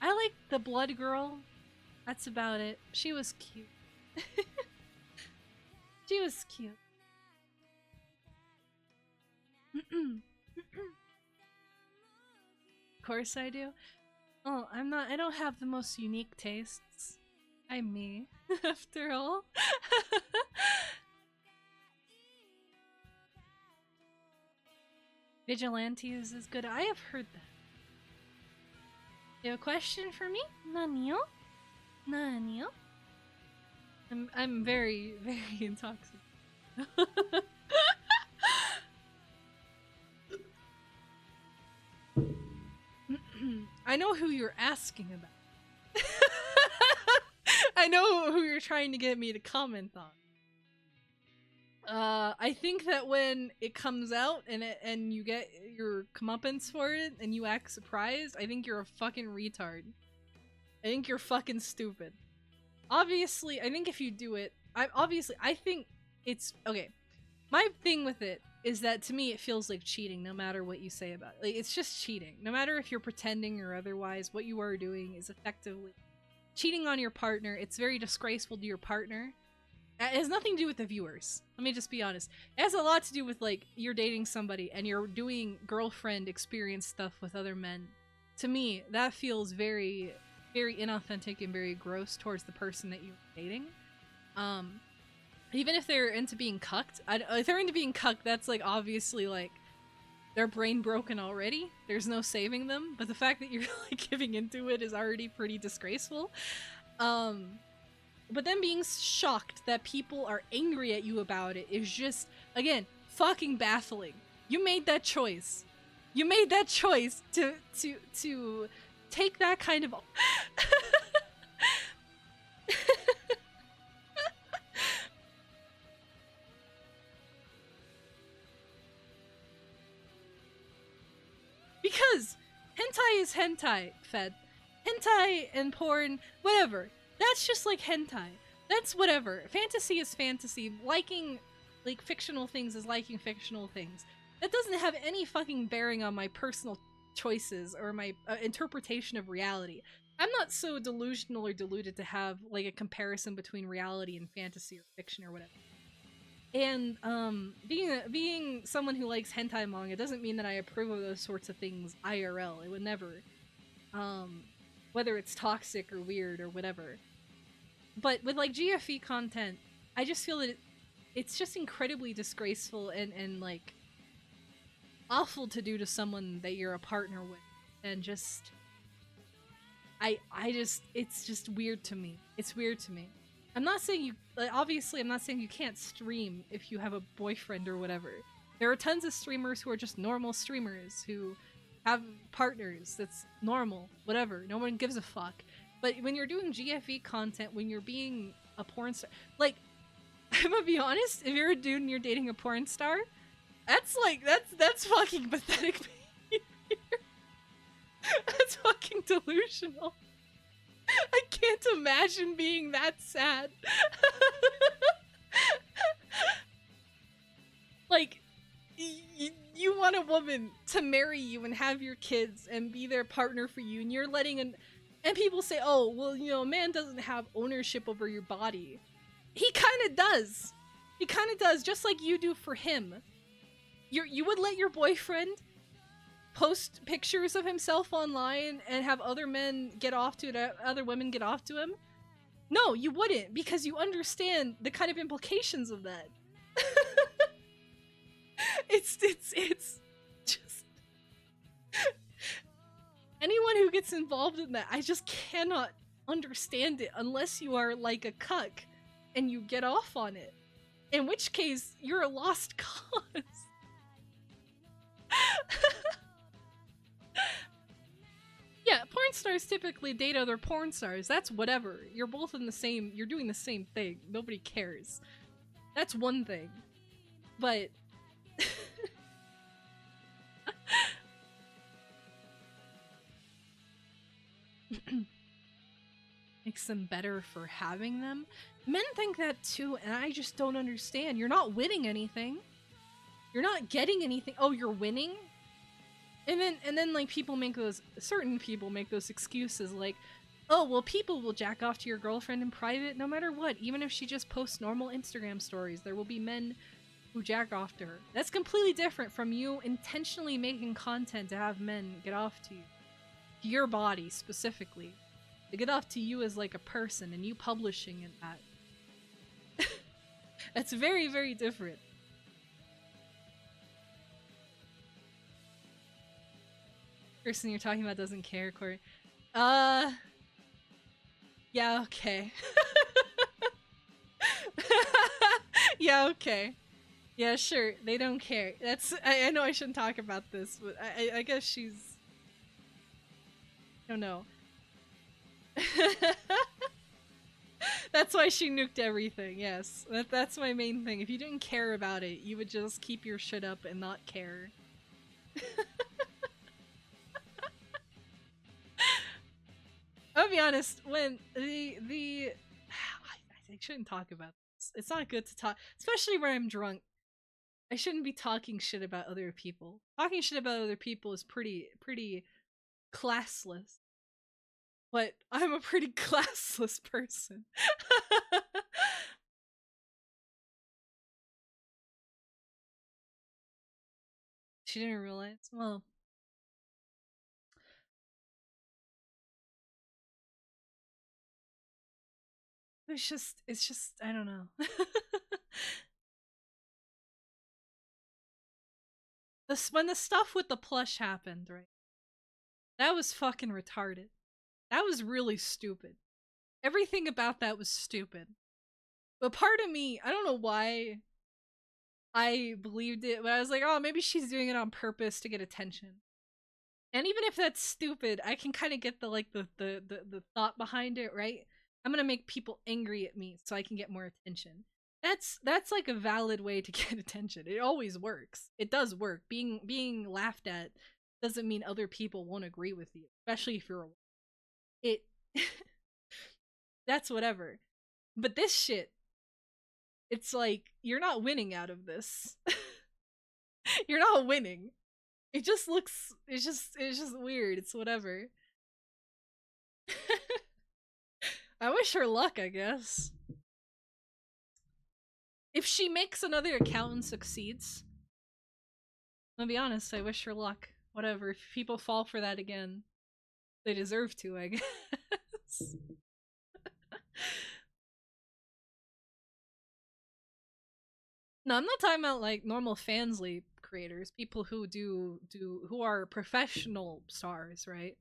I like the Blood Girl. That's about it. She was cute. She was cute. Of course I do. Oh, I don't have the most unique tastes. I'm me, after all. Vigilantes is good. I have heard that. You have a question for me? Nanio? Nanio? I'm very, very intoxicated. I know who you're asking about. I know who you're trying to get me to comment on. I think that when it comes out and you get your comeuppance for it and you act surprised, I think you're a fucking retard. I think you're fucking stupid. Obviously, I think if you do it, I think it's okay. My thing with it is that to me it feels like cheating no matter what you say about it. Like, it's just cheating. No matter if you're pretending or otherwise, what you are doing is effectively cheating on your partner. It's very disgraceful to your partner. It has nothing to do with the viewers. Let me just be honest. It has a lot to do with, like, you're dating somebody and you're doing girlfriend experience stuff with other men. To me, that feels very, very inauthentic and very gross towards the person that you're dating. Even if they're into being cucked, if they're into being cucked, that's, like, obviously, like, they're brain broken already. There's no saving them. But the fact that you're, like, giving into it is already pretty disgraceful. But then being shocked that people are angry at you about it is just, again, fucking baffling. You made that choice. You made that choice to take that kind of... Because hentai is hentai, Fed. Hentai and porn, whatever. That's just like hentai. That's whatever. Fantasy is fantasy. Liking, like, fictional things is liking fictional things. That doesn't have any fucking bearing on my personal choices or my interpretation of reality. I'm not so delusional or deluded to have, like, a comparison between reality and fantasy or fiction or whatever. And being someone who likes hentai manga doesn't mean that I approve of those sorts of things IRL. It would never. Whether it's toxic or weird or whatever. But with, like, GFE content, I just feel that it's just incredibly disgraceful and like awful to do to someone that you're a partner with, and just it's just weird to me. It's weird to me. I'm not saying you, like, obviously I'm not saying you can't stream if you have a boyfriend or whatever. There are tons of streamers who are just normal streamers who have partners. That's normal, whatever. No one gives a fuck. But when you're doing GFE content, when you're being a porn star, like, I'm gonna be honest, if you're a dude and you're dating a porn star, that's like, that's fucking pathetic behavior. That's fucking delusional. I can't imagine being that sad. Like, you want a woman to marry you and have your kids and be their partner for you, and you're letting and people say, oh, well, you know, a man doesn't have ownership over your body. He kind of does. He kind of does, just like you do for him. You would let your boyfriend post pictures of himself online and have other men get off to it, other women get off to him? No, you wouldn't, because you understand the kind of implications of that. It's just... Anyone who gets involved in that, I just cannot understand it unless you are like a cuck and you get off on it. In which case, you're a lost cause. Yeah, porn stars typically date other porn stars. That's whatever. You're both in the same, you're doing the same thing. Nobody cares. That's one thing. But... makes them better for having them. Men think that too, and I just don't understand. You're not winning anything. You're not getting anything. Oh, you're winning? And then like certain people make those excuses like, oh, well, people will jack off to your girlfriend in private no matter what. Even if she just posts normal Instagram stories, there will be men who jack off to her. That's completely different from you intentionally making content to have men get off to you. To your body, specifically. To get off to you as like a person and you publishing in that. That's very, very different. Person you're talking about doesn't care, Corey. Yeah, okay. Yeah, okay. Yeah, sure. They don't care. I know I shouldn't talk about this, but I guess she's... I don't know. That's why she nuked everything, yes. That's my main thing. If you didn't care about it, you would just keep your shit up and not care. I'll be honest, when I shouldn't talk about this. It's not good to talk, especially when I'm drunk. I shouldn't be talking shit about other people. Talking shit about other people is pretty classless. But I'm a pretty classless person. She didn't realize? Well, it's just, I don't know. When the stuff with the plush happened, right? That was fucking retarded. That was really stupid. Everything about that was stupid. But part of me, I don't know why I believed it, but I was like, oh, maybe she's doing it on purpose to get attention. And even if that's stupid, I can kind of get the thought behind it, right? I'm gonna make people angry at me so I can get more attention. That's like a valid way to get attention. It always works. It does work. Being laughed at doesn't mean other people won't agree with you, especially if you're a it. That's whatever. But this shit, it's like you're not winning out of this. You're not winning. It just looks. It's just weird. It's whatever. I wish her luck, I guess. If she makes another account and succeeds, I'll be honest, I wish her luck. Whatever. If people fall for that again, they deserve to, I guess. No, I'm not talking about like normal fansly creators, people who who are professional stars, right?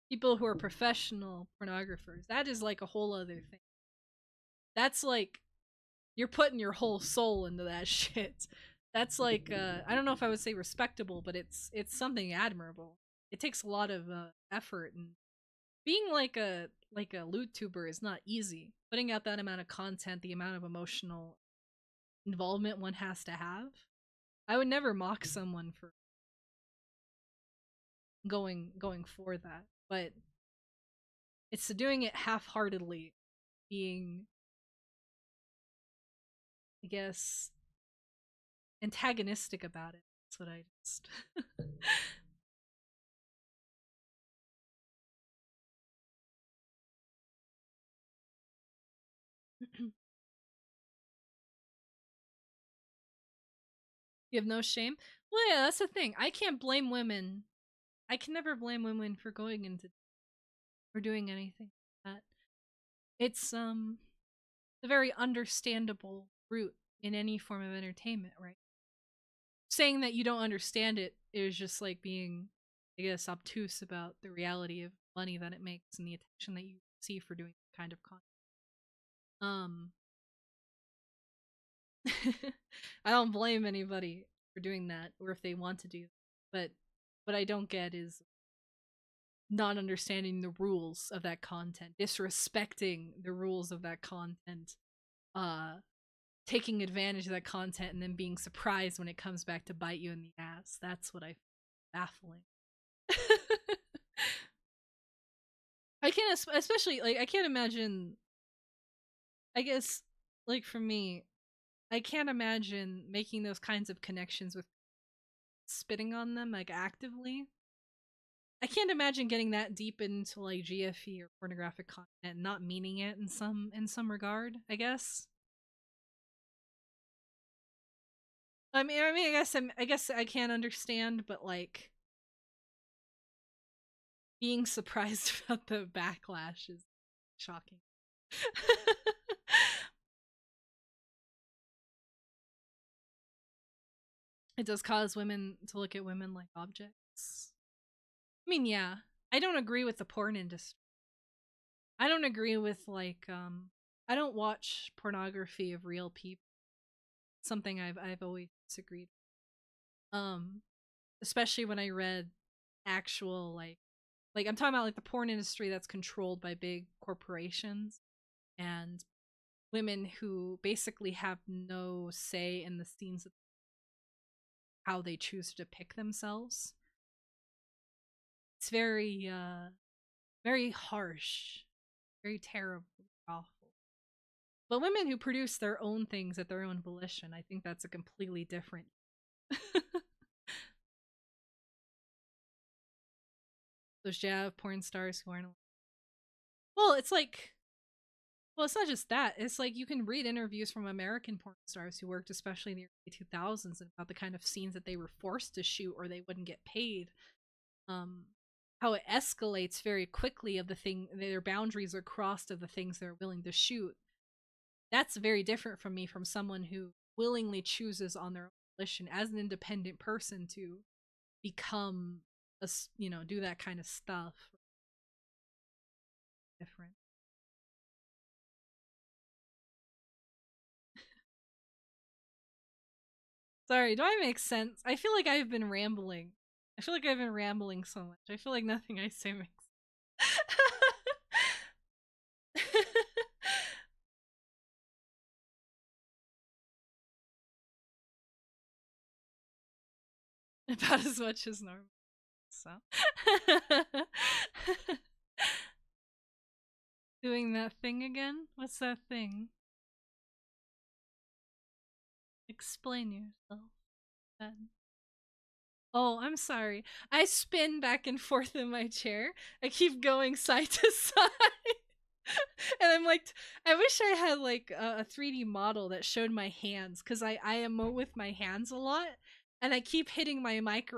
People who are professional pornographers. That is like a whole other thing. That's like you're putting your whole soul into that shit. That's like I don't know if I would say respectable, but it's something admirable. It takes a lot of effort, and being like a loot tuber is not easy. Putting out that amount of content, the amount of emotional involvement one has to have. I would never mock someone for going for that, but it's doing it half-heartedly, being, I guess, antagonistic about it. That's what I just. You have no shame? Well, yeah, that's the thing. I can't blame women. I can never blame women for going into or doing anything like that. It's a very understandable route in any form of entertainment, right? Saying that you don't understand it is just like being, I guess, obtuse about the reality of money that it makes and the attention that you see for doing that kind of content. I don't blame anybody for doing that, or if they want to do that. But what I don't get is not understanding the rules of that content, disrespecting the rules of that content, taking advantage of that content, and then being surprised when it comes back to bite you in the ass. That's what I find baffling. I can't, especially like I can't imagine. I guess like for me, I can't imagine making those kinds of connections with spitting on them like actively. I can't imagine getting that deep into like GFE or pornographic content and not meaning it in some regard, I guess. I guess I can't understand, but like being surprised about the backlash is shocking. It does cause women to look at women like objects. I mean, yeah, I don't agree with the porn industry. I don't agree with like I don't watch pornography of real people. Something I've always disagreed. Um Especially when I read actual like I'm talking about like the porn industry that's controlled by big corporations and women who basically have no say in the scenes of how they choose to depict themselves. It's very harsh, very terrible, awful. But women who produce their own things at their own volition, I think that's a completely different. Those Jav porn stars who aren't. Well, it's like. Well, it's not just that. It's like you can read interviews from American porn stars who worked especially in the early 2000s and about the kind of scenes that they were forced to shoot or they wouldn't get paid. Um, how it escalates very quickly of the thing, their boundaries are crossed of the things they're willing to shoot. That's very different from me, from someone who willingly chooses on their own volition as an independent person to become do that kind of stuff. Different. Sorry, do I make sense? I feel like I've been rambling. I feel like I've been rambling so much. I feel like nothing I say makes about as much as normal. So doing that thing again? What's that thing? Explain yourself, Ben. Oh, I'm sorry. I spin back and forth in my chair. I keep going side to side. And I'm like, I wish I had like a 3D model that showed my hands, because I emote with my hands a lot, and I keep hitting my mic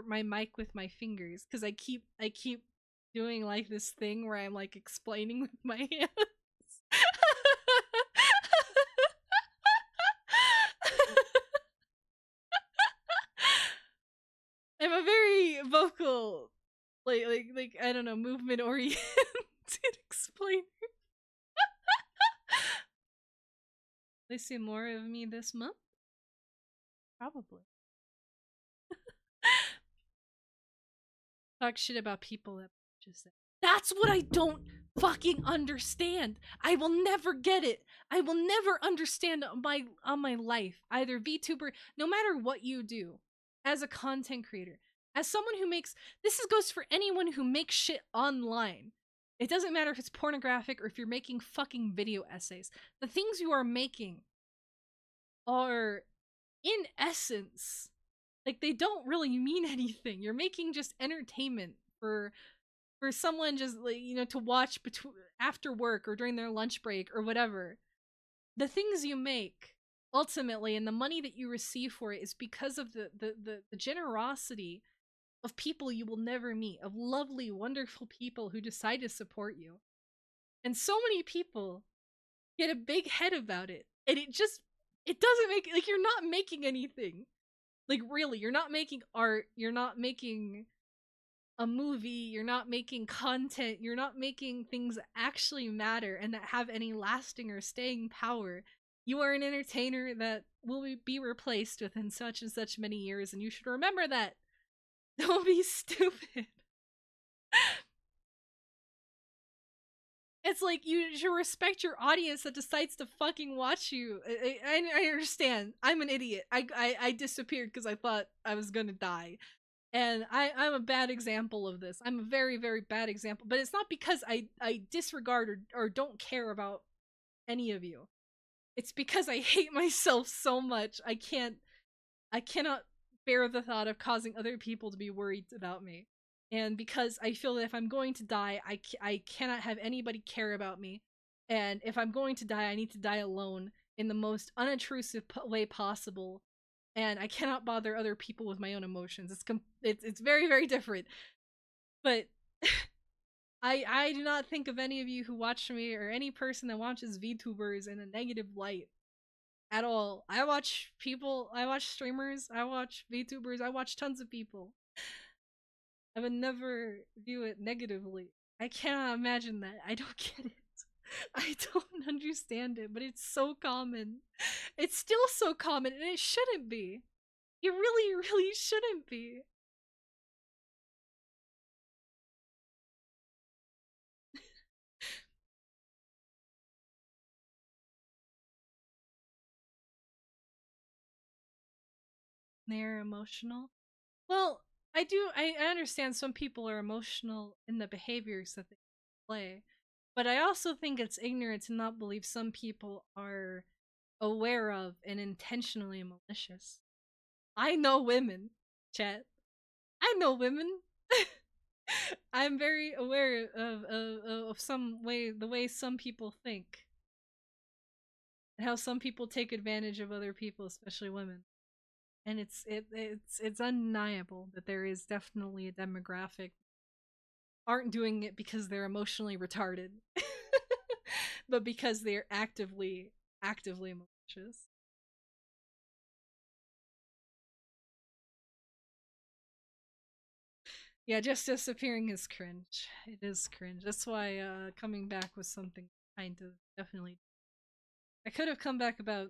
with my fingers because I keep doing like this thing where I'm like explaining with my hands. I'm a very vocal, like I don't know, movement oriented explainer. They see more of me this month? Probably. Talk shit about people that just say. That's what I don't fucking understand. I will never get it. I will never understand on my life, either VTuber, no matter what you do, as a content creator, as someone who makes goes for anyone who makes shit online. It doesn't matter if it's pornographic or if you're making fucking video essays. The things you are making are, in essence, like, they don't really mean anything. You're making just entertainment for someone just like, to watch between after work or during their lunch break or whatever. The things you make ultimately, and the money that you receive for it, is because of the generosity of people you will never meet, of lovely, wonderful people who decide to support you. And so many people get a big head about it, and it doesn't make, like, you're not making anything. Like, really, you're not making art, you're not making a movie, you're not making content, you're not making things that actually matter and that have any lasting or staying power. You are an entertainer that will be replaced within such and such many years, and you should remember that. Don't be stupid. It's like, you should respect your audience that decides to fucking watch you. I understand. I'm an idiot. I disappeared because I thought I was gonna die. And I'm a bad example of this. I'm a very, very bad example. But it's not because I disregard or don't care about any of you. It's because I hate myself so much. I cannot bear the thought of causing other people to be worried about me. And because I feel that if I'm going to die, I cannot have anybody care about me. And if I'm going to die, I need to die alone in the most unintrusive way possible. And I cannot bother other people with my own emotions. It's very, very different. But I do not think of any of you who watch me or any person that watches VTubers in a negative light at all. I watch streamers, I watch VTubers, I watch tons of people. I would never view it negatively. I cannot imagine that. I don't get it. I don't understand it, but it's so common. It's still so common, and it shouldn't be. It really, really shouldn't be. They're emotional. Well, I understand some people are emotional in the behaviors that they play, but I also think it's ignorant to not believe some people are aware of and intentionally malicious. I know women, chat. I know women. I'm very aware of some way the way some people think and how some people take advantage of other people, especially women. And it's undeniable that there is definitely a demographic aren't doing it because they're emotionally retarded, but because they're actively malicious. Yeah, just disappearing is cringe. It is cringe. That's why coming back was something kind of definitely. I could have come back about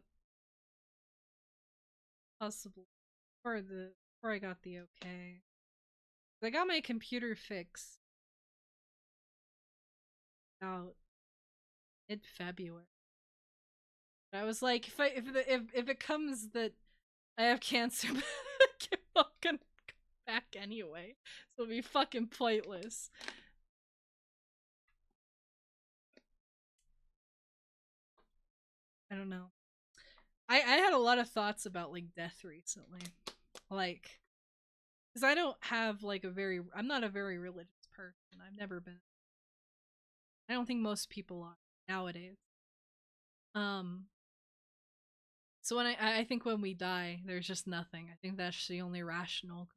possible before I got the okay. I got my computer fixed out mid February. I was like, if it comes that I have cancer, I'm not gonna come back anyway. So it'll be fucking pointless. I don't know. I had a lot of thoughts about like death recently, like because I don't have like I'm not a very religious person. I've never been. I don't think most people are nowadays. Um, so I think when we die, there's just nothing. I think that's the only rational.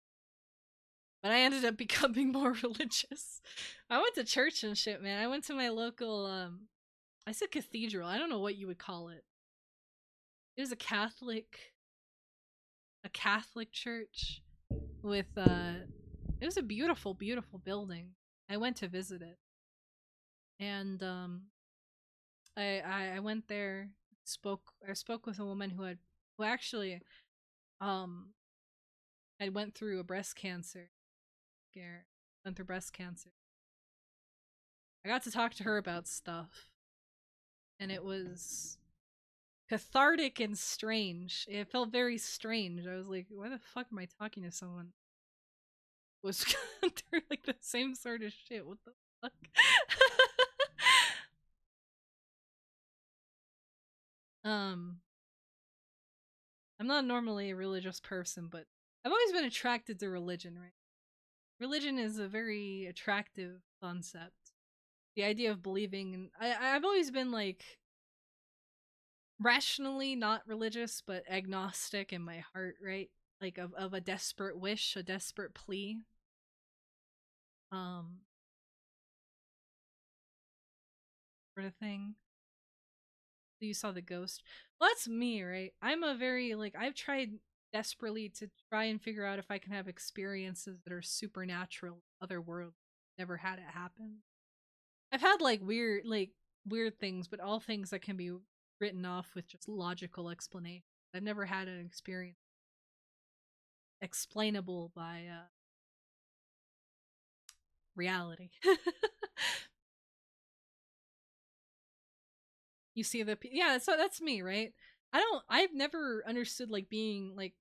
But I ended up becoming more religious. I went to church and shit, man. I went to my local I said cathedral. I don't know what you would call it. It was a Catholic church with it was a beautiful, beautiful building. I went to visit it. And I went there, I spoke with a woman who actually um had went through a breast cancer scare. Went through breast cancer. I got to talk to her about stuff, and it was cathartic and strange. It felt very strange. I was like, why the fuck am I talking to someone who was going through like the same sort of shit? What the fuck? um I'm not normally a religious person, but I've always been attracted to religion, right? Religion is a very attractive concept. The idea of believing, and I've always been like rationally not religious, but agnostic in my heart, right? Like of a desperate wish, a desperate plea. Um, sort of thing. You saw the ghost. Well, that's me, right? I'm a very like I've tried desperately to try and figure out if I can have experiences that are supernatural, otherworldly. Never had it happen. I've had like weird things, but all things that can be written off with just logical explanation. I've never had an experience explainable by reality. You see the yeah, so that's me, right? I've never understood like being like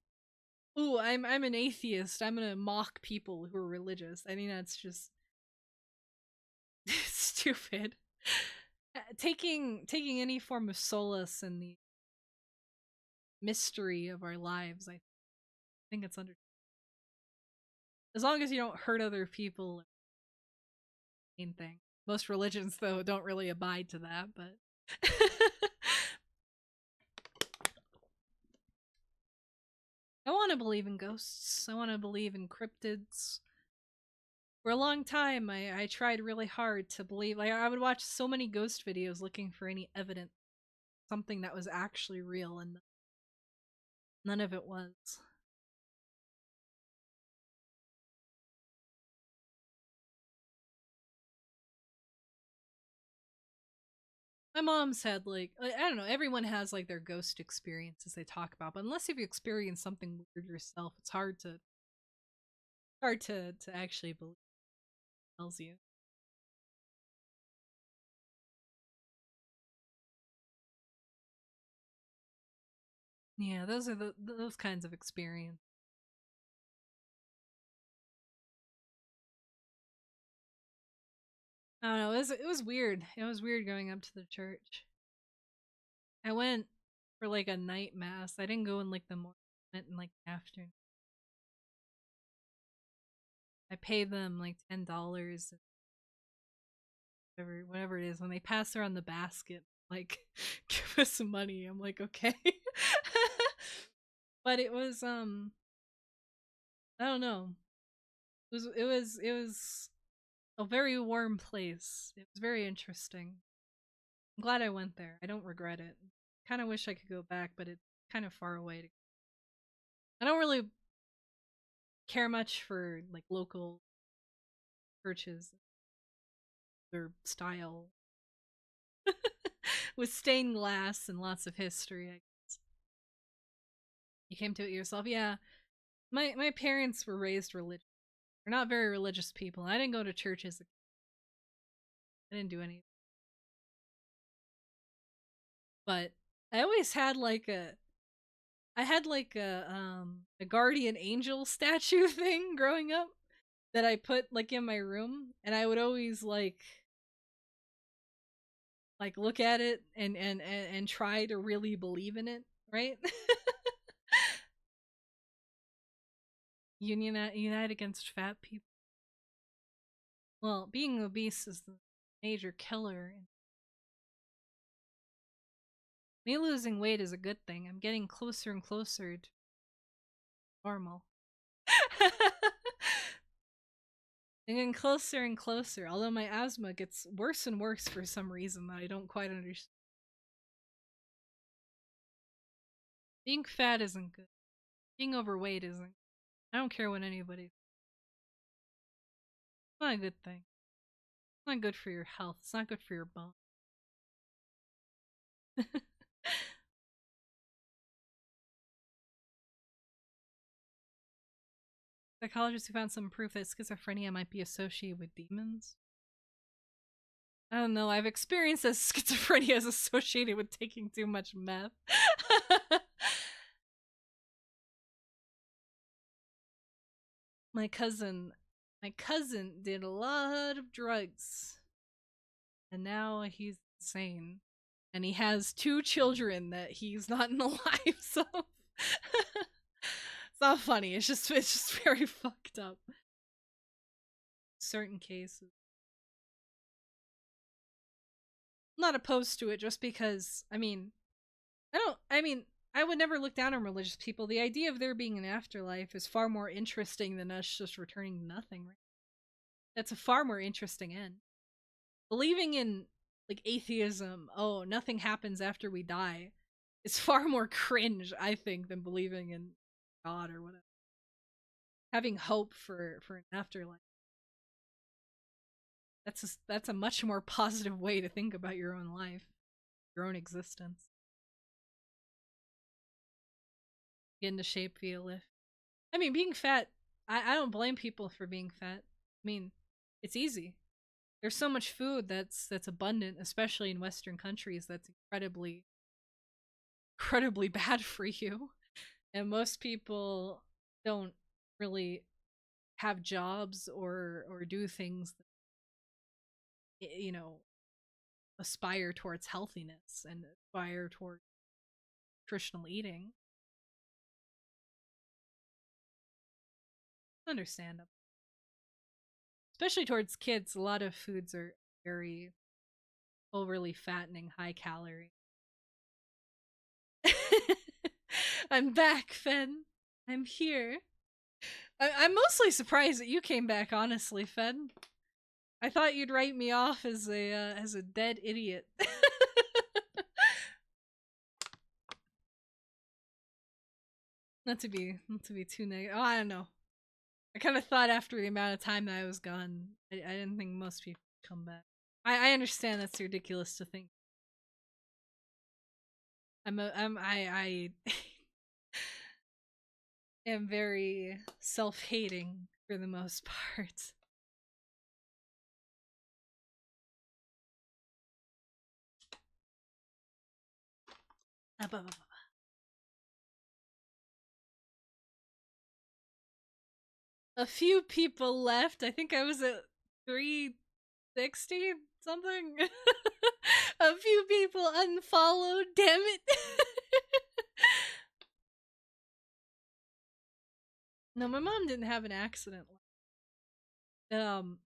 ooh, I'm an atheist. I'm gonna mock people who are religious. I mean, that's just stupid. Taking any form of solace in the mystery of our lives, I think it's under, as long as you don't hurt other people. Main thing. Most religions, though, don't really abide to that, but. I want to believe in ghosts. I want to believe in cryptids. For a long time, I tried really hard to believe. Like, I would watch so many ghost videos looking for any evidence, something that was actually real, and none of it was. My mom's had, like, I don't know, everyone has like their ghost experiences they talk about, but unless you've experienced something weird yourself, it's hard to actually believe it tells you. Yeah, those are those kinds of experience. I don't know. It was weird. It was weird going up to the church. I went for like a night mass. I didn't go in like the morning. I went in like the afternoon. I paid them like $10, whatever it is. When they pass around the basket, like give us some money. I'm like, okay. But it was I don't know. It was a very warm place. It was very interesting. I'm glad I went there. I don't regret it. Kind of wish I could go back, but it's kind of far away. I don't really care much for like local churches, their style with stained glass and lots of history. I guess. You came to it yourself, yeah. My parents were raised religious. They're not very religious people. I didn't go to churches. I didn't do any, but I always had like a guardian angel statue thing growing up that I put like in my room, and I would always like look at it and try to really believe in it, right? Unite against fat people. Well, being obese is the major killer. Me losing weight is a good thing. I'm getting closer and closer to normal. I'm getting closer and closer, although my asthma gets worse and worse for some reason that I don't quite understand. Being fat isn't good. Being overweight isn't. I don't care what anybody. It's not a good thing. It's not good for your health. It's not good for your bone. Psychologists who found some proof that schizophrenia might be associated with demons. I don't know. I've experienced that schizophrenia is associated with taking too much meth. my cousin, my cousin did a lot of drugs, and now he's insane, and he has two children that he's not in the lives of. It's not funny. It's just very fucked up. Certain cases. I'm not opposed to it just because I would never look down on religious people. The idea of there being an afterlife is far more interesting than us just returning to nothing, right? That's a far more interesting end. Believing in like atheism, oh, nothing happens after we die, is far more cringe, I think, than believing in God or whatever. Having hope for an afterlife. That's a much more positive way to think about your own life, your own existence. Get into shape via lift. I mean, being fat, I don't blame people for being fat. I mean, it's easy. There's so much food that's abundant, especially in Western countries, that's incredibly bad for you. And most people don't really have jobs or do things that, aspire towards healthiness and aspire towards nutritional eating. Understandable. Especially towards kids, a lot of foods are very overly fattening, high calorie. I'm back, Fen. I'm here. I'm mostly surprised that you came back, honestly, Fen. I thought you'd write me off as a dead idiot. not to be too negative. Oh, I don't know. I kind of thought after the amount of time that I was gone, I didn't think most people would come back. I understand that's ridiculous to think. I am very self-hating for the most part. A few people left. I think I was at 360 something. A few people unfollowed, damn it. No, my mom didn't have an accident.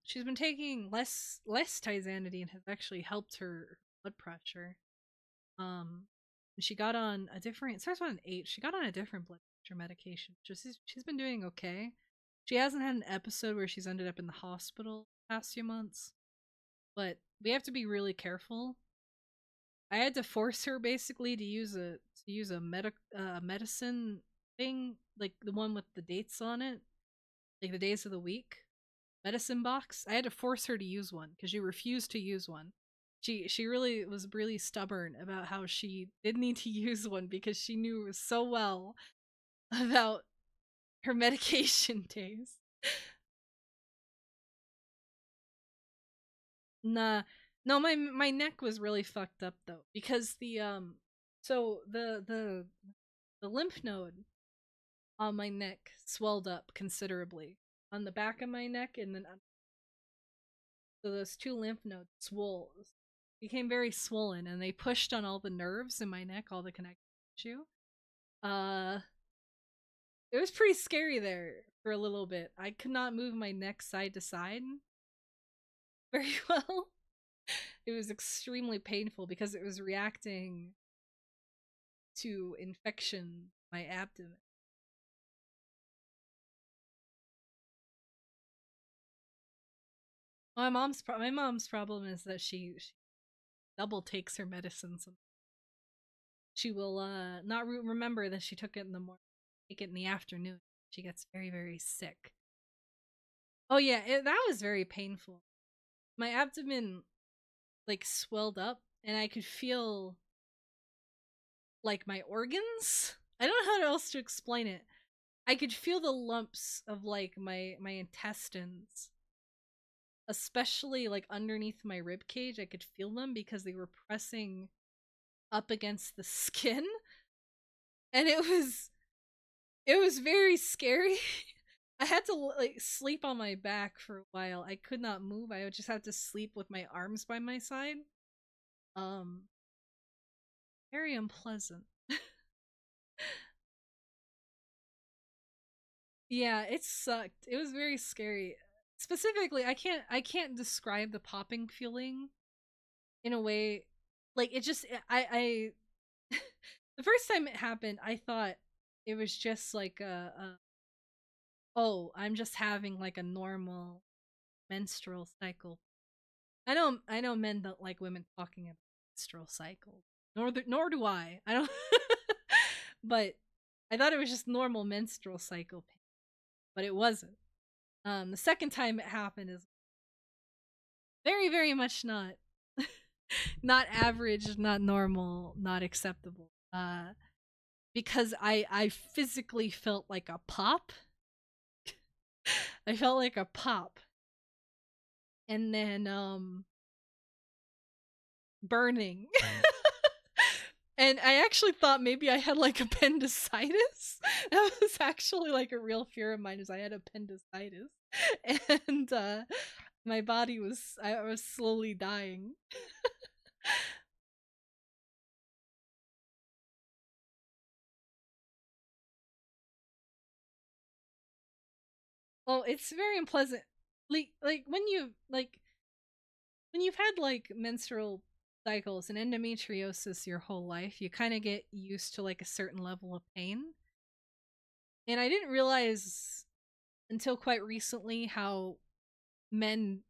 She's been taking less Tizanidine, has actually helped her blood pressure. She got on a different, it starts with an H. She got on a different blood pressure medication. She's been doing okay. She hasn't had an episode where she's ended up in the hospital the past few months, but we have to be really careful. I had to force her basically to use a medicine thing, like the one with the dates on it, like the days of the week medicine box. I had to force her to use one because she refused to use one. She really was really stubborn about how she did need to use one because she knew so well about her medication days. Nah, no, my neck was really fucked up though because the lymph node on my neck swelled up considerably on the back of my neck, and then so those two lymph nodes became very swollen, and they pushed on all the nerves in my neck, all the connective tissue. Uh, it was pretty scary there for a little bit. I could not move my neck side to side very well. It was extremely painful because it was reacting to infection in my abdomen. My mom's problem is that she double takes her medicine. She will not remember that she took it in the morning, take it in the afternoon. She gets very, very sick. Oh yeah, that was very painful. My abdomen like swelled up, and I could feel like my organs. I don't know how else to explain it. I could feel the lumps of like my intestines, especially like underneath my rib cage. I could feel them because they were pressing up against the skin, and it was very scary. I had to like sleep on my back for a while. I could not move. I would just have to sleep with my arms by my side. Um Very unpleasant. Yeah, it sucked. It was very scary. Specifically, I can't describe the popping feeling in a way like it just I the first time it happened, I thought it was just like a oh, I'm just having like a normal menstrual cycle. I know men don't like women talking about menstrual cycles. Nor do I. I don't but I thought it was just normal menstrual cycle pain, but it wasn't. The second time it happened is very, very much not not average, not normal, not acceptable. Because I physically felt like a pop. I felt like a pop. And then burning. And I actually thought maybe I had like appendicitis. That was actually like a real fear of mine, is I had appendicitis. And my body was, I was slowly dying. Well, it's very unpleasant. Like when you've had like menstrual cycles and endometriosis your whole life, you kind of get used to like a certain level of pain. And I didn't realize until quite recently how men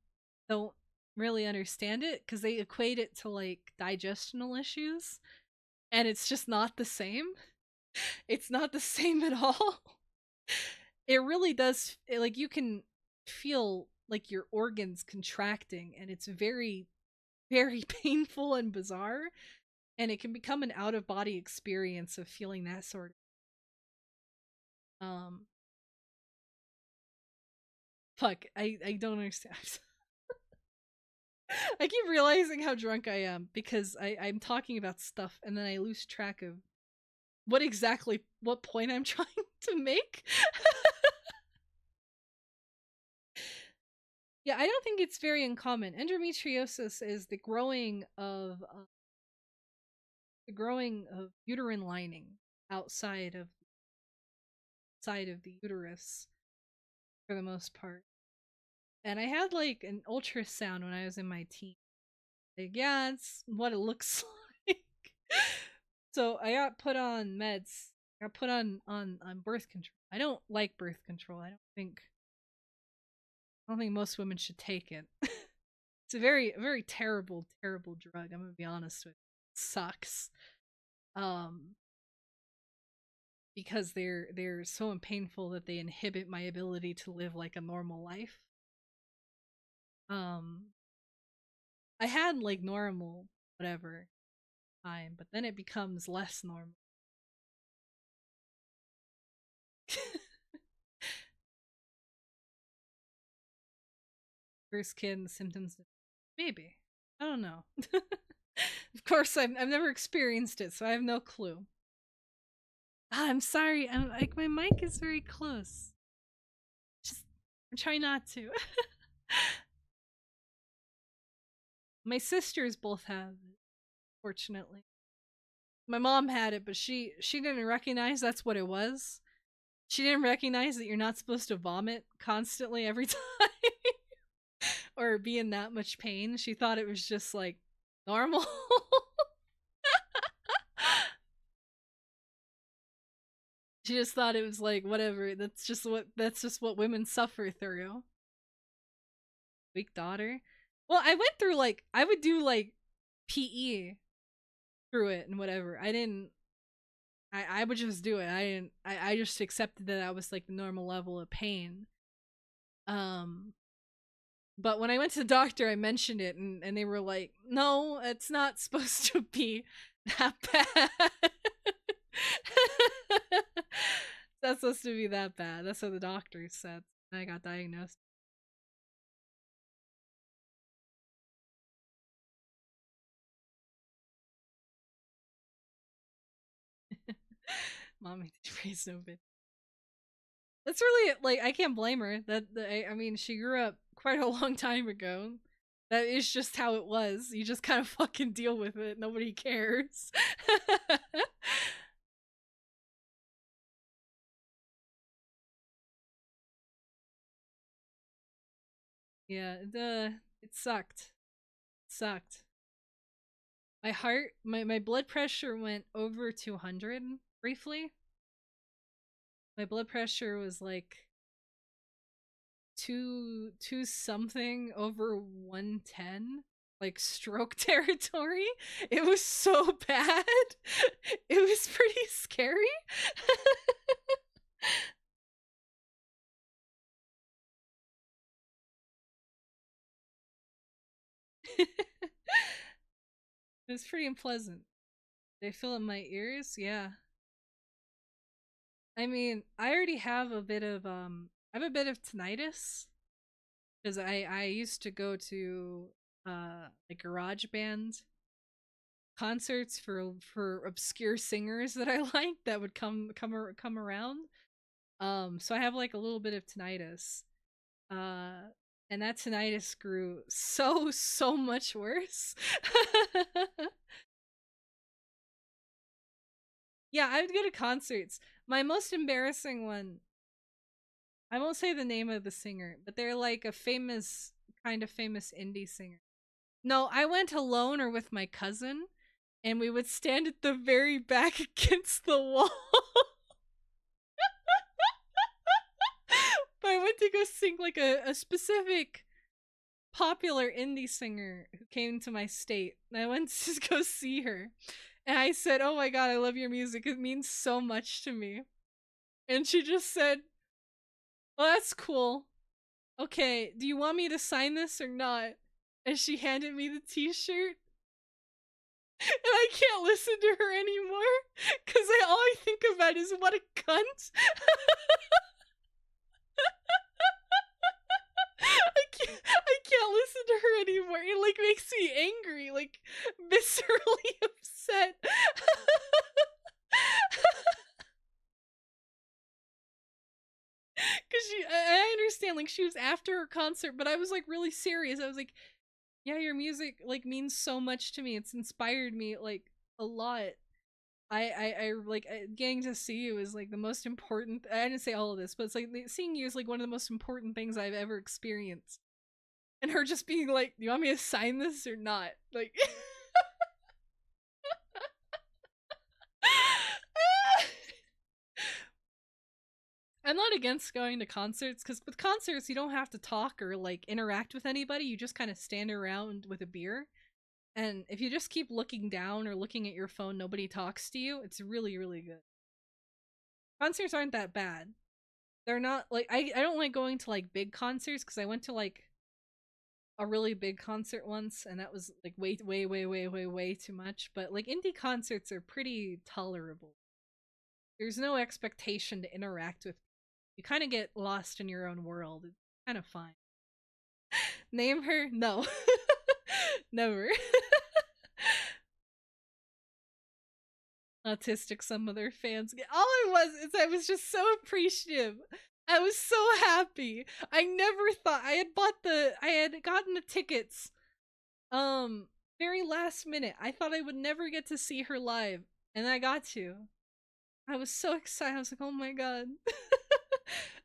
don't really understand it, because they equate it to like digestional issues, and it's just not the same. It's not the same at all. It really does, like you can feel like your organs contracting, and it's very very painful and bizarre, and it can become an out of body experience of feeling that sort of fuck, I don't understand. I keep realizing how drunk I am because I'm talking about stuff and then I lose track of what point I'm trying to make. Yeah, I don't think it's very uncommon. Endometriosis is the growing of uterine lining outside of side of the uterus for the most part. And I had like an ultrasound when I was in my teens. Like, yeah, it's what it looks like. So I got put on meds. I got put on birth control. I don't like birth control. I don't think most women should take it. It's a very terrible, terrible drug. I'm gonna be honest with you. It sucks. Um, because they're so painful that they inhibit my ability to live like a normal life. Um, I had like normal whatever time, but then it becomes less normal. First kid and the symptoms, maybe. I don't know. Of course, I've never experienced it, so I have no clue. Ah, I'm sorry. I'm like my mic is very close. Just I'm trying not to. My sisters both have it, fortunately. My mom had it, but she didn't recognize that's what it was. She didn't recognize that you're not supposed to vomit constantly every time or be in that much pain. She thought it was just like normal. She just thought it was like whatever. That's just what women suffer through. Weak daughter. Well, I went through like I would do like PE through it and whatever. I would just do it. I just accepted that that was like the normal level of pain. Um but when I went to the doctor I mentioned it, and they were like, "No, it's not supposed to be that bad." That's supposed to be that bad. That's what the doctor said. I got diagnosed. Mommy raised no bitch. That's really like I can't blame her. I mean, she grew up quite a long time ago. That is just how it was. You just kind of fucking deal with it. Nobody cares. Yeah, it sucked. It sucked. My blood pressure went over 200 briefly. My blood pressure was like two something over 110, like stroke territory. It was so bad. It was pretty scary. It was pretty unpleasant. They feel in my ears, yeah. I mean, I already have a bit of I have a bit of tinnitus because I used to go to like garage band concerts for obscure singers that I like that would come around. So I have like a little bit of tinnitus. Uh and that tinnitus grew so much worse. Yeah, I would go to concerts. My most embarrassing one, I won't say the name of the singer, but they're like a famous, kind of famous indie singer. No, I went alone or with my cousin, and we would stand at the very back against the wall. But I went to go sing like a specific popular indie singer who came to my state. And I went to go see her. And I said, "Oh my god, I love your music. It means so much to me." And she just said, "Well, that's cool. Okay, do you want me to sign this or not?" And she handed me the t-shirt. And I can't listen to her anymore because all I think about is what a cunt. I can't listen to her anymore. It like makes me angry, like viscerally upset. Cause I understand, like she was after her concert, but I was like really serious. I was like, yeah, your music like means so much to me. It's inspired me like a lot. I like getting to see you is like the most important. I didn't say all of this, but it's like seeing you is like one of the most important things I've ever experienced. And her just being like, "Do you want me to sign this or not?" Like, I'm not against going to concerts because with concerts you don't have to talk or like interact with anybody. You just kind of stand around with a beer. And if you just keep looking down or looking at your phone, nobody talks to you. It's really, really good. Concerts aren't that bad. They're not like I don't like going to like big concerts because I went to like a really big concert once and that was like way too much. But like indie concerts are pretty tolerable. There's no expectation to interact with. You kind of get lost in your own world. It's kind of fine. Name her? No. Never. Autistic some of their fans get. All it was is I was just so appreciative. I was so happy. I never thought I had gotten the tickets very last minute. I thought I would never get to see her live, and I got to. I was so excited. I was like, "Oh my god."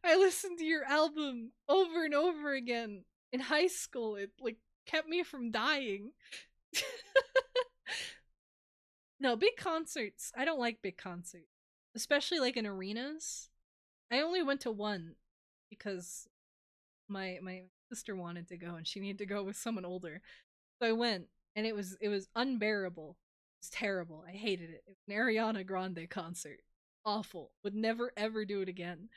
I listened to your album over and over again in high school. It like kept me from dying. No, big concerts. I don't like big concerts, especially like in arenas. I only went to one because my sister wanted to go and she needed to go with someone older. So I went and it was unbearable. It was terrible. I hated it. It was an Ariana Grande concert. Awful. Would never ever do it again.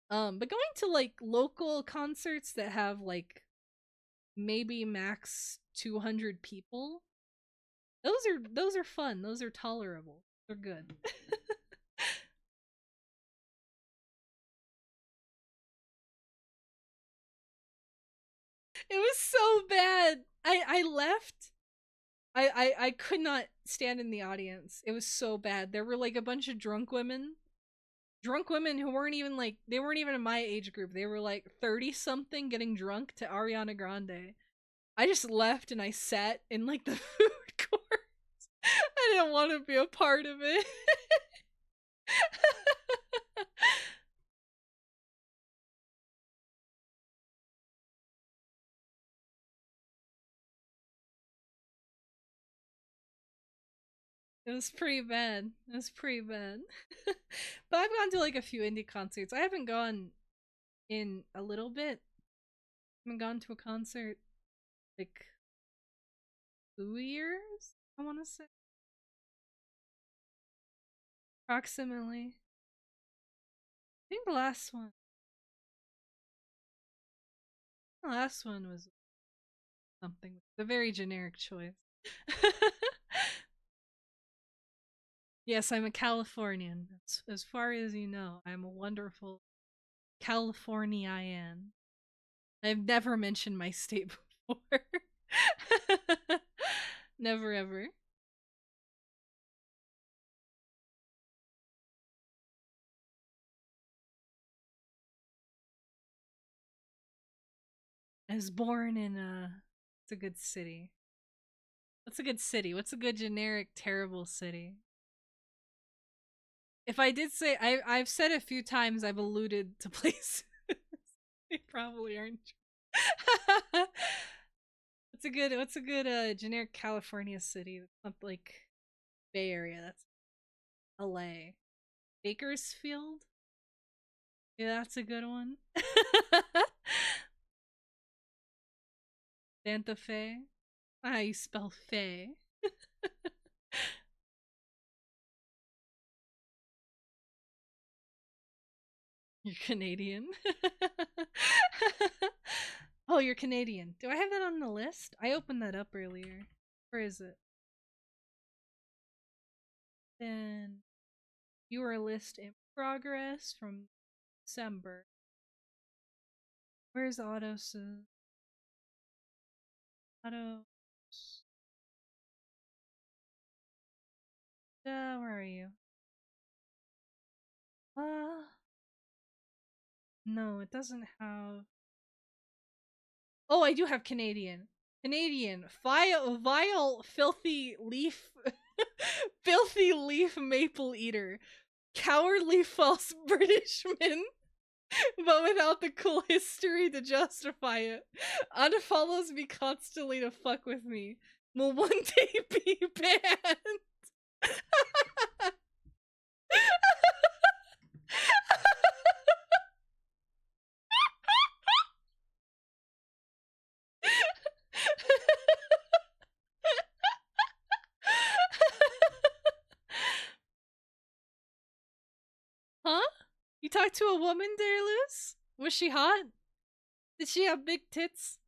But going to like local concerts that have like maybe max 200 people, those are fun. Those are tolerable. They're good. It was so bad. I left. I could not stand in the audience. It was so bad. There were like a bunch of drunk women who weren't even like they weren't even in my age group. They were like 30 something getting drunk to Ariana Grande. I just left and I sat in like the food court. I didn't want to be a part of it. It was pretty bad. It was pretty bad. But I've gone to like a few indie concerts. I haven't gone in a little bit. I haven't gone to a concert like 2 years, I want to say. Approximately. I think the last one was something. It's a very generic choice. Yes, I'm a Californian. As far as you know, I'm a wonderful Californian. I've never mentioned my state before. Never ever. I was born in it's a good city. What's a good city? What's a good generic terrible city? If I did say I've said a few times I've alluded to places. They probably aren't true. What's a good generic California city? That's not like Bay Area, that's LA. Bakersfield? Yeah, that's a good one. Santa Fe? How you spell Fe? You're Canadian. Oh, you're Canadian. Do I have that on the list? I opened that up earlier. Where is it? Then viewer list in progress from December. Where's Autos? Auto. Where are you? No, it doesn't have. Oh, I do have Canadian. Canadian. Vile, filthy leaf. Filthy leaf maple eater. Cowardly false Britishman. But without the cool history to justify it. Unfollows me constantly to fuck with me. Will one day be banned. Huh? You talked to a woman, Dairlus? Was she hot? Did she have big tits?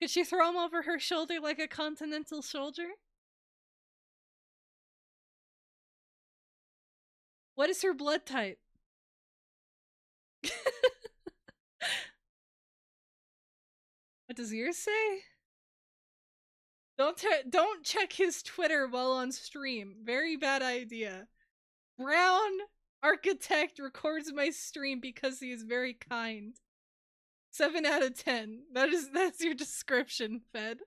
Could she throw them over her shoulder like a continental soldier? What is her blood type? What does yours say? Don't check his Twitter while on stream. Very bad idea. Brown architect records my stream because he is very kind. 7 out of 10. That's your description, Fed.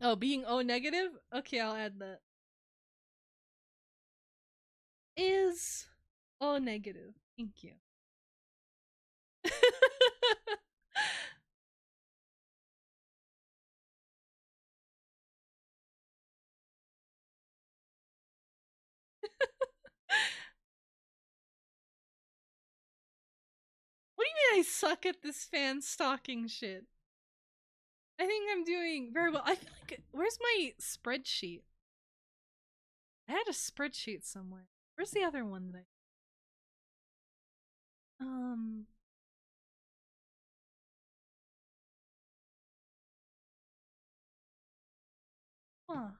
Oh, being O negative? Okay, I'll add that. Is O negative. Thank you. What do you mean I suck at this fan stalking shit? I think I'm doing very well. I feel like, where's my spreadsheet? I had a spreadsheet somewhere. Where's the other one that I... Huh.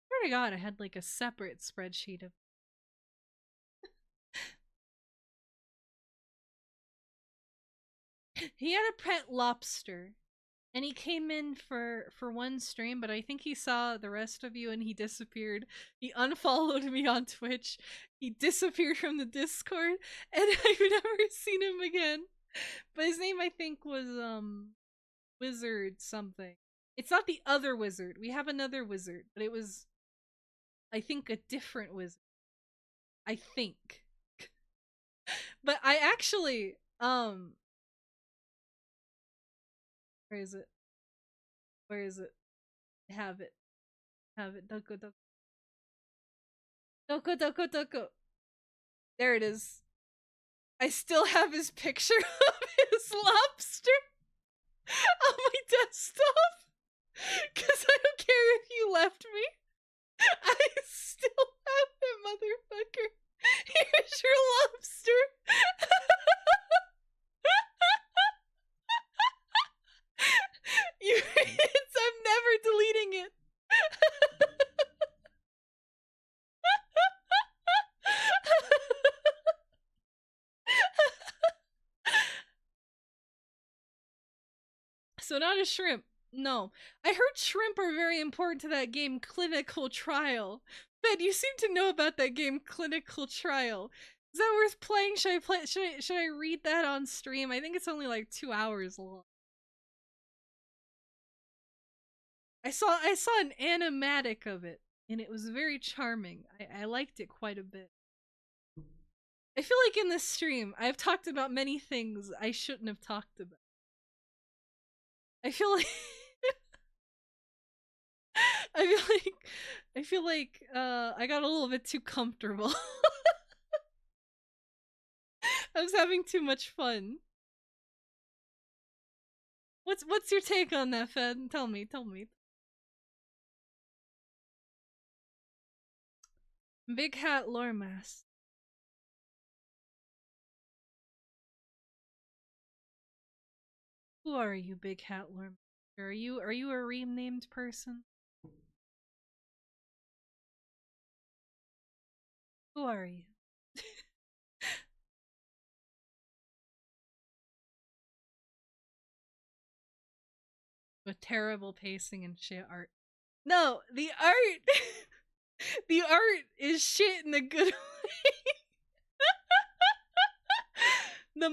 Swear to God, I had like a separate spreadsheet of... He had a pet lobster. And he came in for one stream, but I think he saw the rest of you and he disappeared. He unfollowed me on Twitch. He disappeared from the Discord, and I've never seen him again. But his name, I think, was Wizard something. It's not the other wizard. We have another wizard, but it was, I think, a different wizard. I think. But I actually where is it? Where is it? Have it. Have it. Doko doko. Doko doko doko. There it is. I still have his picture of his lobster on my desktop. Cause I don't care if you left me. I still have it, motherfucker. Here's your lobster. I'm never deleting it. So not a shrimp. No. I heard shrimp are very important to that game, Clinical Trial. Ben, you seem to know about that game, Clinical Trial. Is that worth playing? Should I play? Should I read that on stream? I think it's only like 2 hours long. I saw an animatic of it, and it was very charming. I liked it quite a bit. I feel like in this stream, I've talked about many things I shouldn't have talked about. I feel like I feel like I got a little bit too comfortable. I was having too much fun. What's your take on that, Fed? Tell me. Big Hat Loremaster. Who are you, Big Hat Loremaster? Are you a renamed person? Who are you? With terrible pacing and shit art. No, the art the art is shit in a good way. the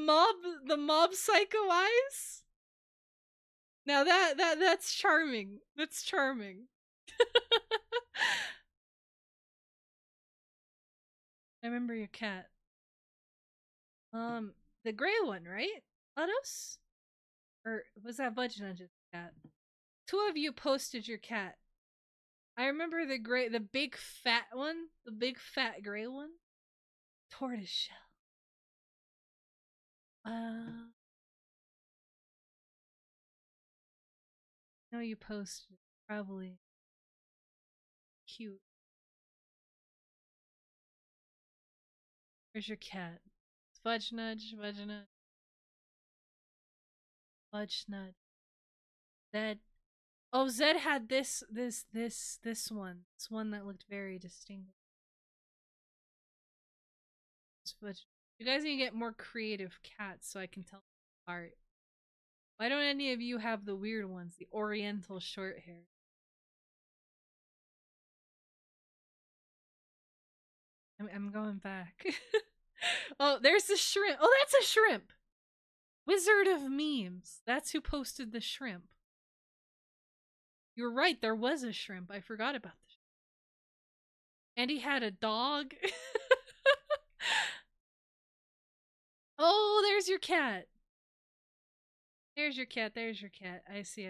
mob psycho eyes. Now that's charming. That's charming. I remember your cat. The gray one, right? Lados? Or was that Budge Nudge's cat? Two of you posted your cat. I remember the big fat one, the big fat gray one. Tortoiseshell. No, you posted probably cute. Where's your cat? Fudge nudge, fudge nudge, fudge nudge. Zed. Oh, Zed had this one. This one that looked very distinct. You guys need to get more creative cats so I can tell them apart. Why don't any of you have the weird ones? The oriental short hair. I'm going back. Oh, there's the shrimp. Oh, that's a shrimp. Wizard of Memes. That's who posted the shrimp. You're right, there was a shrimp. I forgot about this. And he had a dog. Oh, there's your cat. There's your cat. I see.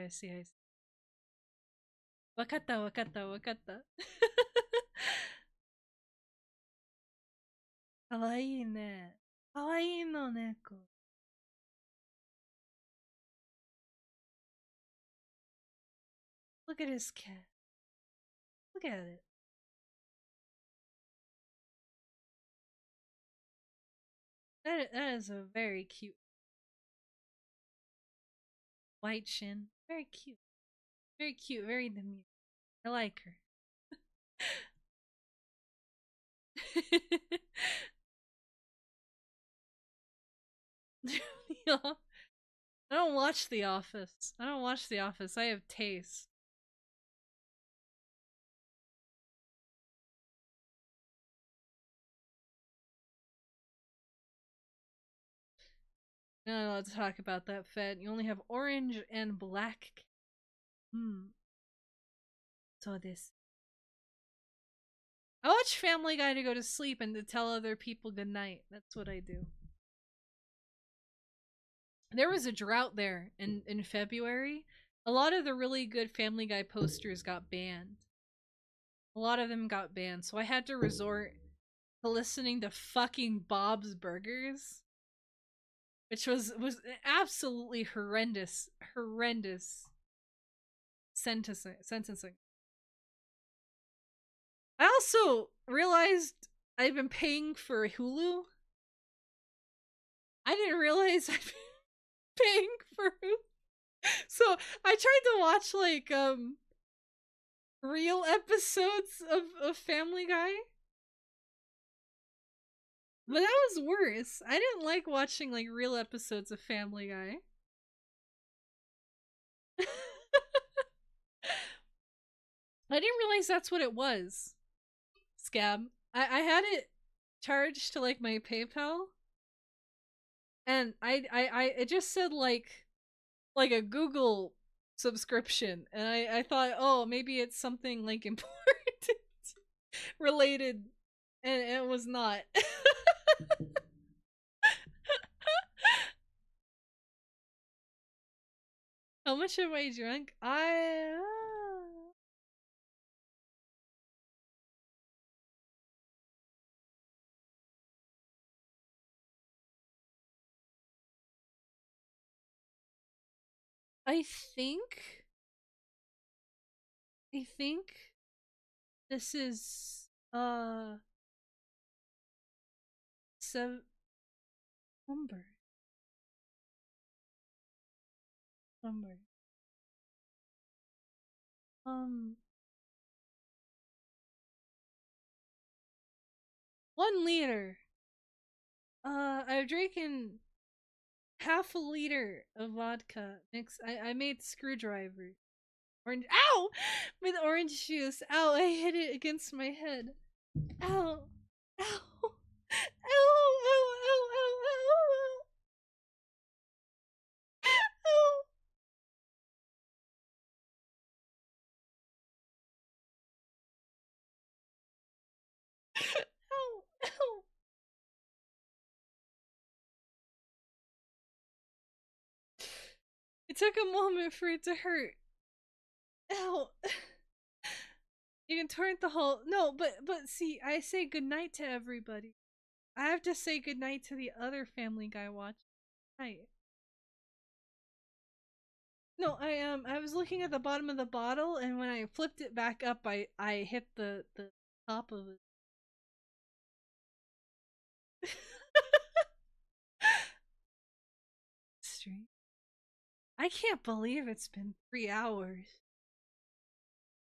Wakata. Kawaii ne. Kawaii no neko. Look at his cat. Look at it. That is a very cute white shin. Very cute. Very demure. I like her. Yeah. I don't watch The Office. I have taste. You're not allowed to talk about that, Fed. You only have orange and black. So this. I watch Family Guy to go to sleep and to tell other people goodnight. That's what I do. There was a drought there in February. A lot of the really good Family Guy posters got banned. A lot of them got banned, so I had to resort to listening to fucking Bob's Burgers, which was absolutely horrendous sentencing. I also realized I've been paying for Hulu. I didn't realize I've been paying for Hulu. So I tried to watch like real episodes of Family Guy. But that was worse. I didn't like watching like real episodes of Family Guy. I didn't realize that's what it was. Scab. I had it charged to like my PayPal, and it just said like a Google subscription, and I thought, oh, maybe it's something like important related, and it was not. How much have I drunk? I think I think this is seven number number. Um 1 liter. I've drinking half a liter of vodka. I made screwdriver. Orange ow! With orange juice. Ow, I hit it against my head. Ow. Ow. Ow, ow, ow, ow, ow, ow. Ow. Ow. It took a moment for it to hurt. Ow. You can torrent the whole no, but see, I say goodnight to everybody. I have to say goodnight to the other Family Guy watch. Night. No, I was looking at the bottom of the bottle, and when I flipped it back up, I hit the top of it. Stream. I can't believe it's been 3 hours.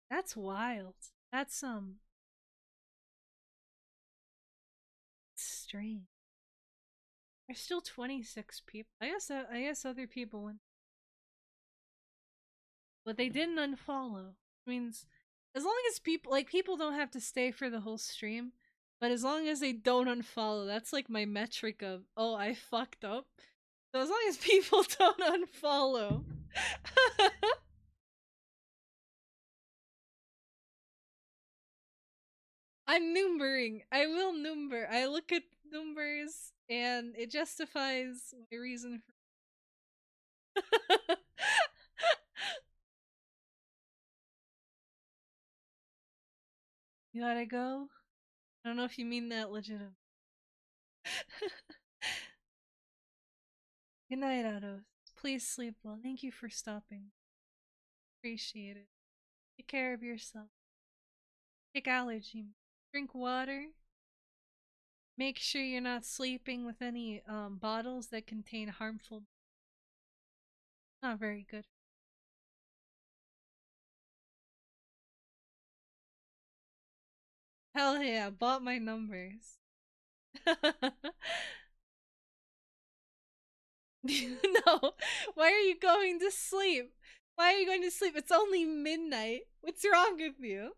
That's wild. That's strange. There's still 26 people. I guess other people went, but they didn't unfollow. Which means as long as people don't have to stay for the whole stream, but as long as they don't unfollow, that's like my metric of, oh, I fucked up. So as long as people don't unfollow. I'm numbering. I will number. I look at numbers and it justifies my reason for You gotta go? I don't know if you mean that legitimate. Good night, Otto. Please sleep well. Thank you for stopping. Appreciate it. Take care of yourself. Take allergy. Drink water. Make sure you're not sleeping with any bottles that contain harmful. Not very good. Hell yeah, bought my numbers. No, why are you going to sleep? Why are you going to sleep? It's only midnight. What's wrong with you?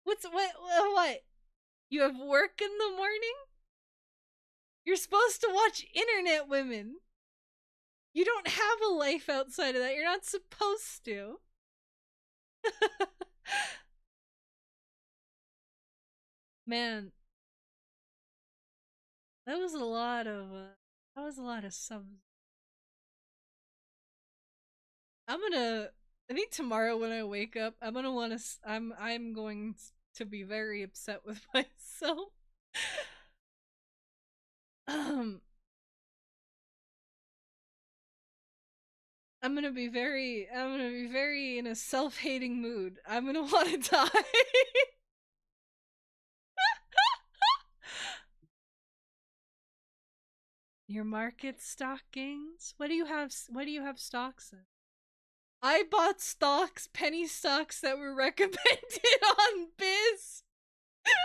What? You have work in the morning? You're supposed to watch Internet Women. You don't have a life outside of that. You're not supposed to. Man, that was a lot of subs. I think tomorrow when I wake up, I'm going to be very upset with myself. um I'm gonna be very in a self-hating mood. I'm gonna want to die. Your market stockings? What do you have stocks in? I bought penny stocks that were recommended on Biz. And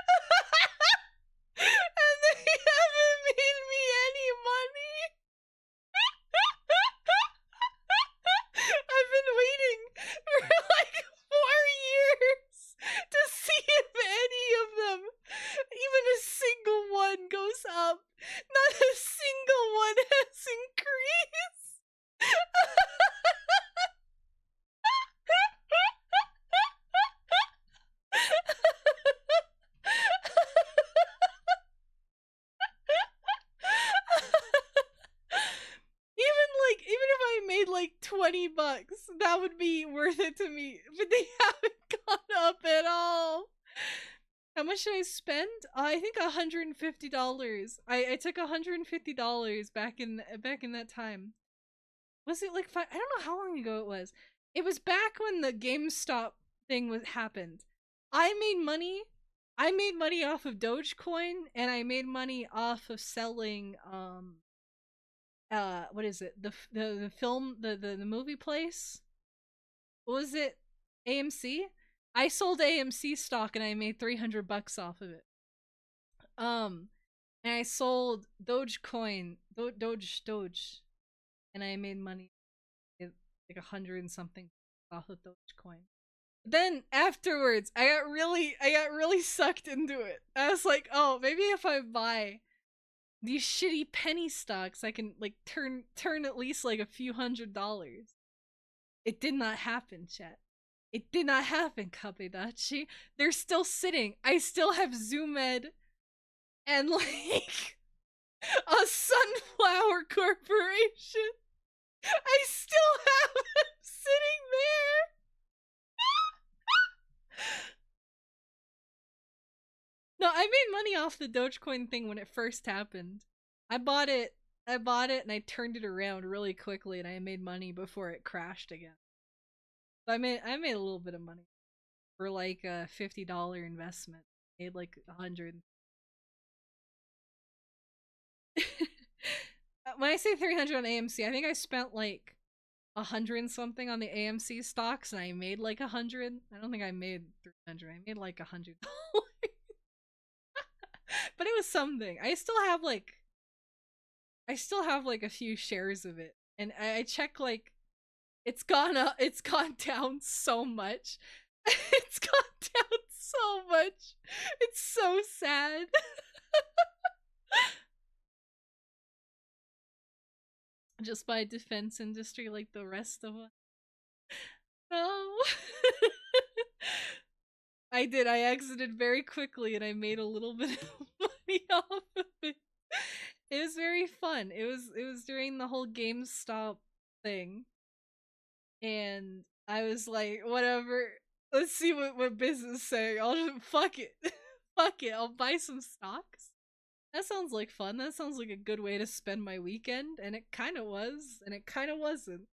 they haven't made me any money. I've been up. Not a single one has increased. Even if I made like 20 bucks, that would be worth it to me. But they haven't gone up at all. How much did I spend? I think $150. I took $150 back in that time. Was it like I don't know how long ago it was. It was back when the GameStop thing happened. I made money. I made money off of Dogecoin, and I made money off of selling what is it, the film, the movie place, what was it, AMC. I sold AMC stock and I made 300 bucks off of it. And I sold Dogecoin, Doge, and I made money like 100 and something off of Dogecoin. Then afterwards I got really sucked into it. I was like, oh, maybe if I buy these shitty penny stocks, I can like turn at least like a few $100s. It did not happen, chat. It did not happen, Kabedachi. They're still sitting. I still have Zoomed and like a sunflower corporation. I still have them sitting there. No, I made money off the Dogecoin thing when it first happened. I bought it and I turned it around really quickly and I made money before it crashed again. So I made a little bit of money for like a $50 investment. I made like 100. When I say 300 on AMC, I think I spent like 100 and something on the AMC stocks and I made like 100. I don't think I made 300. I made like $100. But it was something. I still have like a few shares of it, and I check like it's gone up, it's gone down so much. It's gone down so much. It's so sad. Just by defense industry like the rest of us. No. I did. I exited very quickly and I made a little bit of money off of it. It was very fun. It was during the whole GameStop thing. And I was like, whatever. Let's see what business is saying. I'll just fuck it. Fuck it. I'll buy some stocks. That sounds like fun. That sounds like a good way to spend my weekend. And it kind of was, and it kind of wasn't.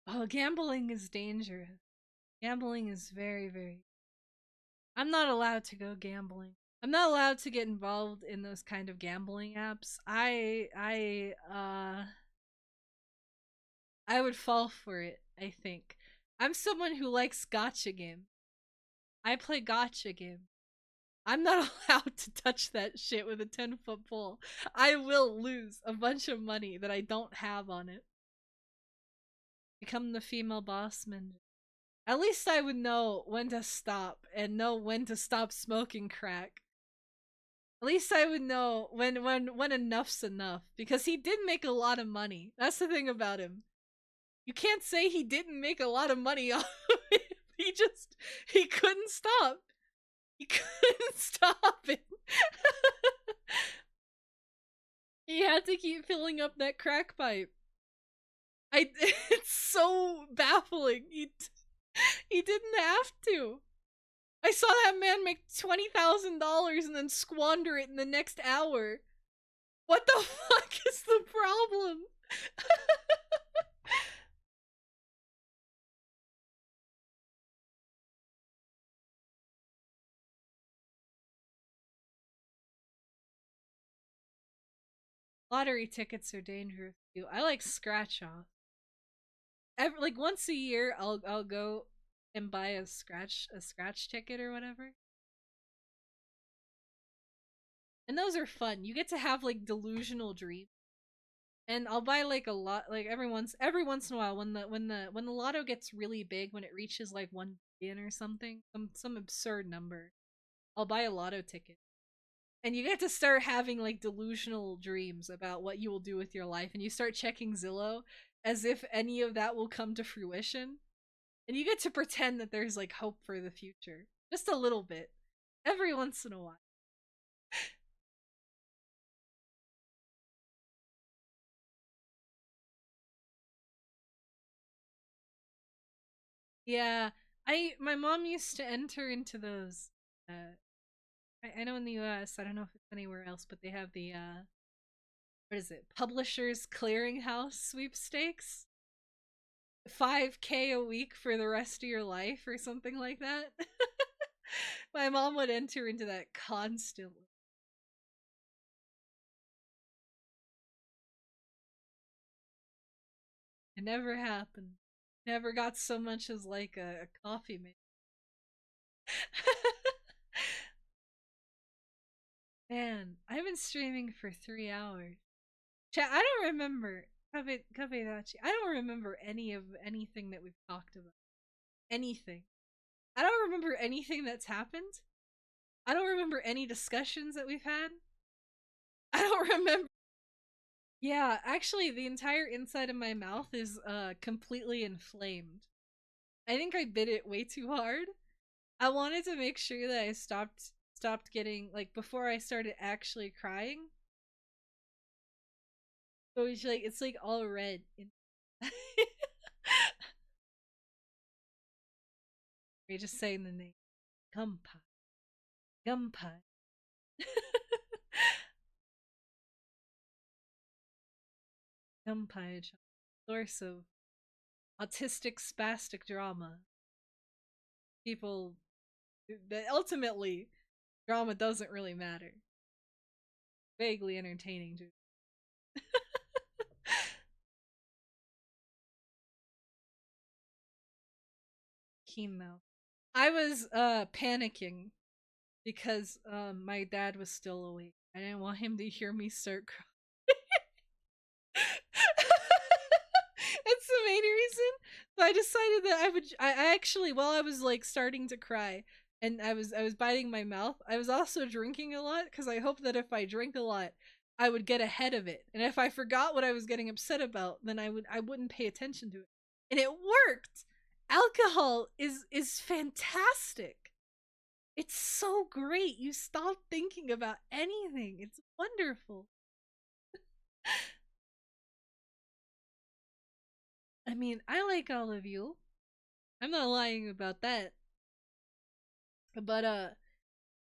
Oh, gambling is dangerous. Gambling is very, very. I'm not allowed to go gambling. I'm not allowed to get involved in those kind of gambling apps. I would fall for it, I think. I'm someone who likes gotcha game. I play gotcha game. I'm not allowed to touch that shit with a 10-foot pole. I will lose a bunch of money that I don't have on it. Become the female bossman. At least I would know when to stop and know when to stop smoking crack. At least I would know when enough's enough, because he did make a lot of money. That's the thing about him. You can't say he didn't make a lot of money off of it. He couldn't stop. He couldn't stop it. He had to keep filling up that crack pipe. It's so baffling. He didn't have to. I saw that man make $20,000 and then squander it in the next hour. What the fuck is the problem? Lottery tickets are dangerous too. I like scratch off. Like once a year, I'll go and buy a scratch ticket or whatever. And those are fun. You get to have like delusional dreams. And I'll buy like a lot, like every once in a while, when the lotto gets really big, when it reaches like 1 billion or something, some absurd number, I'll buy a lotto ticket. And you get to start having like delusional dreams about what you will do with your life, and you start checking Zillow as if any of that will come to fruition. And you get to pretend that there's like hope for the future, just a little bit, every once in a while. Yeah, my mom used to enter into those. I know in the U.S. I don't know if it's anywhere else, but they have the what is it? Publishers Clearinghouse sweepstakes. 5K a week for the rest of your life or something like that. My mom would enter into that constantly. It never happened. Never got so much as like a coffee mate. Man, I've been streaming for 3 hours. Chat, I don't remember. Kabedachi. I don't remember any of anything that we've talked about. Anything. I don't remember anything that's happened. I don't remember any discussions that we've had. I don't remember. Yeah, actually, the entire inside of my mouth is completely inflamed. I think I bit it way too hard. I wanted to make sure that I stopped getting like before I started actually crying. So it's like all red. You're just saying the name. Gumpai. Gumpai. Gumpai, source of autistic spastic drama. People that ultimately drama doesn't really matter. Vaguely entertaining to chemo. I was panicking because my dad was still awake. I didn't want him to hear me start crying. That's the main reason. So I decided that I actually, while I was like starting to cry and I was biting my mouth, I was also drinking a lot because I hoped that if I drank a lot, I would get ahead of it. And if I forgot what I was getting upset about, then I wouldn't pay attention to it. And it worked. Alcohol is fantastic. It's so great. You stop thinking about anything. It's wonderful. I mean, I like all of you. I'm not lying about that. But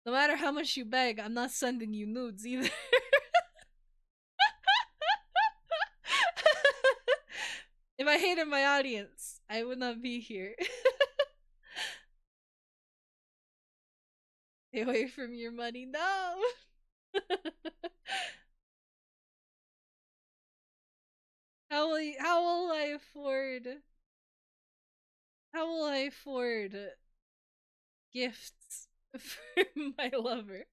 no matter how much you beg, I'm not sending you nudes either. If I hated my audience, I would not be here. Stay away from your money. No. How will I afford gifts for my lover?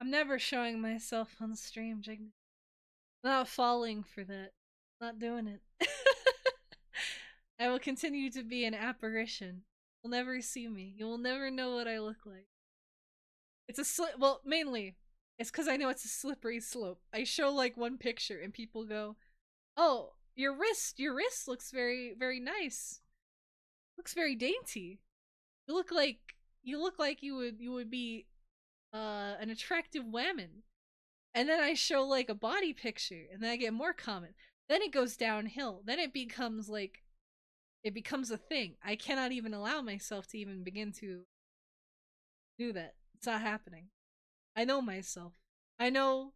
I'm never showing myself on stream, Jig. Not falling for that. Not doing it. I will continue to be an apparition. You'll never see me. You will never know what I look like. It's well, mainly it's because I know it's a slippery slope. I show like one picture and people go, "Oh, your wrist looks very, very nice. Looks very dainty. You look like you would be an attractive woman." And then I show like a body picture, and then I get more comments. Then it goes downhill. Then it becomes a thing. I cannot even allow myself to even begin to do that. It's not happening. I know myself. I know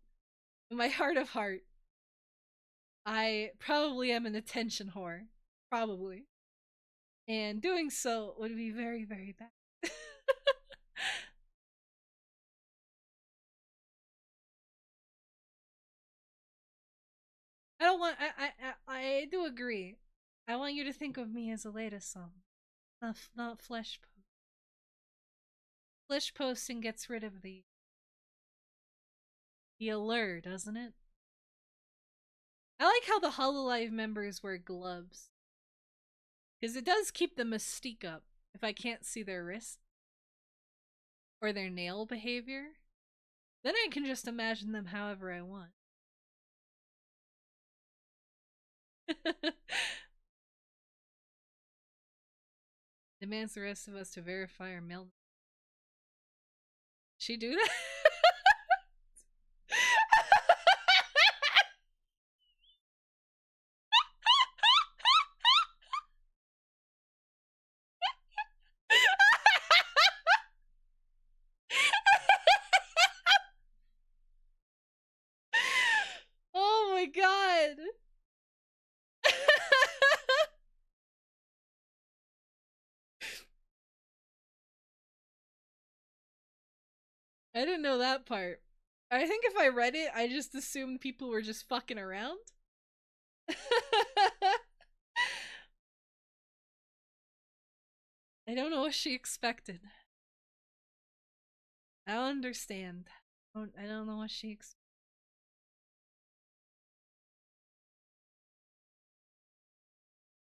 in my heart of heart, I probably am an attention whore. Probably. and doing so would be very, very bad. I don't want. I do agree. I want you to think of me as AledaSama, not flesh post. Flesh posting gets rid of the allure, doesn't it? I like how the Hololive members wear gloves, because it does keep the mystique up. If I can't see their wrist or their nail behavior, then I can just imagine them however I want. Demands the rest of us to verify our mail. She do that? Oh my god. I didn't know that part. I think if I read it, I just assumed people were just fucking around. I don't know what she expected. I don't understand. I don't know what she expected.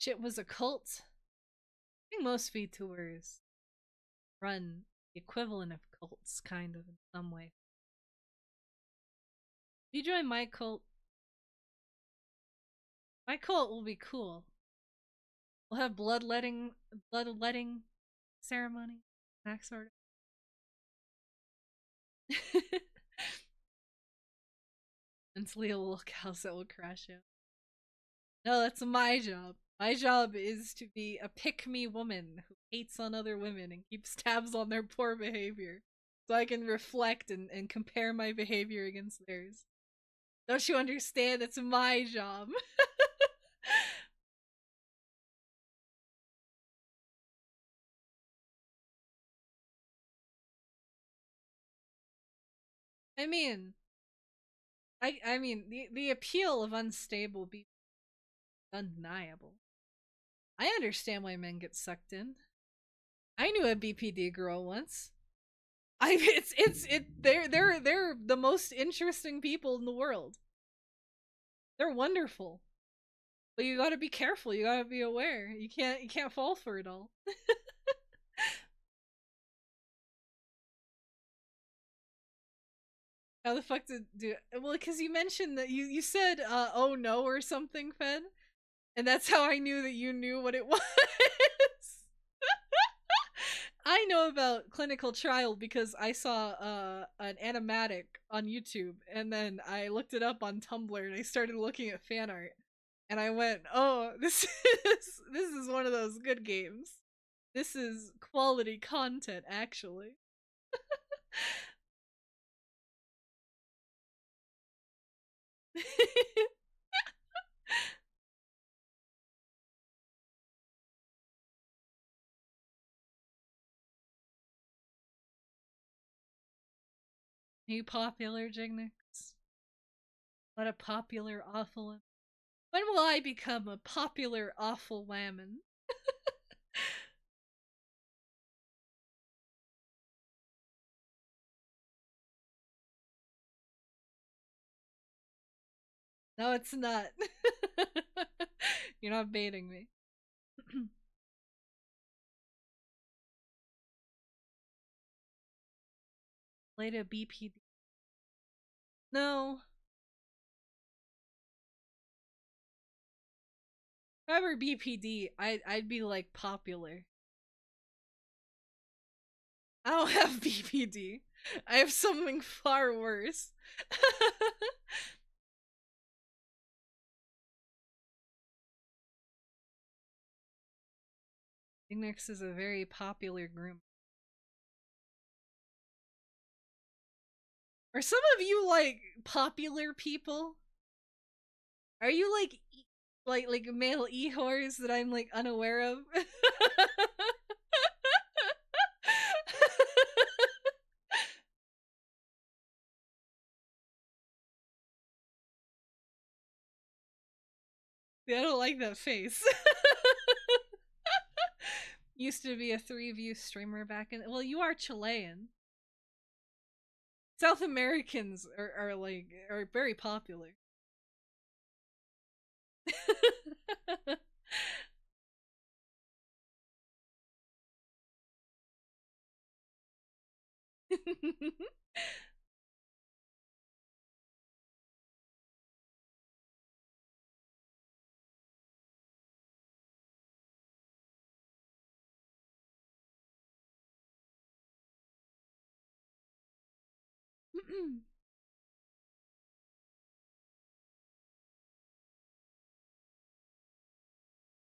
Shit was a cult. I think most VTubers run the equivalent of cults, kind of, in some way. If you join my cult will be cool. We'll have bloodletting ceremony, that sort of. Mentally a little house that will crash out. No, that's my job. My job is to be a pick-me woman who hates on other women and keeps tabs on their poor behavior, so I can reflect and compare my behavior against theirs. Don't you understand? That's my job. I mean, I mean the appeal of unstable be undeniable. I understand why men get sucked in. I knew a BPD girl once. They're the most interesting people in the world. They're wonderful. But you gotta be careful, you gotta be aware. You can't fall for it all. How the fuck did do well, because you mentioned that you said oh no or something, Fed. And that's how I knew that you knew what it was. I know about clinical trial because I saw an animatic on YouTube, and then I looked it up on Tumblr, and I started looking at fan art, and I went, "Oh, this is one of those good games. This is quality content, actually." New popular Jignix. What a popular awful. When will I become a popular awful lammin? No, it's not. You're not baiting me. Later BPD. No. If I were BPD, I'd be like popular. I don't have BPD. I have something far worse. Ignex is a very popular group. Are some of you like popular people? Are you like male e-whores that I'm like unaware of? Yeah, I don't like that face. Used to be a 3-view streamer back in. Well, you are Chilean. South Americans are very popular.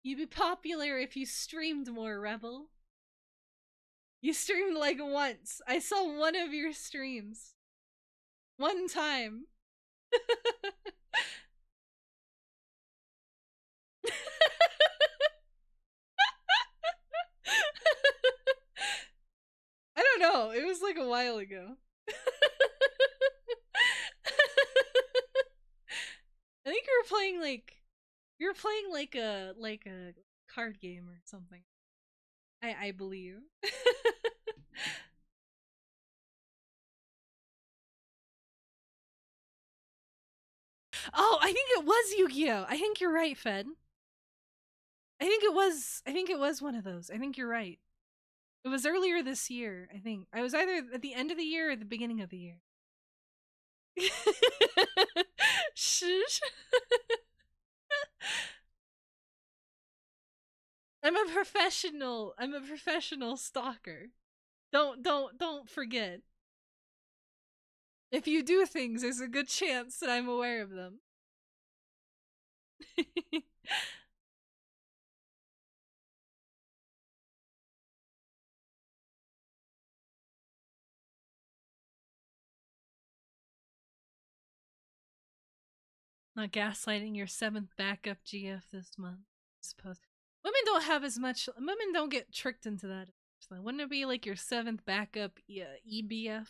You'd be popular if you streamed more, Rebel. You streamed like once. I saw one of your streams. One time. I don't know. It was like a while ago. I think you were playing like a card game or something. I believe. Oh, I think it was Yu-Gi-Oh! I think you're right, Fed. I think it was one of those. I think you're right. It was earlier this year, I think. I was either at the end of the year or the beginning of the year. Shush. I'm a professional. I'm a professional stalker. Don't forget. If you do things, there's a good chance that I'm aware of them. Not gaslighting your 7th backup GF this month, I suppose. Women don't have as much. Women don't get tricked into that. Wouldn't it be like your 7th backup EBF?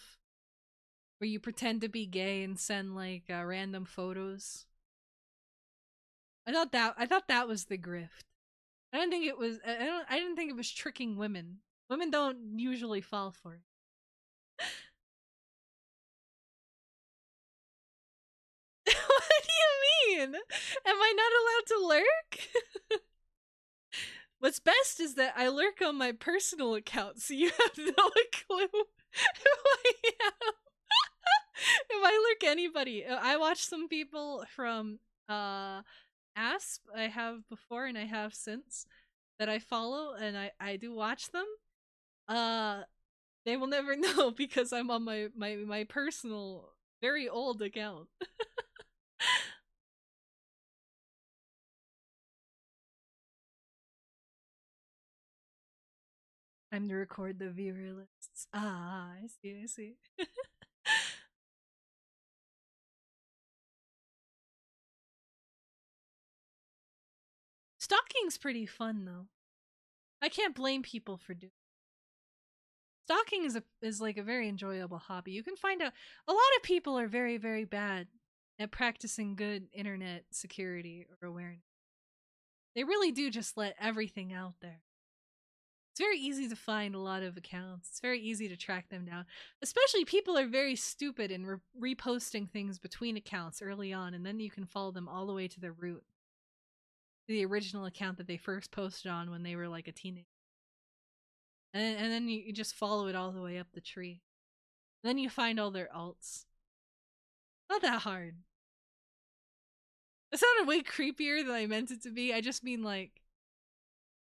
Where you pretend to be gay and send like random photos? I thought that was the grift. I didn't think it was. I didn't think it was tricking women. Women don't usually fall for it. What do you mean? Am I not allowed to lurk? What's best is that I lurk on my personal account, so you have no clue who I am. If I lurk anybody, I watch some people from ASP. I have before and I have since that I follow, and I do watch them. They will never know because I'm on my personal, very old account. I'm to record the viewer lists. Ah, I see, I see. Stalking's pretty fun though. I can't blame people for doing. Stalking is like a very enjoyable hobby. You can find out a lot of people are very bad at practicing good internet security or awareness. They really do just let everything out there. It's very easy to find a lot of accounts. It's very easy to track them down. Especially people are very stupid in reposting things between accounts early on, and then you can follow them all the way to the root. The original account that they first posted on when they were like a teenager. And then you just follow it all the way up the tree. And then you find all their alts. Not that hard. It sounded way creepier than I meant it to be. I just mean like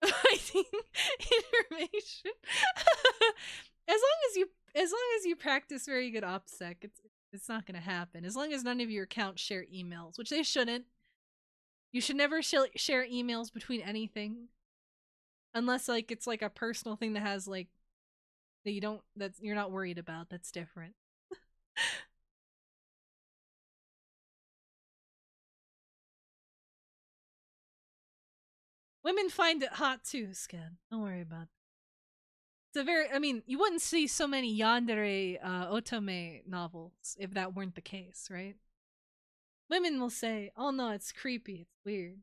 finding information. As long as you practice very good OPSEC, it's not gonna happen. As long as none of your accounts share emails, which they shouldn't. You should never share emails between anything. Unless like it's like a personal thing that has like that you're not worried about. That's different. Women find it hot too, Scan. Don't worry about it. It's a very, I mean, you wouldn't see so many yandere otome novels if that weren't the case, right? Women will say, oh no, it's creepy, it's weird.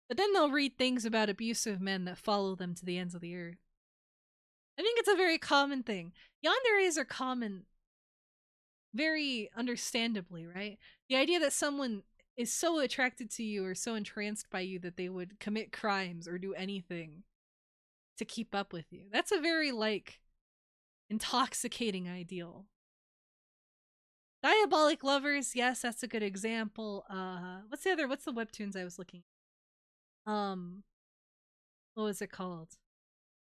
But then they'll read things about abusive men that follow them to the ends of the earth. I think it's a very common thing. Yanderes are common very understandably, right? The idea that someone is so attracted to you or so entranced by you that they would commit crimes or do anything to keep up with you. That's a very, like, intoxicating ideal. Diabolic Lovers, yes, that's a good example. What's the webtoons I was looking at? What was it called?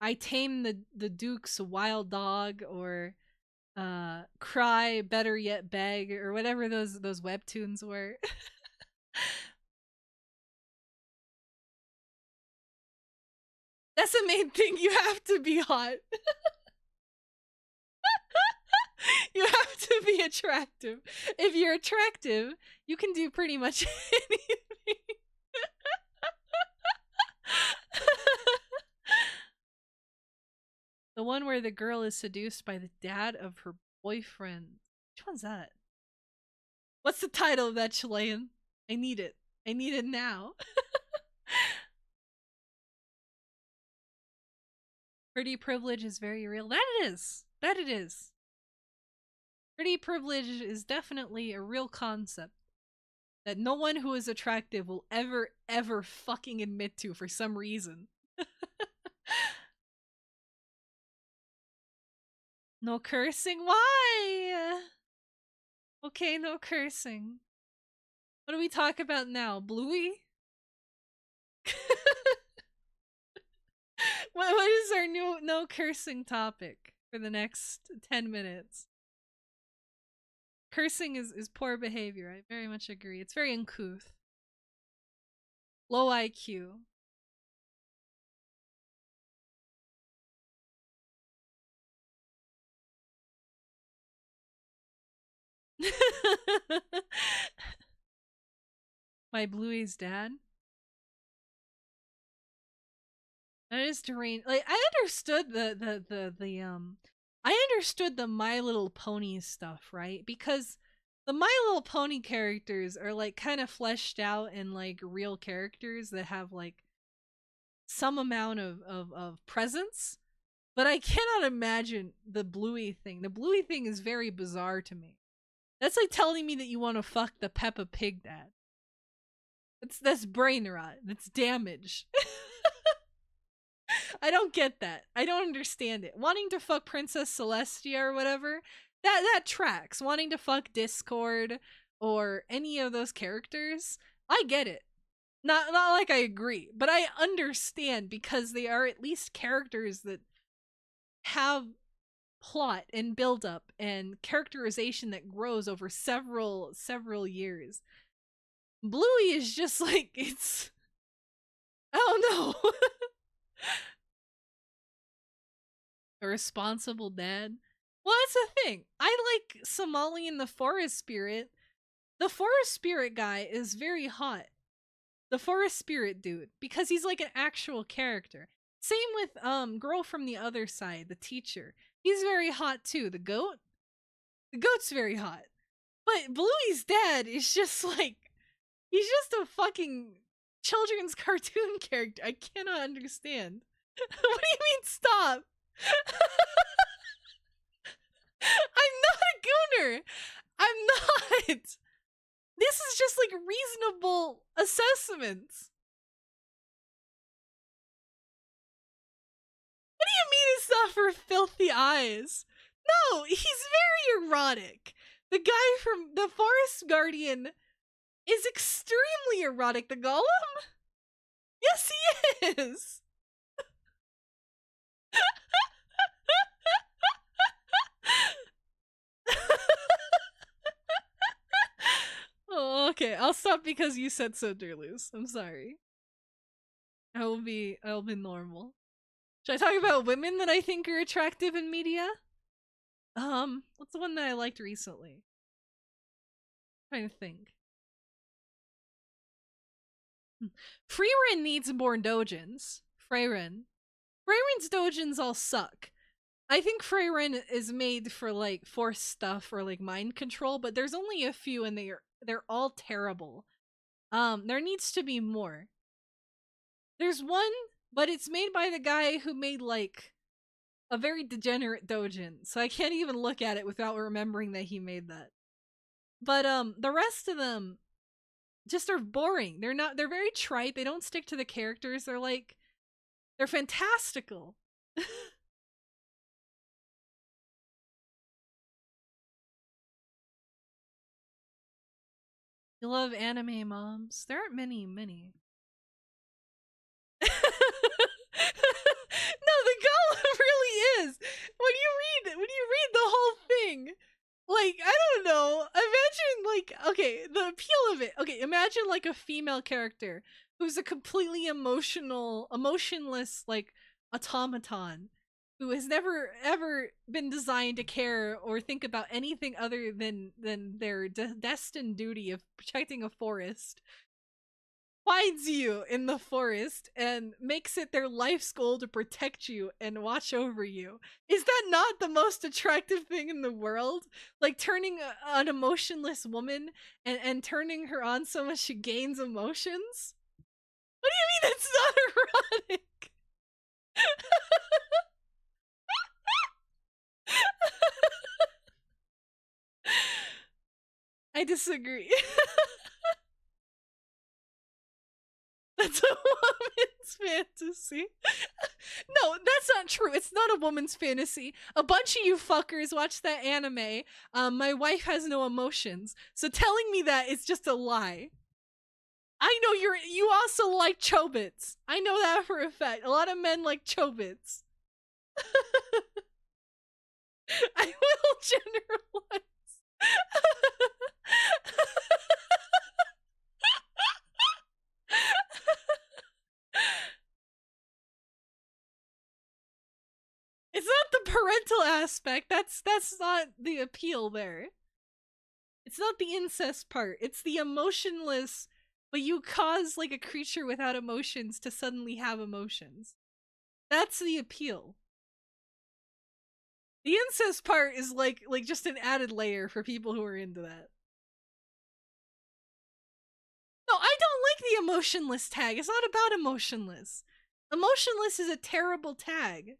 I Tame the Duke's Wild Dog, or Cry, Better Yet Beg, or whatever those webtoons were. That's the main thing. You have to be hot. You have to be attractive. If you're attractive, you can do pretty much anything. The one where the girl is seduced by the dad of her boyfriend. Which one's that? What's the title of that, Chilean? I need it. I need it now. Pretty privilege is very real. That it is. That it is. Pretty privilege is definitely a real concept that no one who is attractive will ever fucking admit to for some reason. No cursing? Why? Okay, no cursing. What do we talk about now? Bluey? What is our new no cursing topic for the next 10 minutes? Cursing is poor behavior. I very much agree. It's very uncouth. Low IQ. My Bluey's dad. That is deranged. Like, I understood I understood the My Little Pony stuff, right? Because the My Little Pony characters are like kind of fleshed out and like real characters that have like some amount of presence. But I cannot imagine the Bluey thing. The Bluey thing is very bizarre to me. That's like telling me that you want to fuck the Peppa Pig dad. That's brain rot. That's damage. I don't get that. I don't understand it. Wanting to fuck Princess Celestia or whatever, that tracks. Wanting to fuck Discord or any of those characters, I get it. Not like I agree, but I understand because they are at least characters that have plot and build up and characterization that grows over several years. Bluey is just like, it's, I don't know. A responsible dad. Well, that's the thing. I like Somalian the Forest Spirit. The Forest Spirit guy is very hot. The Forest Spirit dude, because he's like an actual character. Same with girl from the other side, the teacher. He's very hot too. The goat? The goat's very hot. But Bluey's dad is just like, he's just a fucking children's cartoon character. I cannot understand. What do you mean stop? I'm not a gooner. I'm not. This is just like reasonable assessments. What do you mean it's not for filthy eyes? No, he's very erotic. The guy from the Forest Guardian is extremely erotic. The Golem? Yes, he is. Oh, okay. I'll stop because you said so, Durloose. I'm sorry. I'll be normal. Should I talk about women that I think are attractive in media? What's the one that I liked recently? I'm trying to think. Frieren needs more dojins. Freyren's dojins all suck. I think Freyren is made for like force stuff or like mind control, but there's only a few and they're all terrible. There needs to be more. There's one, but it's made by the guy who made like a very degenerate dojin, so I can't even look at it without remembering that he made that. But the rest of them just are boring. They're very trite. They don't stick to the characters. They're fantastical. You love anime moms. There aren't many. No, the golem really is. When you read the whole thing, like, I don't know. Imagine, like, okay, the appeal of it. Okay, imagine like a female character who's a completely emotionless, like, automaton who has never ever been designed to care or think about anything other than their destined duty of protecting a forest, finds you in the forest and makes it their life's goal to protect you and watch over you. Is that not the most attractive thing in the world? Like turning an emotionless woman and turning her on so much she gains emotions? What do you mean it's not erotic? I disagree. That's a woman's fantasy. No, that's not true. It's not a woman's fantasy. A bunch of you fuckers watch that anime. My wife has no emotions. So telling me that is just a lie. I know you also like chobits. I know that for a fact. A lot of men like chobits. I will generalize. It's not the parental aspect. That's not the appeal there. It's not the incest part. It's the emotionless, but you cause like a creature without emotions to suddenly have emotions. That's the appeal. The incest part is like just an added layer for people who are into that. No, I don't like the emotionless tag. It's not about emotionless. Emotionless is a terrible tag.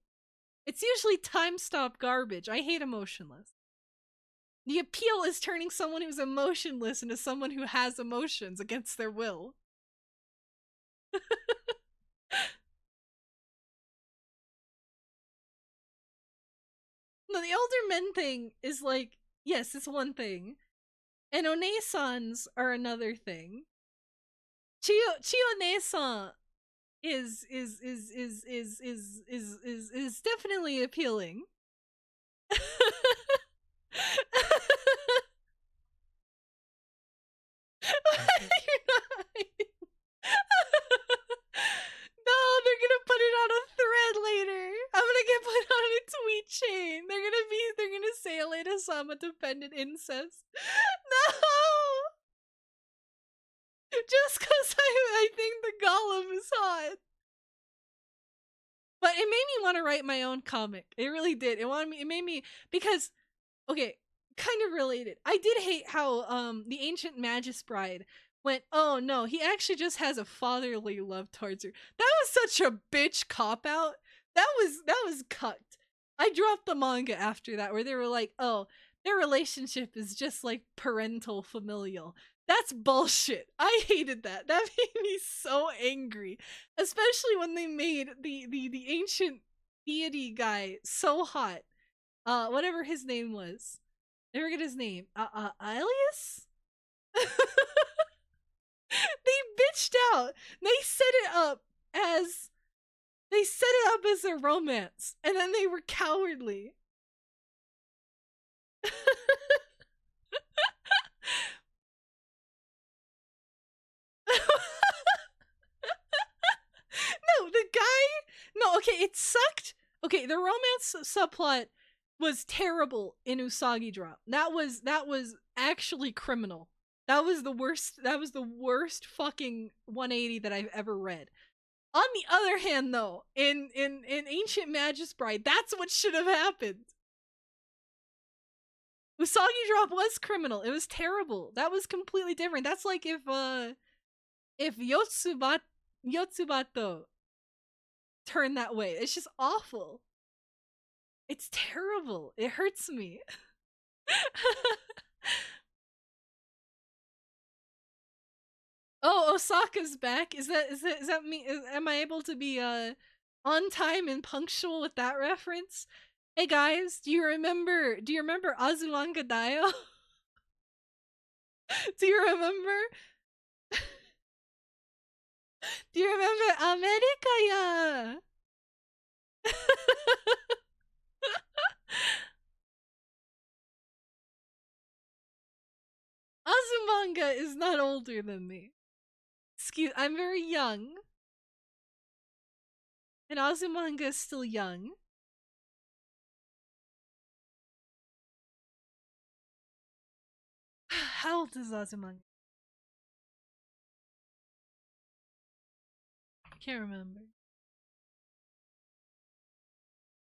It's usually time stop garbage. I hate emotionless. The appeal is turning someone who's emotionless into someone who has emotions against their will. No, the older men thing is like, yes, it's one thing. And onesans are another thing. Chio is definitely appealing. No, they're gonna put it on a thread later. I'm gonna get put on a tweet chain. They're gonna say AledaSama dependent incest. No! Just cause I think the golem is hot. But it made me want to write my own comic. It really did. It made me, because, okay, kind of related. I did hate how the ancient Magus Bride went, oh no, he actually just has a fatherly love towards her. That was such a bitch cop out. That was cucked. I dropped the manga after that where they were like, oh, their relationship is just like parental familial. That's bullshit. I hated that. That made me so angry. Especially when they made the ancient deity guy so hot. Whatever his name was. I forget his name. Alias? They bitched out. They set it up as a romance, and then they were cowardly. No, the guy. No, okay, it sucked. Okay, the romance subplot was terrible in Usagi Drop. That was actually criminal. That was the worst. That was the worst fucking 180 that I've ever read. On the other hand, though, in Ancient Magus Bride, that's what should have happened. Usagi Drop was criminal. It was terrible. That was completely different. That's like if Yotsubato turned that way. It's just awful. It's terrible. It hurts me. Oh, Osaka's back. Is that me? Am I able to be on time and punctual with that reference? Hey guys, do you remember Azumanga Daioh? Do you remember? Do you remember America ya? Azumanga is not older than me. Excuse, I'm very young. And Azumanga is still young. How old is Azumanga? I can't remember.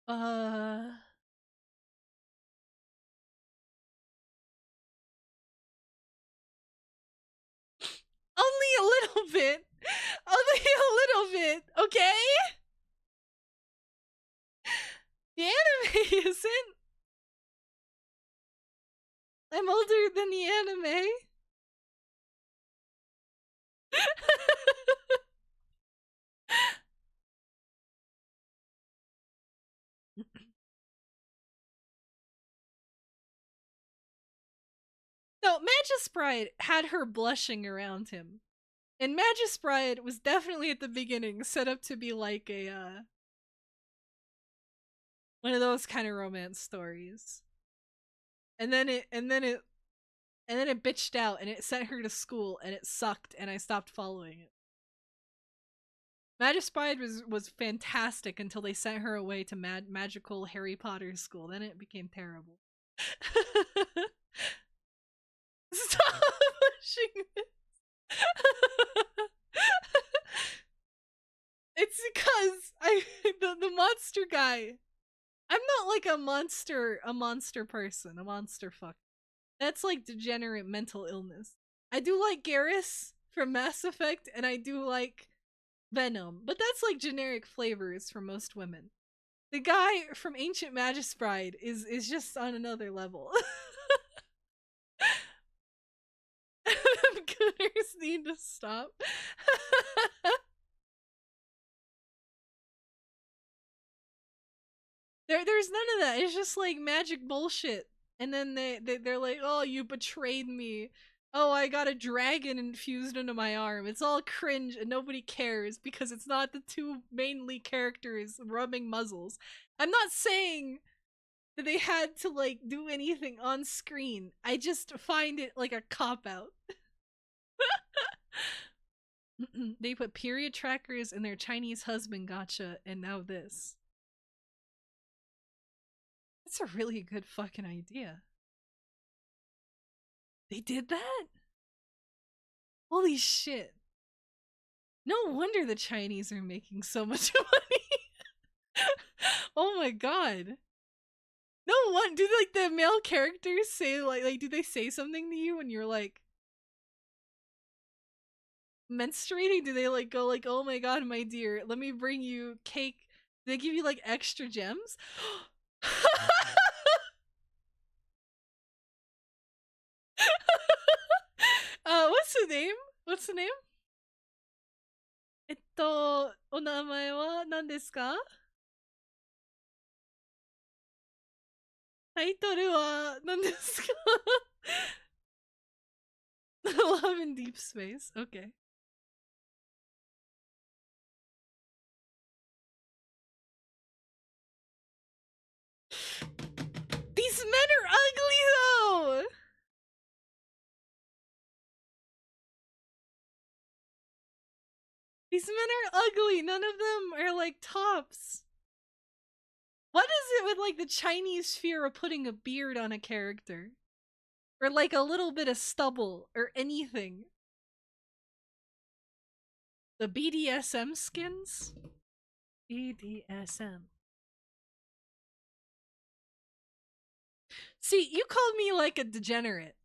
Only a little bit. Only a little bit, okay? The anime isn't. I'm older than the anime. No, Magus Bride had her blushing around him. And Magus Bride was definitely at the beginning set up to be like a one of those kind of romance stories. And then it bitched out and it sent her to school and it sucked and I stopped following it. Magus Bride was fantastic until they sent her away to magical Harry Potter school. Then it became terrible. Stop pushing this. It's because the monster guy. I'm not like a monster person, a monster fuck. That's like degenerate mental illness. I do like Garrus from Mass Effect, and I do like Venom, but that's like generic flavors for most women. The guy from Ancient Magus Bride is just on another level. Gooders need to stop. There's none of that. It's just like magic bullshit. And then they're like, oh, you betrayed me. Oh, I got a dragon infused into my arm. It's all cringe and nobody cares because it's not the two mainly characters rubbing muzzles. I'm not saying that they had to like do anything on screen. I just find it like a cop-out. They put period trackers in their Chinese husband gotcha and now this. That's a really good fucking idea. They did that? Holy shit. No wonder the Chinese are making so much money. Oh my god. No one do like the male characters say like do they say something to you when you're like menstruating? Do they like go like, oh my god, my dear, let me bring you cake? Do they give you like extra gems? What's the name? What's the name? お名前は何ですか？タイトルは何ですか？ Love in Deep Space. Okay. These men are ugly though! These men are ugly. None of them are like tops. What is it with like the Chinese fear of putting a beard on a character? or like a little bit of stubble or anything. The BDSM skins? BDSM. See, you called me like a degenerate.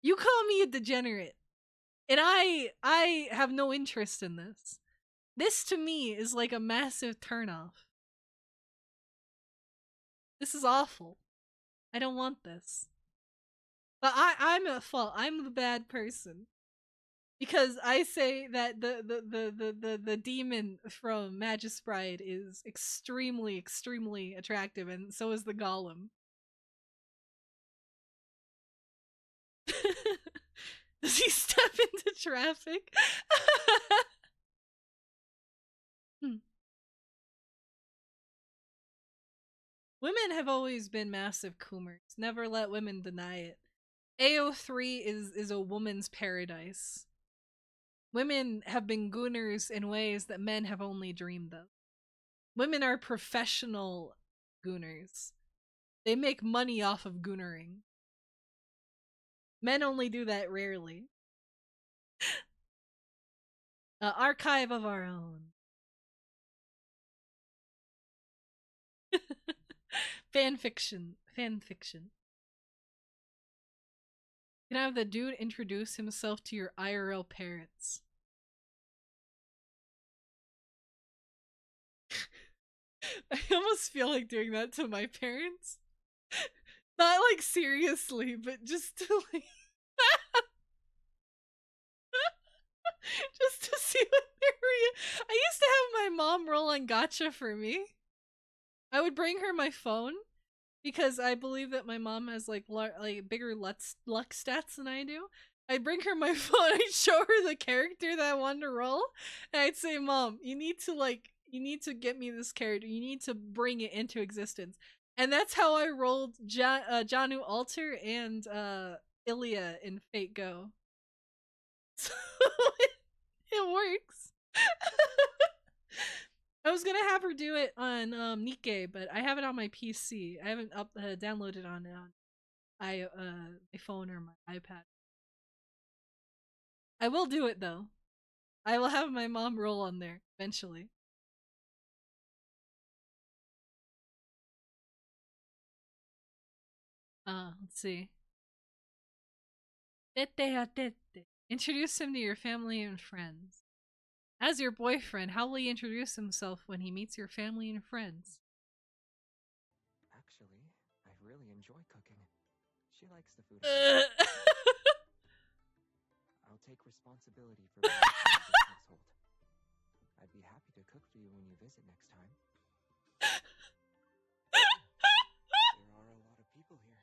You call me a degenerate. And I have no interest in this. This to me is like a massive turnoff. This is awful. I don't want this. But I'm at fault. I'm the bad person. Because I say that the demon from Magus Bride is extremely, extremely attractive, and so is the golem. Does he step into traffic? Women have always been massive coomers. Never let women deny it. AO3 is a woman's paradise. Women have been gooners in ways that men have only dreamed of. Women are professional gooners. They make money off of goonering. Men only do that rarely. Archive of our own. Fanfiction. Fanfiction. You can have the dude introduce himself to your IRL parents. I almost feel like doing that to my parents. Not like seriously, but just to like just to see what they're I used to have my mom roll on gacha for me. I would bring her my phone because I believe that my mom has like bigger luck stats than I do. I'd bring her my phone, I'd show her the character that I wanted to roll, and I'd say, "Mom, you need to get me this character. You need to bring it into existence." And that's how I rolled Janu Alter and Ilya in Fate Go. So it works. I was gonna have her do it on Nikkei, but I have it on my PC. I haven't downloaded on my phone or my iPad. I will do it though. I will have my mom roll on there eventually. Let's see. Introduce him to your family and friends. As your boyfriend, how will he introduce himself when he meets your family and friends? Actually, I really enjoy cooking. She likes the food. I'll take responsibility for this household. I'd be happy to cook for you when you visit next time. There are a lot of people here.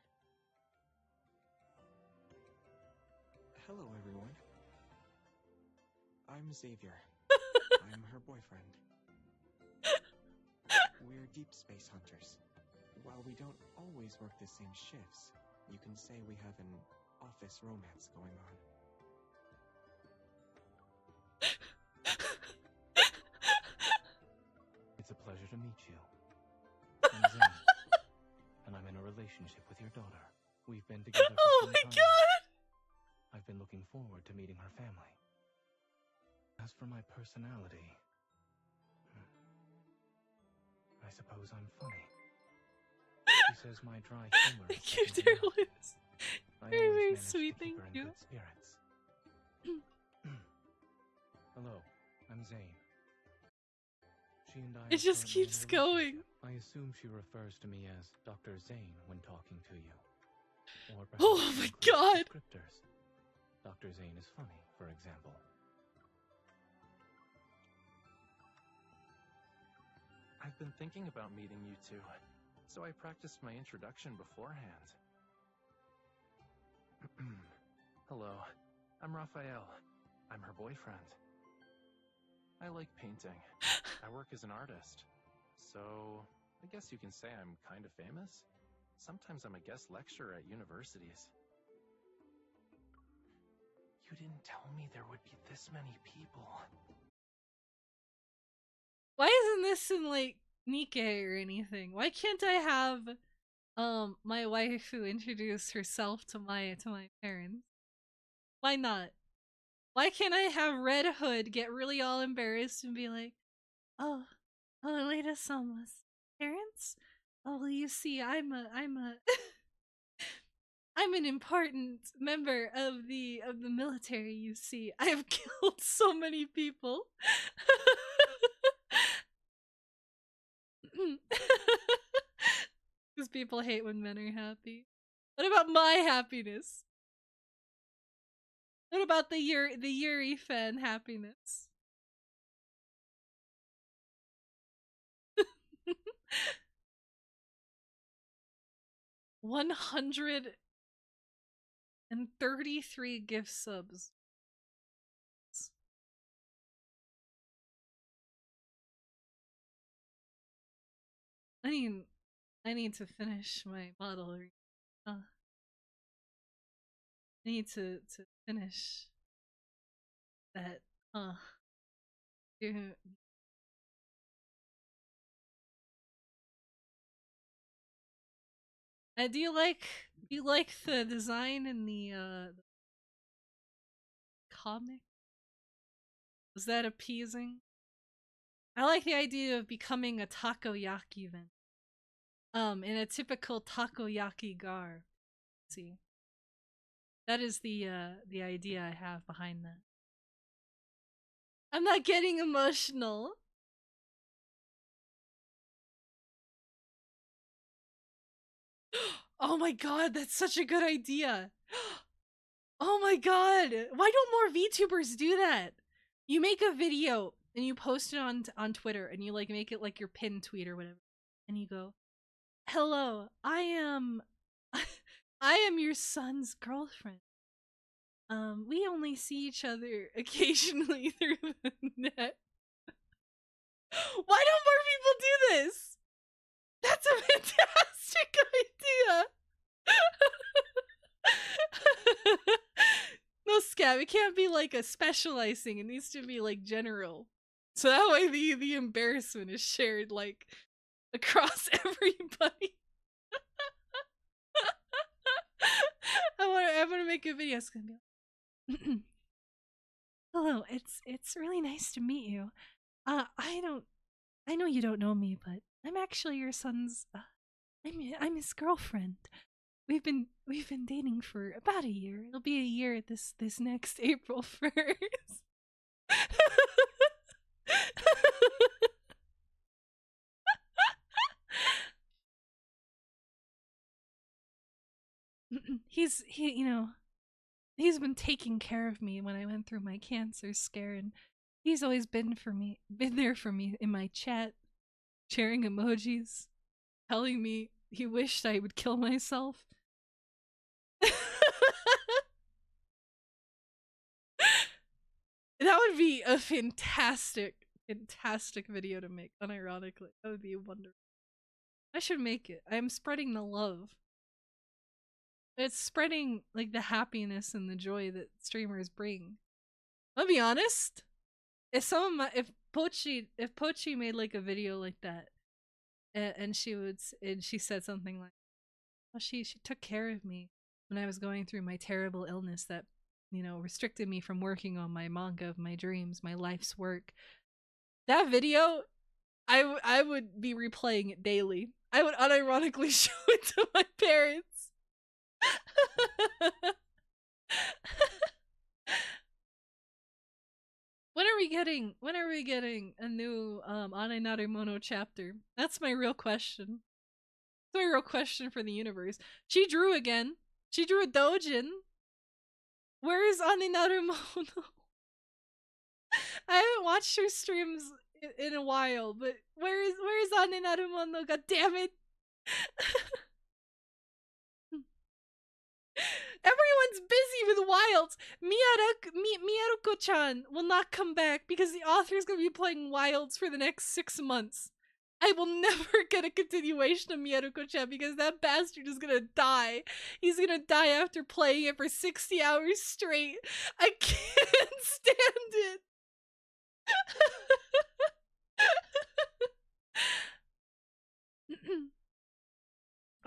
Hello, everyone. I'm Xavier. I'm her boyfriend. We're deep space hunters. While we don't always work the same shifts, you can say we have an office romance going on. It's a pleasure to meet you. I'm Zane, and I'm in a relationship with your daughter. We've been together for Oh some my time. god! I've been looking forward to meeting her family. As for my personality, I suppose I'm funny. She says my dry humor is Thank you, second to none. Darlings. I Very, always very manage sweet, to keep thank her in you. good spirits. Hello, I'm Zane. She and I It are just currently in a keeps going. relationship. I assume she refers to me as Dr. Zane when talking to you. Or perhaps Oh she my includes god! descriptors. Dr. Zane is funny, for example. I've been thinking about meeting you two, so I practiced my introduction beforehand. Hello, I'm Raphael. I'm her boyfriend. I like painting. I work as an artist. So, I guess you can say I'm kind of famous. Sometimes I'm a guest lecturer at universities. You didn't tell me there would be this many people. Why isn't this in like Nikkei or anything? Why can't I have my wife who introduced herself to my parents. Why not? Why can't I have Red Hood get really all embarrassed and be like, oh, AledaSama's parents? Oh, well, you see, I'm a I'm an important member of the military, you see. I have killed so many people. Because people hate when men are happy. What about my happiness? What about the Yuri fan happiness? 133 gift subs. I need to finish my model. I need to finish that. Yeah. Do you like the design in the comic? Was that appeasing? I like the idea of becoming a takoyaki vendor. In a typical takoyaki garb. See, that is the idea I have behind that. I'm not getting emotional. Oh my god, that's such a good idea. Oh my god, why don't more VTubers do that? You make a video and you post it on Twitter and you like make it like your pinned tweet or whatever, and you go, "Hello, I am, I am your son's girlfriend. We only see each other occasionally through the net." Why don't more people do this? That's a fantastic idea. No, Scab, it can't be like a specialized thing. It needs to be like general. So that way the embarrassment is shared like across everybody. I want to make a video. It's gonna be like, hello, it's really nice to meet you. I know you don't know me, but I'm actually your son's. I'm his girlfriend. We've been dating for about a year. It'll be a year this next April 1st. He's been taking care of me when I went through my cancer scare, and he's always been there for me in my chat, sharing emojis, telling me he wished I would kill myself. That would be a fantastic video to make, unironically. That would be wonderful. I should make it. I'm spreading the love. It's spreading like the happiness and the joy that streamers bring. I'll be honest. If Pochi made like a video like that, and she said something like, "Well, she took care of me when I was going through my terrible illness that, restricted me from working on my manga of my dreams, my life's work." That video, I would be replaying it daily. I would unironically show it to my parents. When are we getting a new Ane Narumono chapter? That's my real question. That's my real question for the universe. She drew again. She drew a doujin. Where is Ane Narumono? I haven't watched her streams in a while, but where is Ane Narumono? God damn it! Everyone's busy with Wilds. Miyaruko-chan will not come back because the author is going to be playing Wilds for the next 6 months. I will never get a continuation of Miyaruko-chan because that bastard is going to die. He's going to die after playing it for 60 hours straight. I can't stand it.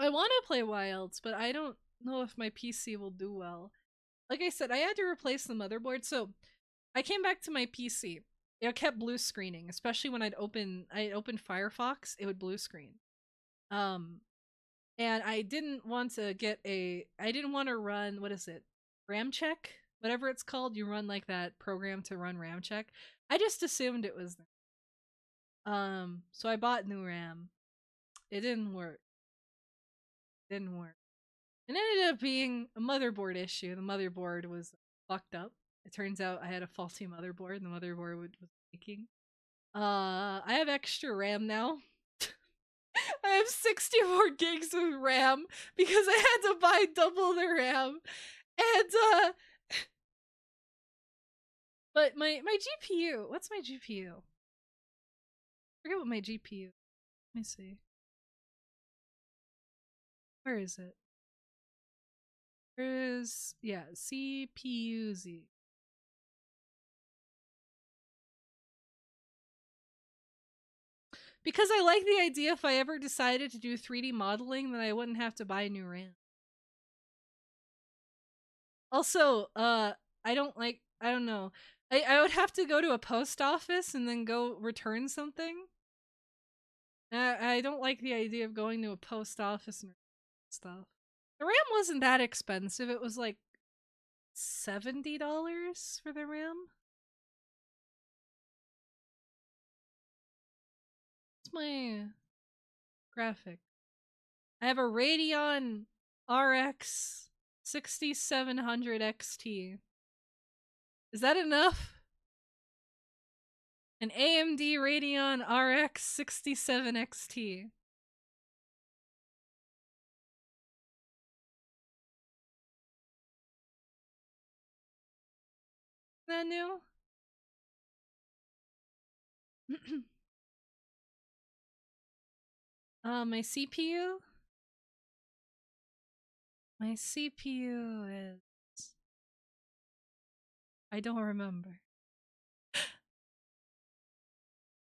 I want to play Wilds, but I don't know if my PC will do well. Like I said, I had to replace the motherboard, so I came back to my PC. It kept blue screening, especially when I'd open Firefox, it would blue screen. And I didn't want to run, what is it? RAM check? Whatever it's called, you run like that program to run RAM check. I just assumed it was so I bought new RAM. It didn't work. It ended up being a motherboard issue. The motherboard was fucked up. It turns out I had a faulty motherboard and the motherboard was leaking. I have extra RAM now. I have 64 gigs of RAM because I had to buy double the RAM. And but my GPU, what's my GPU? I forget what my GPU. Let me see. Where is it? There is, yeah, CPU-Z. Because I like the idea if I ever decided to do 3D modeling, then I wouldn't have to buy new RAM. Also, I don't know. I would have to go to a post office and then go return something. I don't like the idea of going to a post office and stuff. The RAM wasn't that expensive. It was like $70 for the RAM. What's my graphic? I have a Radeon RX 6700 XT. Is that enough? An AMD Radeon RX 67 XT. Is that new? My CPU? My CPU is... I don't remember.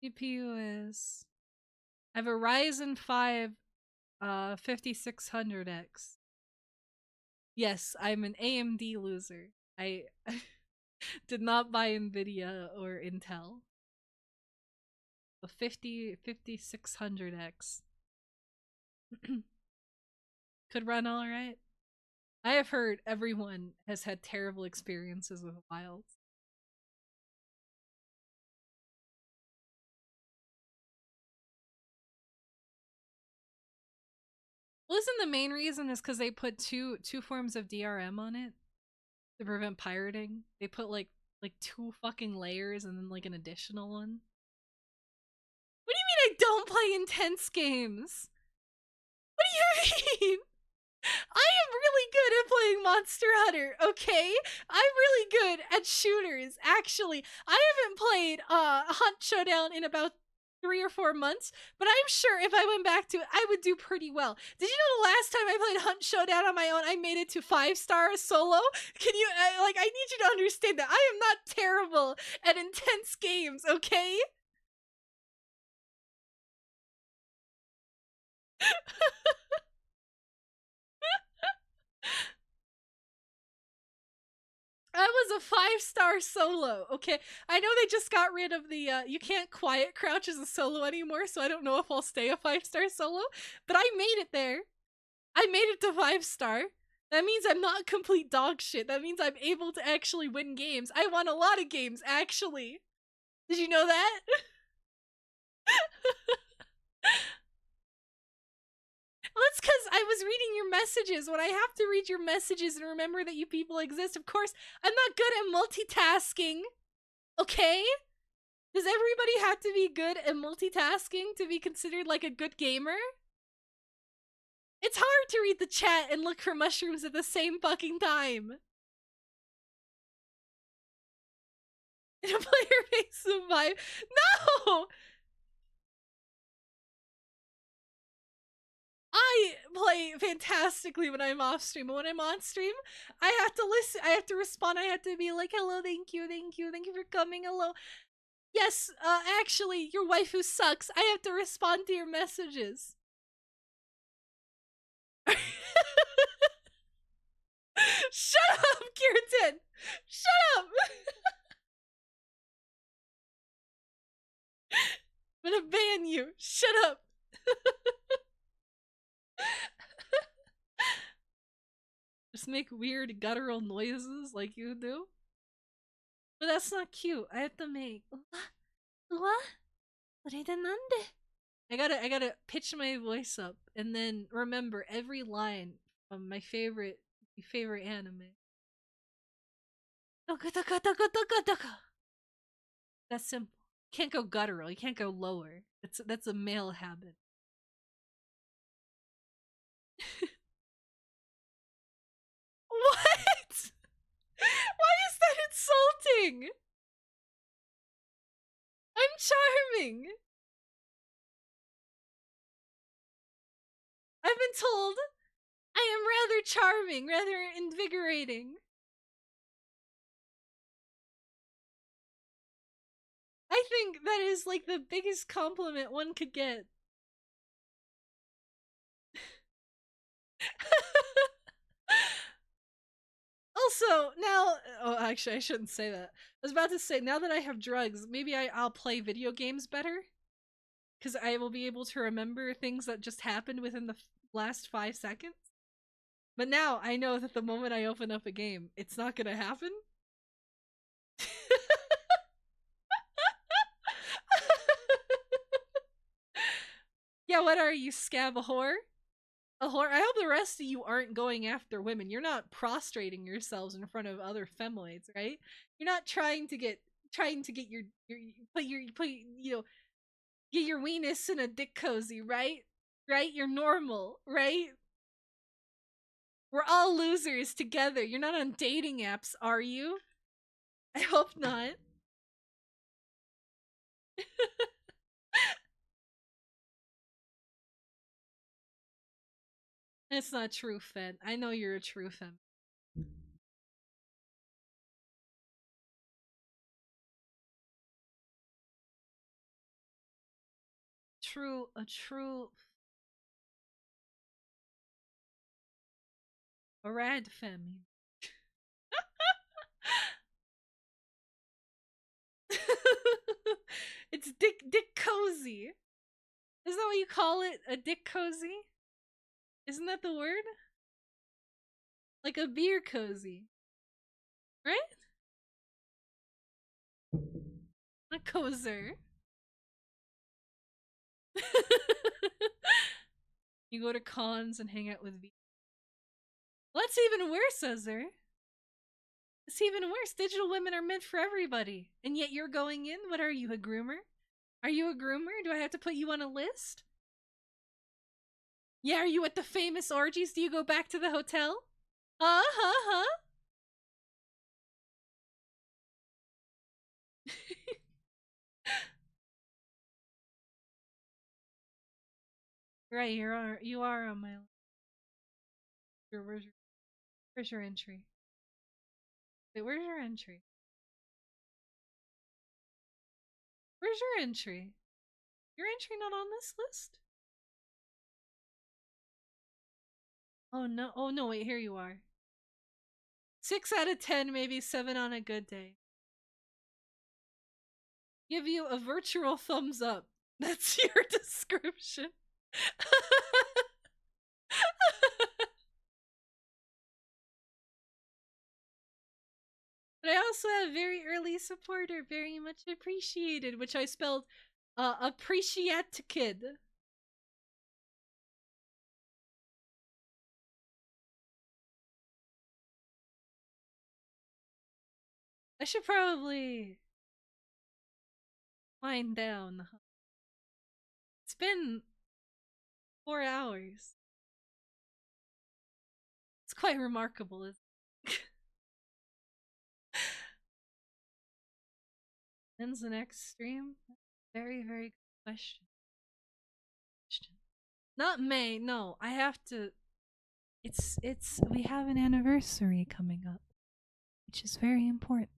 CPU is... I have a Ryzen 5 5600X. Yes, I'm an AMD loser. I did not buy Nvidia or Intel. A 5600X. Could run alright. I have heard everyone has had terrible experiences with Wilds. Well, isn't the main reason is because they put two forms of DRM on it to prevent pirating? They put like 2 fucking layers and then like an additional one. What do you mean I don't play intense games? What do you mean? I am really good at playing Monster Hunter, okay? I'm really good at shooters, actually. I haven't played Hunt Showdown in about 3 or 4 months, but I'm sure if I went back to it, I would do pretty well. Did you know the last time I played Hunt Showdown on my own, I made it to 5-star solo? Can you, I need you to understand that I am not terrible at intense games, okay? That was a 5-star solo, okay? I know they just got rid of the, you can't quiet crouch as a solo anymore, so I don't know if I'll stay a 5-star solo, but I made it there. I made it to 5-star. That means I'm not complete dog shit. That means I'm able to actually win games. I won a lot of games, actually. Did you know that? Well, it's because I was reading your messages. When I have to read your messages and remember that you people exist, of course, I'm not good at multitasking. Okay? Does everybody have to be good at multitasking to be considered like a good gamer? It's hard to read the chat and look for mushrooms at the same fucking time. In a player base of 5. No! I play fantastically when I'm off stream, but when I'm on stream, I have to listen, I have to respond, I have to be like, hello, thank you for coming, hello. Yes, actually, your waifu sucks. I have to respond to your messages. Shut up, Kirtan! Shut up! I'm gonna ban you. Shut up. Just make weird guttural noises like you do. But that's not cute. I have to make what? I gotta pitch my voice up and then remember every line from my favorite anime. That's simple. You can't go guttural. You can't go lower. That's a male habit. What? Why is that insulting? I'm charming. I've been told I am rather charming, rather invigorating. I think that is like the biggest compliment one could get. Also, now, oh, actually, I shouldn't say that. I was about to say, now that I have drugs, maybe I'll play video games better. Because I will be able to remember things that just happened within the last 5 seconds. But now I know that the moment I open up a game, it's not gonna happen. Yeah, what are you, Scab, a whore? A whore? I hope the rest of you aren't going after women. You're not prostrating yourselves in front of other femoids, right? You're not trying to get your put you know, get your weenus in a dick cozy, right? Right? You're normal, right? We're all losers together. You're not on dating apps, are you? I hope not. That's not true, Fed. I know you're a true fem. A true a rad fem. It's dick cozy. Isn't that what you call it? A dick cozy? Isn't that the word? Like a beer cozy. Right? A cozer. You go to cons and hang out with V. Well, that's even worse, Uzzer. It's even worse. Digital women are meant for everybody. And yet you're going in? What are you, a groomer? Are you a groomer? Do I have to put you on a list? Yeah, are you at the famous orgies? Do you go back to the hotel? Huh? Right, you are on my list. Where's your entry? Wait, where's your entry? Where's your entry? Your entry not on this list? Oh no, wait, here you are. 6 out of 10, maybe 7 on a good day. Give you a virtual thumbs up. That's your description. But I also have very early supporter, very much appreciated, which I spelled appreciate kid. I should probably wind down. It's been 4 hours. It's quite remarkable, isn't it? When's the next stream? Very, very good question. Not May, no. I have to. We have an anniversary coming up, which is very important.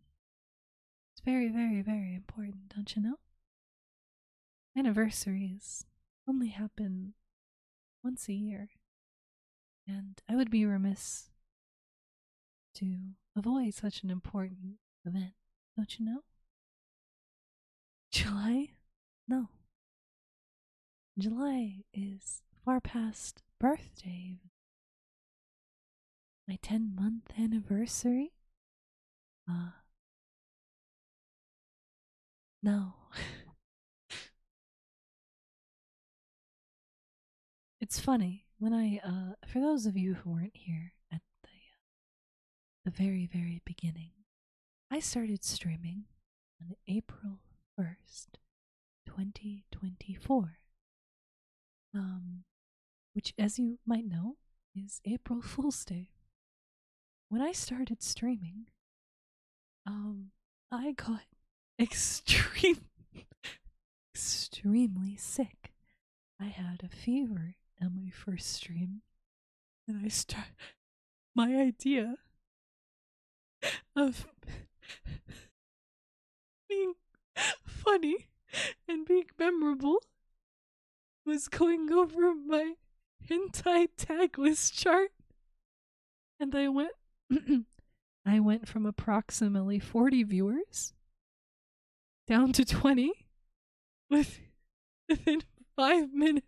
It's very, very, very important, don't you know? Anniversaries only happen once a year, and I would be remiss to avoid such an important event, don't you know? July? No. July is far past birthday. My 10-month anniversary? No. It's funny, when for those of you who weren't here at the very, very beginning, I started streaming on April 1st, 2024. Which, as you might know, is April Fool's Day. When I started streaming, I got extremely sick. I had a fever on my first stream, and my idea of being funny and being memorable was going over my hentai tag list chart, and I went I went from approximately 40 viewers down to 20 within 5 minutes.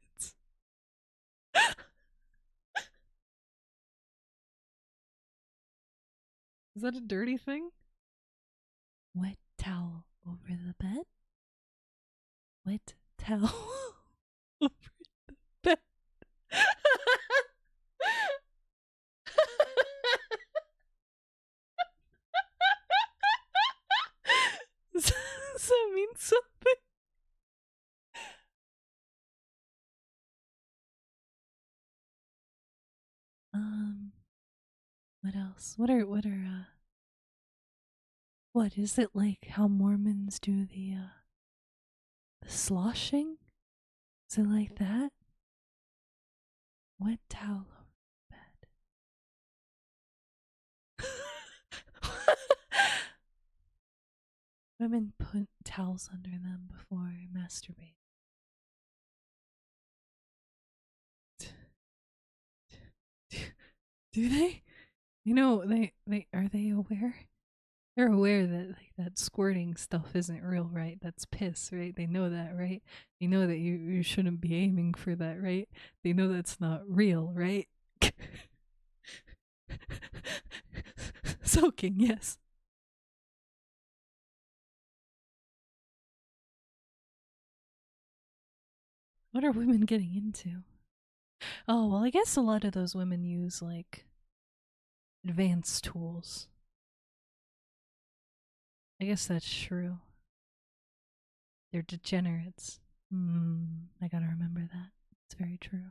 Is that a dirty thing? Wet towel over the bed? Wet towel over the bed. Does that mean something? What else? What is it like how Mormons do the sloshing? Is it like that? Wet towel over the bed. Women put towels under them before masturbating. Do they? You know, they are they aware? They're aware that like that squirting stuff isn't real, right? That's piss, right? They know that, right? They know that you shouldn't be aiming for that, right? They know that's not real, right? Soaking, yes. What are women getting into? Oh, well, I guess a lot of those women use like advanced tools. I guess that's true. They're degenerates. I gotta remember that. It's very true.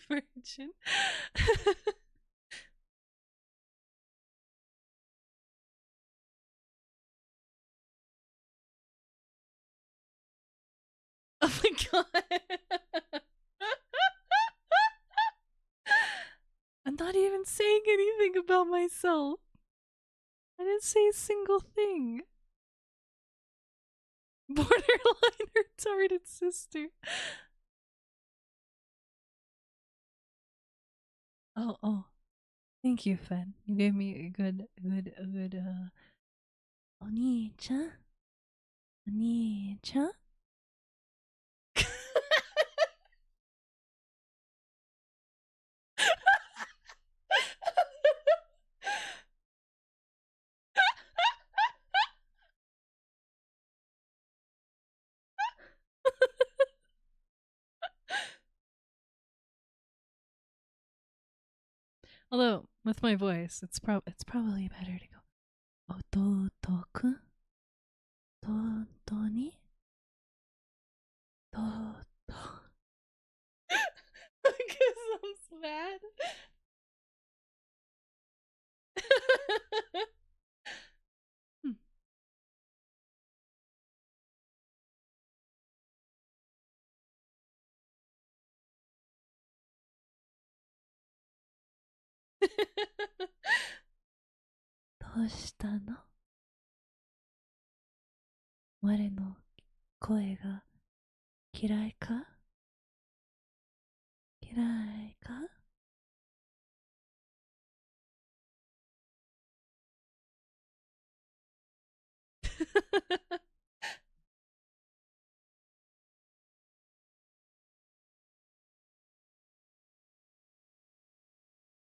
Virgin. Oh my god. I'm not even saying anything about myself. I didn't say a single thing. Borderline retarded sister. Oh. Thank you, Fen. You gave me a good, Oni-chan? Oni-chan? Although, with my voice, it's probably better to go Ototoku Totoni Toto. Because I'm sad. Do したの? 我の声が嫌いか? 嫌いか?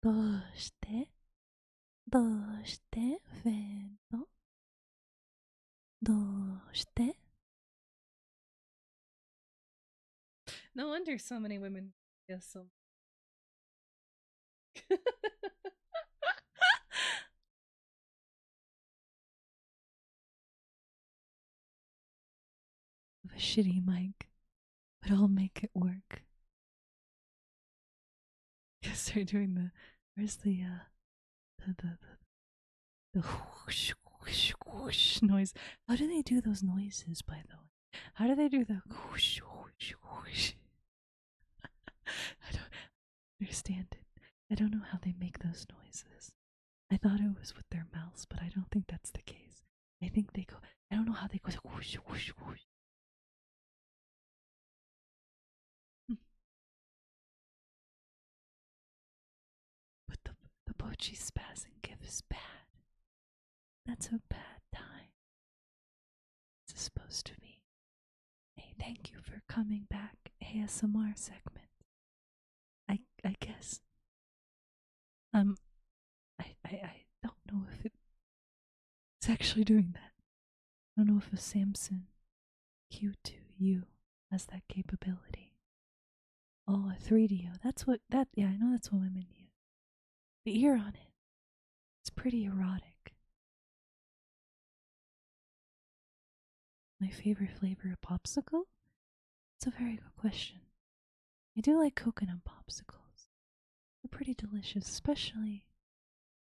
どうしてどうしてフェントどうして No wonder so many women feel so a shitty mic, but I'll make it work. Yes, they're doing the where's the whoosh whoosh whoosh noise. How do they do those noises, by the way? How do they do the whoosh whoosh whoosh? I don't understand it. I don't know how they make those noises. I thought it was with their mouths, but I don't think that's the case. I think they go, I don't know how they go whoosh whoosh whoosh. But the Pochi spazzing gif is bad. That's a bad time. It's supposed to be. Hey, thank you for coming back. ASMR segment. I guess. I don't know if it's actually doing that. I don't know if a Samsung Q2U has that capability. Oh, a 3DO. That's what yeah, I know that's what women use. The ear on it. It's pretty erotic. My favorite flavor of popsicle? That's a very good question. I do like coconut popsicles. They're pretty delicious, especially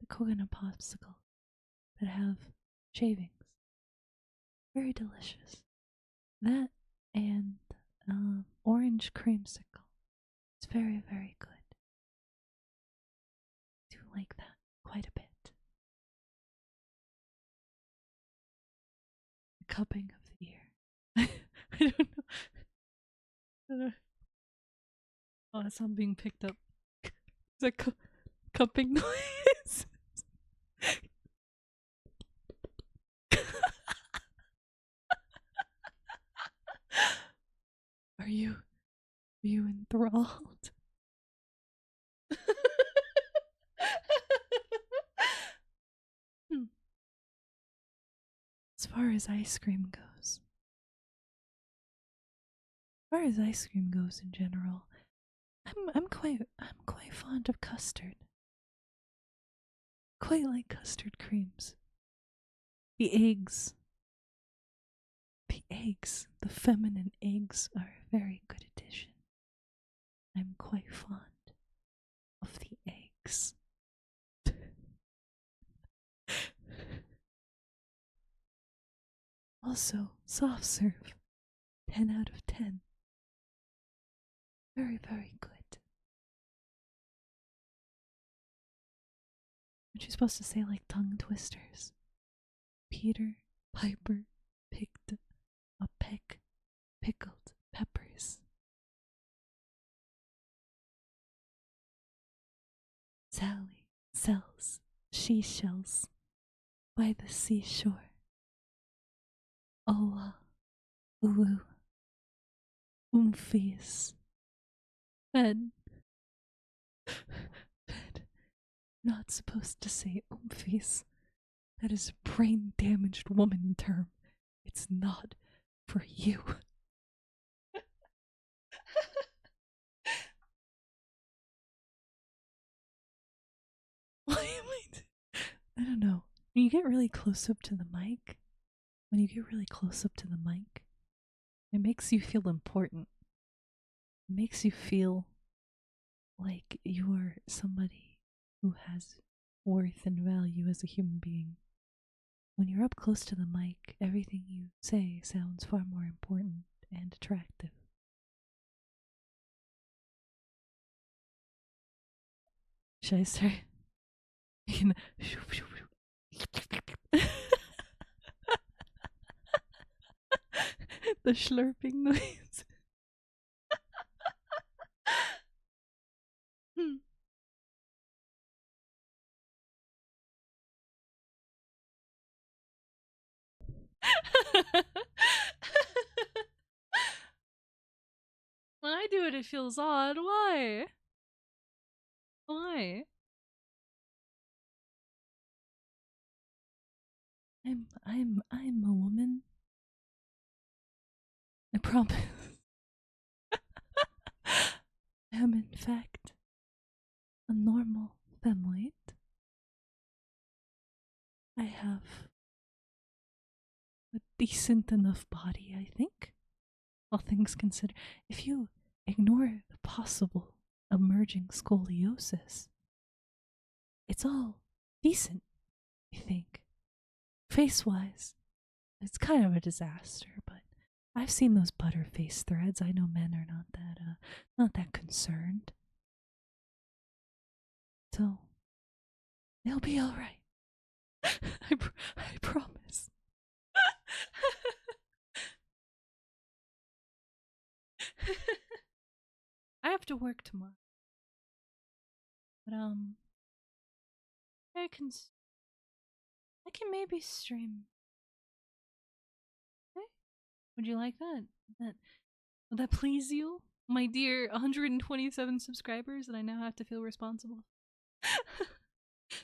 the coconut popsicle that have shavings. Very delicious. That and orange creamsicle. It's very, very good. I do like that quite a bit. The cupping of the ear. I don't know. I don't know. Oh, that's not being picked up. It's a cupping noise. Are you enthralled? As far as ice cream goes. As far as ice cream goes in general, I'm quite fond of custard. Quite like custard creams. The eggs, the feminine eggs are a very good addition. I'm quite fond of the eggs. Also, soft serve. 10 out of 10. Very, very good. Aren't you supposed to say like tongue twisters? Peter Piper picked a peck pickled peppers. Sally sells seashells by the seashore. Oa, uwu, oomfies. Fed. Not supposed to say oomfies. That is a brain damaged woman term. It's not for you. Why am I don't know. When you get really close up to the mic, it makes you feel important. It makes you feel like you are somebody who has worth and value as a human being. When you're up close to the mic, everything you say sounds far more important and attractive. Should I start? The slurping noise. dude, it feels odd. Why? Why? I'm a woman. I promise. I am in fact a normal femoid. I have a decent enough body, I think. All things considered. If you ignore the possible emerging scoliosis, it's all decent, I think. Face-wise, it's kind of a disaster, but I've seen those butterface threads. I know men are not that concerned. So, it'll be alright. I promise. I have to work tomorrow. But, I can maybe stream. Okay? Would you like that? Would that please you? My dear 127 subscribers that I now have to feel responsible.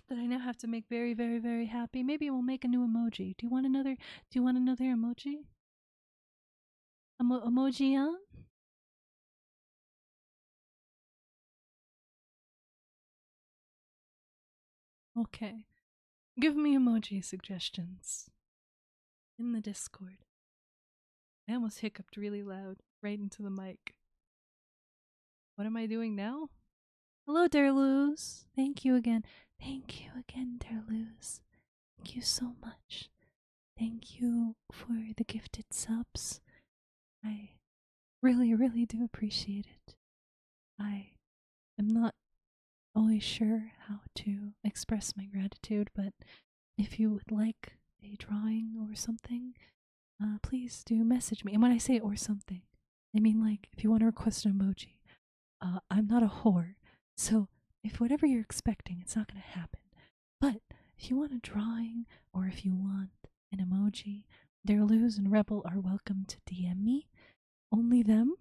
That I now have to make very, very, very happy. Maybe we'll make a new emoji. Do you want another emoji? Emoji on? Okay. Give me emoji suggestions in the Discord. I almost hiccuped really loud right into the mic. What am I doing now? Hello, Derluz. Thank you again. Thank you again, Derluz. Thank you so much. Thank you for the gifted subs. I really, really do appreciate it. I am not always sure how to express my gratitude, but if you would like a drawing or something, please do message me. And when I say or something, I mean like if you want to request an emoji. I'm not a whore, so if whatever you're expecting, it's not going to happen. But if you want a drawing or if you want an emoji, Derluz and Rebel are welcome to DM me. Only them.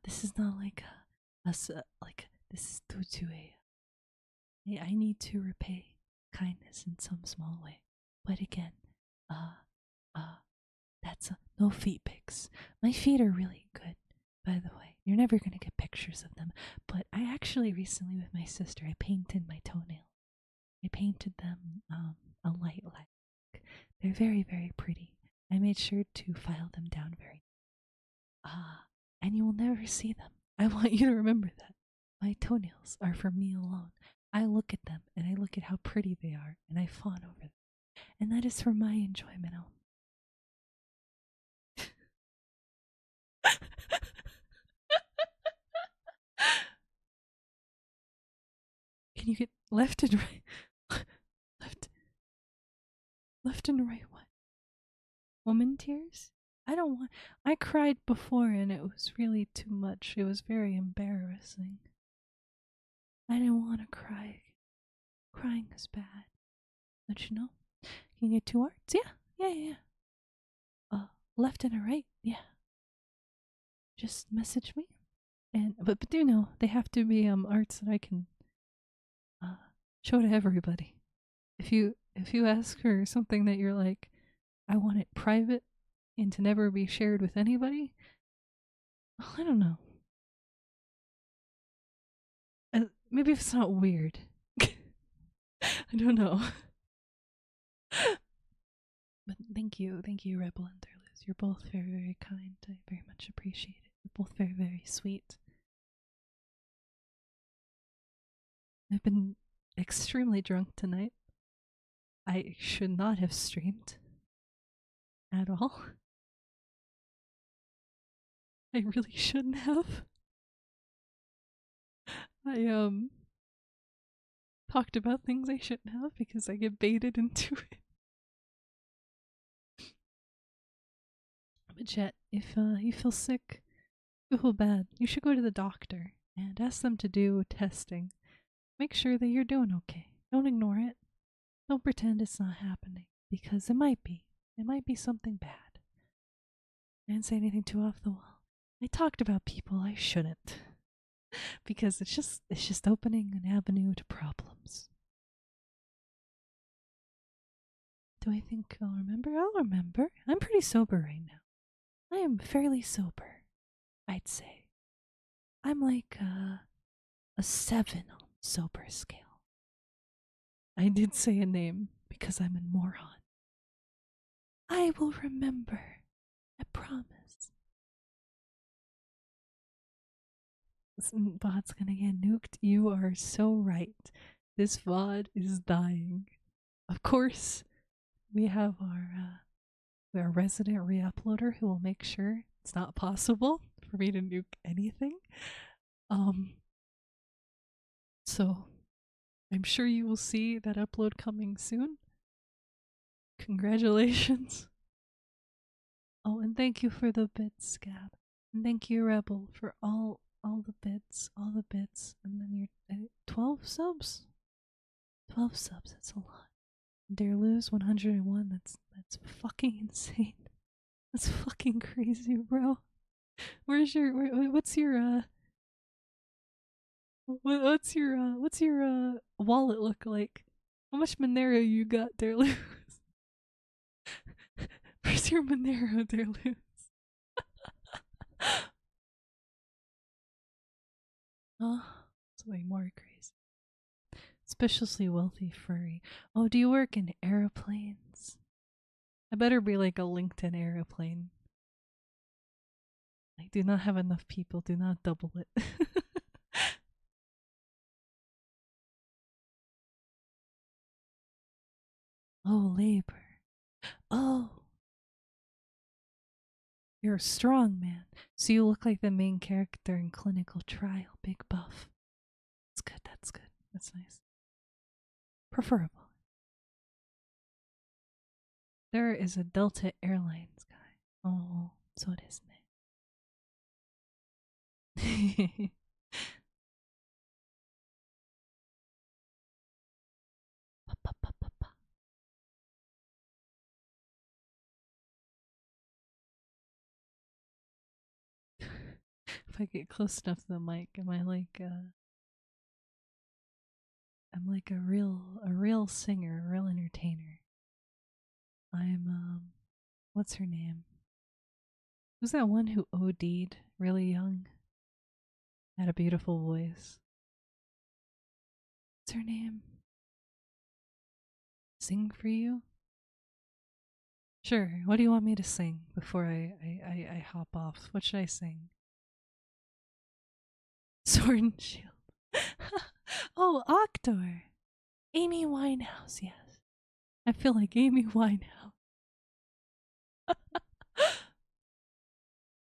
This is not like us. Like this is due to I need to repay kindness in some small way. But again, that's no feet pics. My feet are really good, by the way. You're never gonna get pictures of them. But I actually recently, with my sister, I painted my toenail. I painted them a light lilac. They're very, very pretty. I made sure to file them down very. And you will never see them. I want you to remember that. My toenails are for me alone. I look at them and I look at how pretty they are and I fawn over them. And that is for my enjoyment only. Can you get left and right? Left and right what? Woman tears? I cried before and it was really too much. It was very embarrassing. I didn't want to cry. Crying is bad. Don't you know? Can you get two arts? Yeah. Left and a right? Yeah. Just message me. And but do know they have to be arts that I can show to everybody. If you ask for something that you're like, I want it private and to never be shared with anybody, I don't know. Maybe if it's not weird. I don't know. But thank you, Rebel and Derluz. You're both very, very kind. I very much appreciate it. You're both very, very sweet. I've been extremely drunk tonight. I should not have streamed at all. I really shouldn't have. I talked about things I shouldn't have because I get baited into it. But Jet, if you feel sick, you feel bad, you should go to the doctor and ask them to do testing. Make sure that you're doing okay. Don't ignore it. Don't pretend it's not happening because it might be. It might be something bad. I didn't say anything too off the wall. I talked about people I shouldn't. Because it's just opening an avenue to problems. Do I think I'll remember? I'll remember. I'm pretty sober right now. I am fairly sober, I'd say. I'm like a 7 on the sober scale. I did say a name because I'm a moron. I will remember. I promise. This VOD's gonna get nuked. You are so right. This VOD is dying. Of course, we have our resident re-uploader who will make sure it's not possible for me to nuke anything. So I'm sure you will see that upload coming soon. Congratulations. Oh, and thank you for the bits, Scab. And thank you, Rebel, for all the bits, and then your 12 subs. 12 subs, that's a lot. Dare lose 101. That's fucking insane. That's fucking crazy, bro. What's your what's your wallet look like? How much Monero you got, Dare lose? Where's your Monero, Dare lose? Something more crazy. Especially wealthy furry. Oh, do you work in airplanes? I better be like a LinkedIn airplane. I do not have enough people. Do not double it. Oh, labor. Oh. You're a strong man. So you look like the main character in Clinical Trial. Big buff. That's good. That's good. That's nice. Preferable. There is a Delta Airlines guy. Oh, so it is nice. If I get close enough to the mic, am I like I'm like a real singer, a real entertainer. I'm what's her name? Who's that one who OD'd really young? Had a beautiful voice. What's her name? Sing for you? Sure. What do you want me to sing before I hop off? What should I sing? Sword and Shield. Oh, Octor. Amy Winehouse, yes. I feel like Amy Winehouse.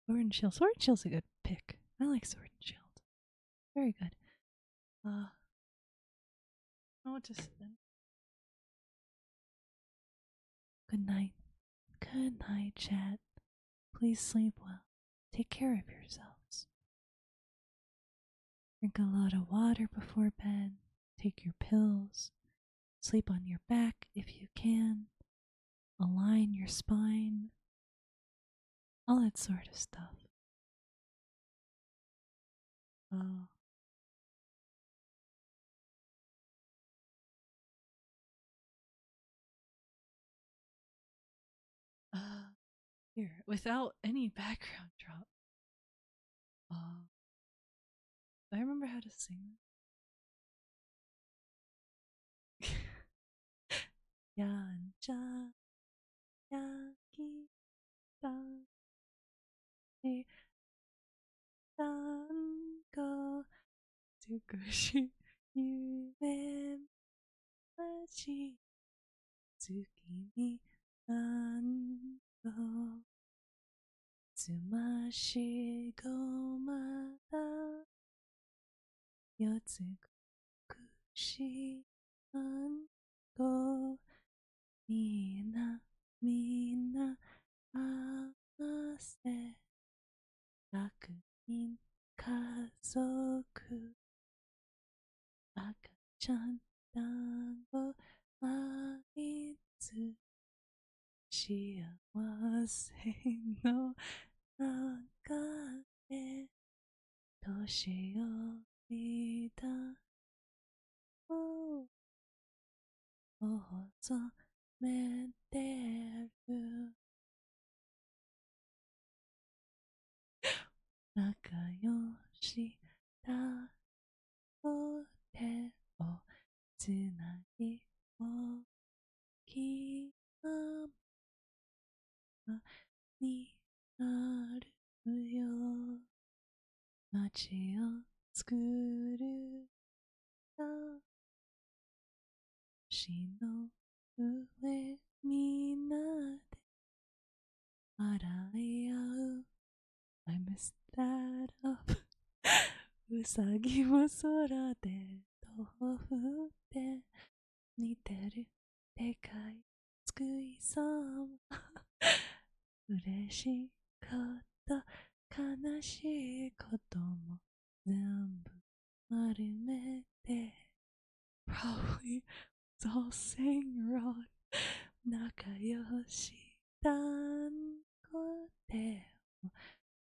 Sword and Shield. Sword and Shield's a good pick. I like Sword and Shield. Very good. I want to spin. Good night. Good night, chat. Please sleep well. Take care of yourselves. Drink a lot of water before bed. Take your pills. Sleep on your back if you can. Align your spine. All that sort of stuff. Oh. Here, without any background drop. Do I remember how to sing? Yanja yaki dan dango tsukushi yume machi tsuki ni dango tsumashi go mata yotsukushi dango mina mina amase 100人家族赤ちゃん団子毎日幸幸せの中で年寄りだを細めてる仲良しだと手をつなぎ大きなになるよ街を作る橋の上みんなで笑い合う I messed that up うさぎも空で豆腐って似てるでかいつくいさま嬉しかった悲しいことも全部丸めて Probably it's all saying wrong 仲良し団子手を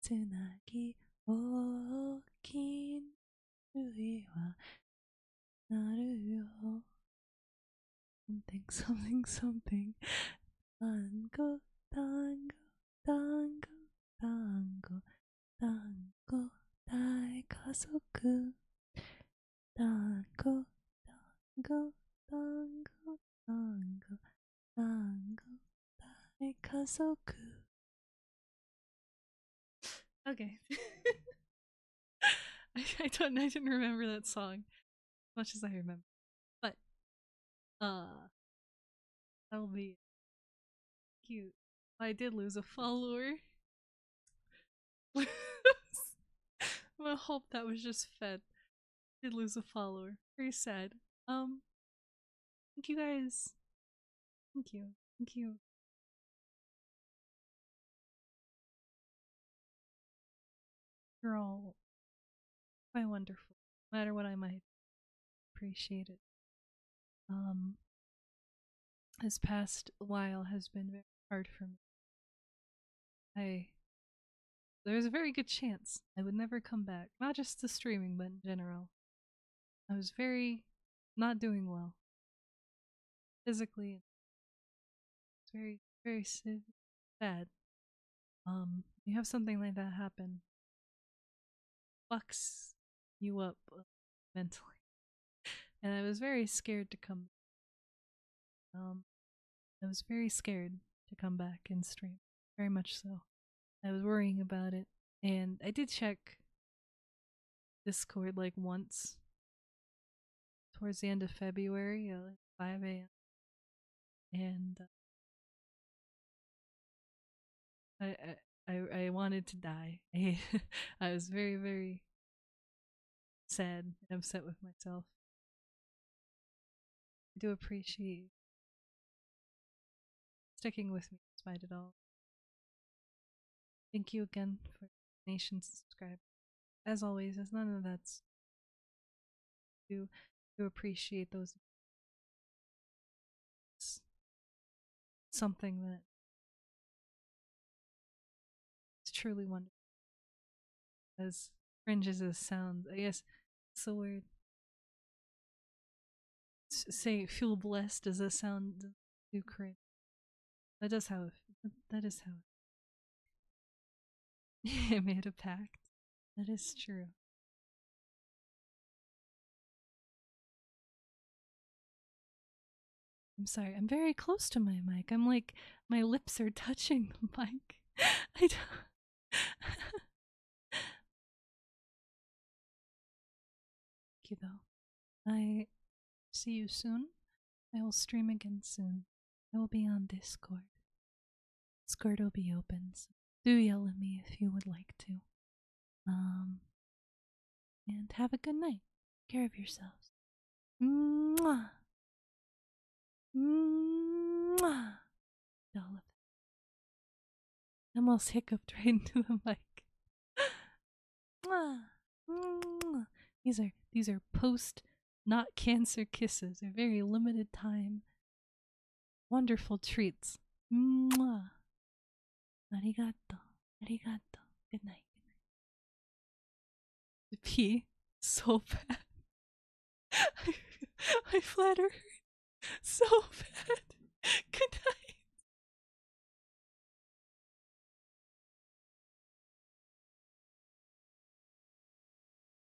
つなぎ大きな類はなるよ Something something something 単語単語単語単語単語大家族単語単語単語単語単語大家族 Okay. I didn't remember that song as much as I remember. But that'll be cute. I did lose a follower. I hope that was just fed. Did lose a follower. Very sad. Thank you guys. Thank you. Thank you. You're all quite wonderful. No matter what I might appreciate it. This past while has been very hard for me. There's a very good chance I would never come back. Not just to streaming, but in general. I was very not doing well. Physically. It's very, very sad. You have something like that happen. Fucks you up mentally. And I was very scared to come back. I was very scared to come back and stream. Very much so. I was worrying about it. And I did check Discord like once. Towards the end of February at like 5 a.m. And I wanted to die. I was very, very sad and upset with myself. I do appreciate sticking with me despite it all. Thank you again for donations and subscribe. As always, as none of that's do appreciate those. It's something that is truly wonderful. As cringe as it sounds, I guess it's so weird. Say feel blessed, does that sound too cringe? That is how it made a pact. That is true. I'm sorry, I'm very close to my mic. I'm like, my lips are touching the mic. I don't. Thank you though. I see you soon. I will stream again soon. I will be on Discord. Discord will be open, so do yell at me if you would like to. And have a good night. Take care of yourselves. Mwah. Mwah. All of it. I almost hiccuped right into the mic. Mwah. Mwah. These are post not cancer kisses. They're very limited time. Wonderful treats. Mwah. Arigato. Arigato. Good night. The pee so bad. I flatter her so bad. Good night.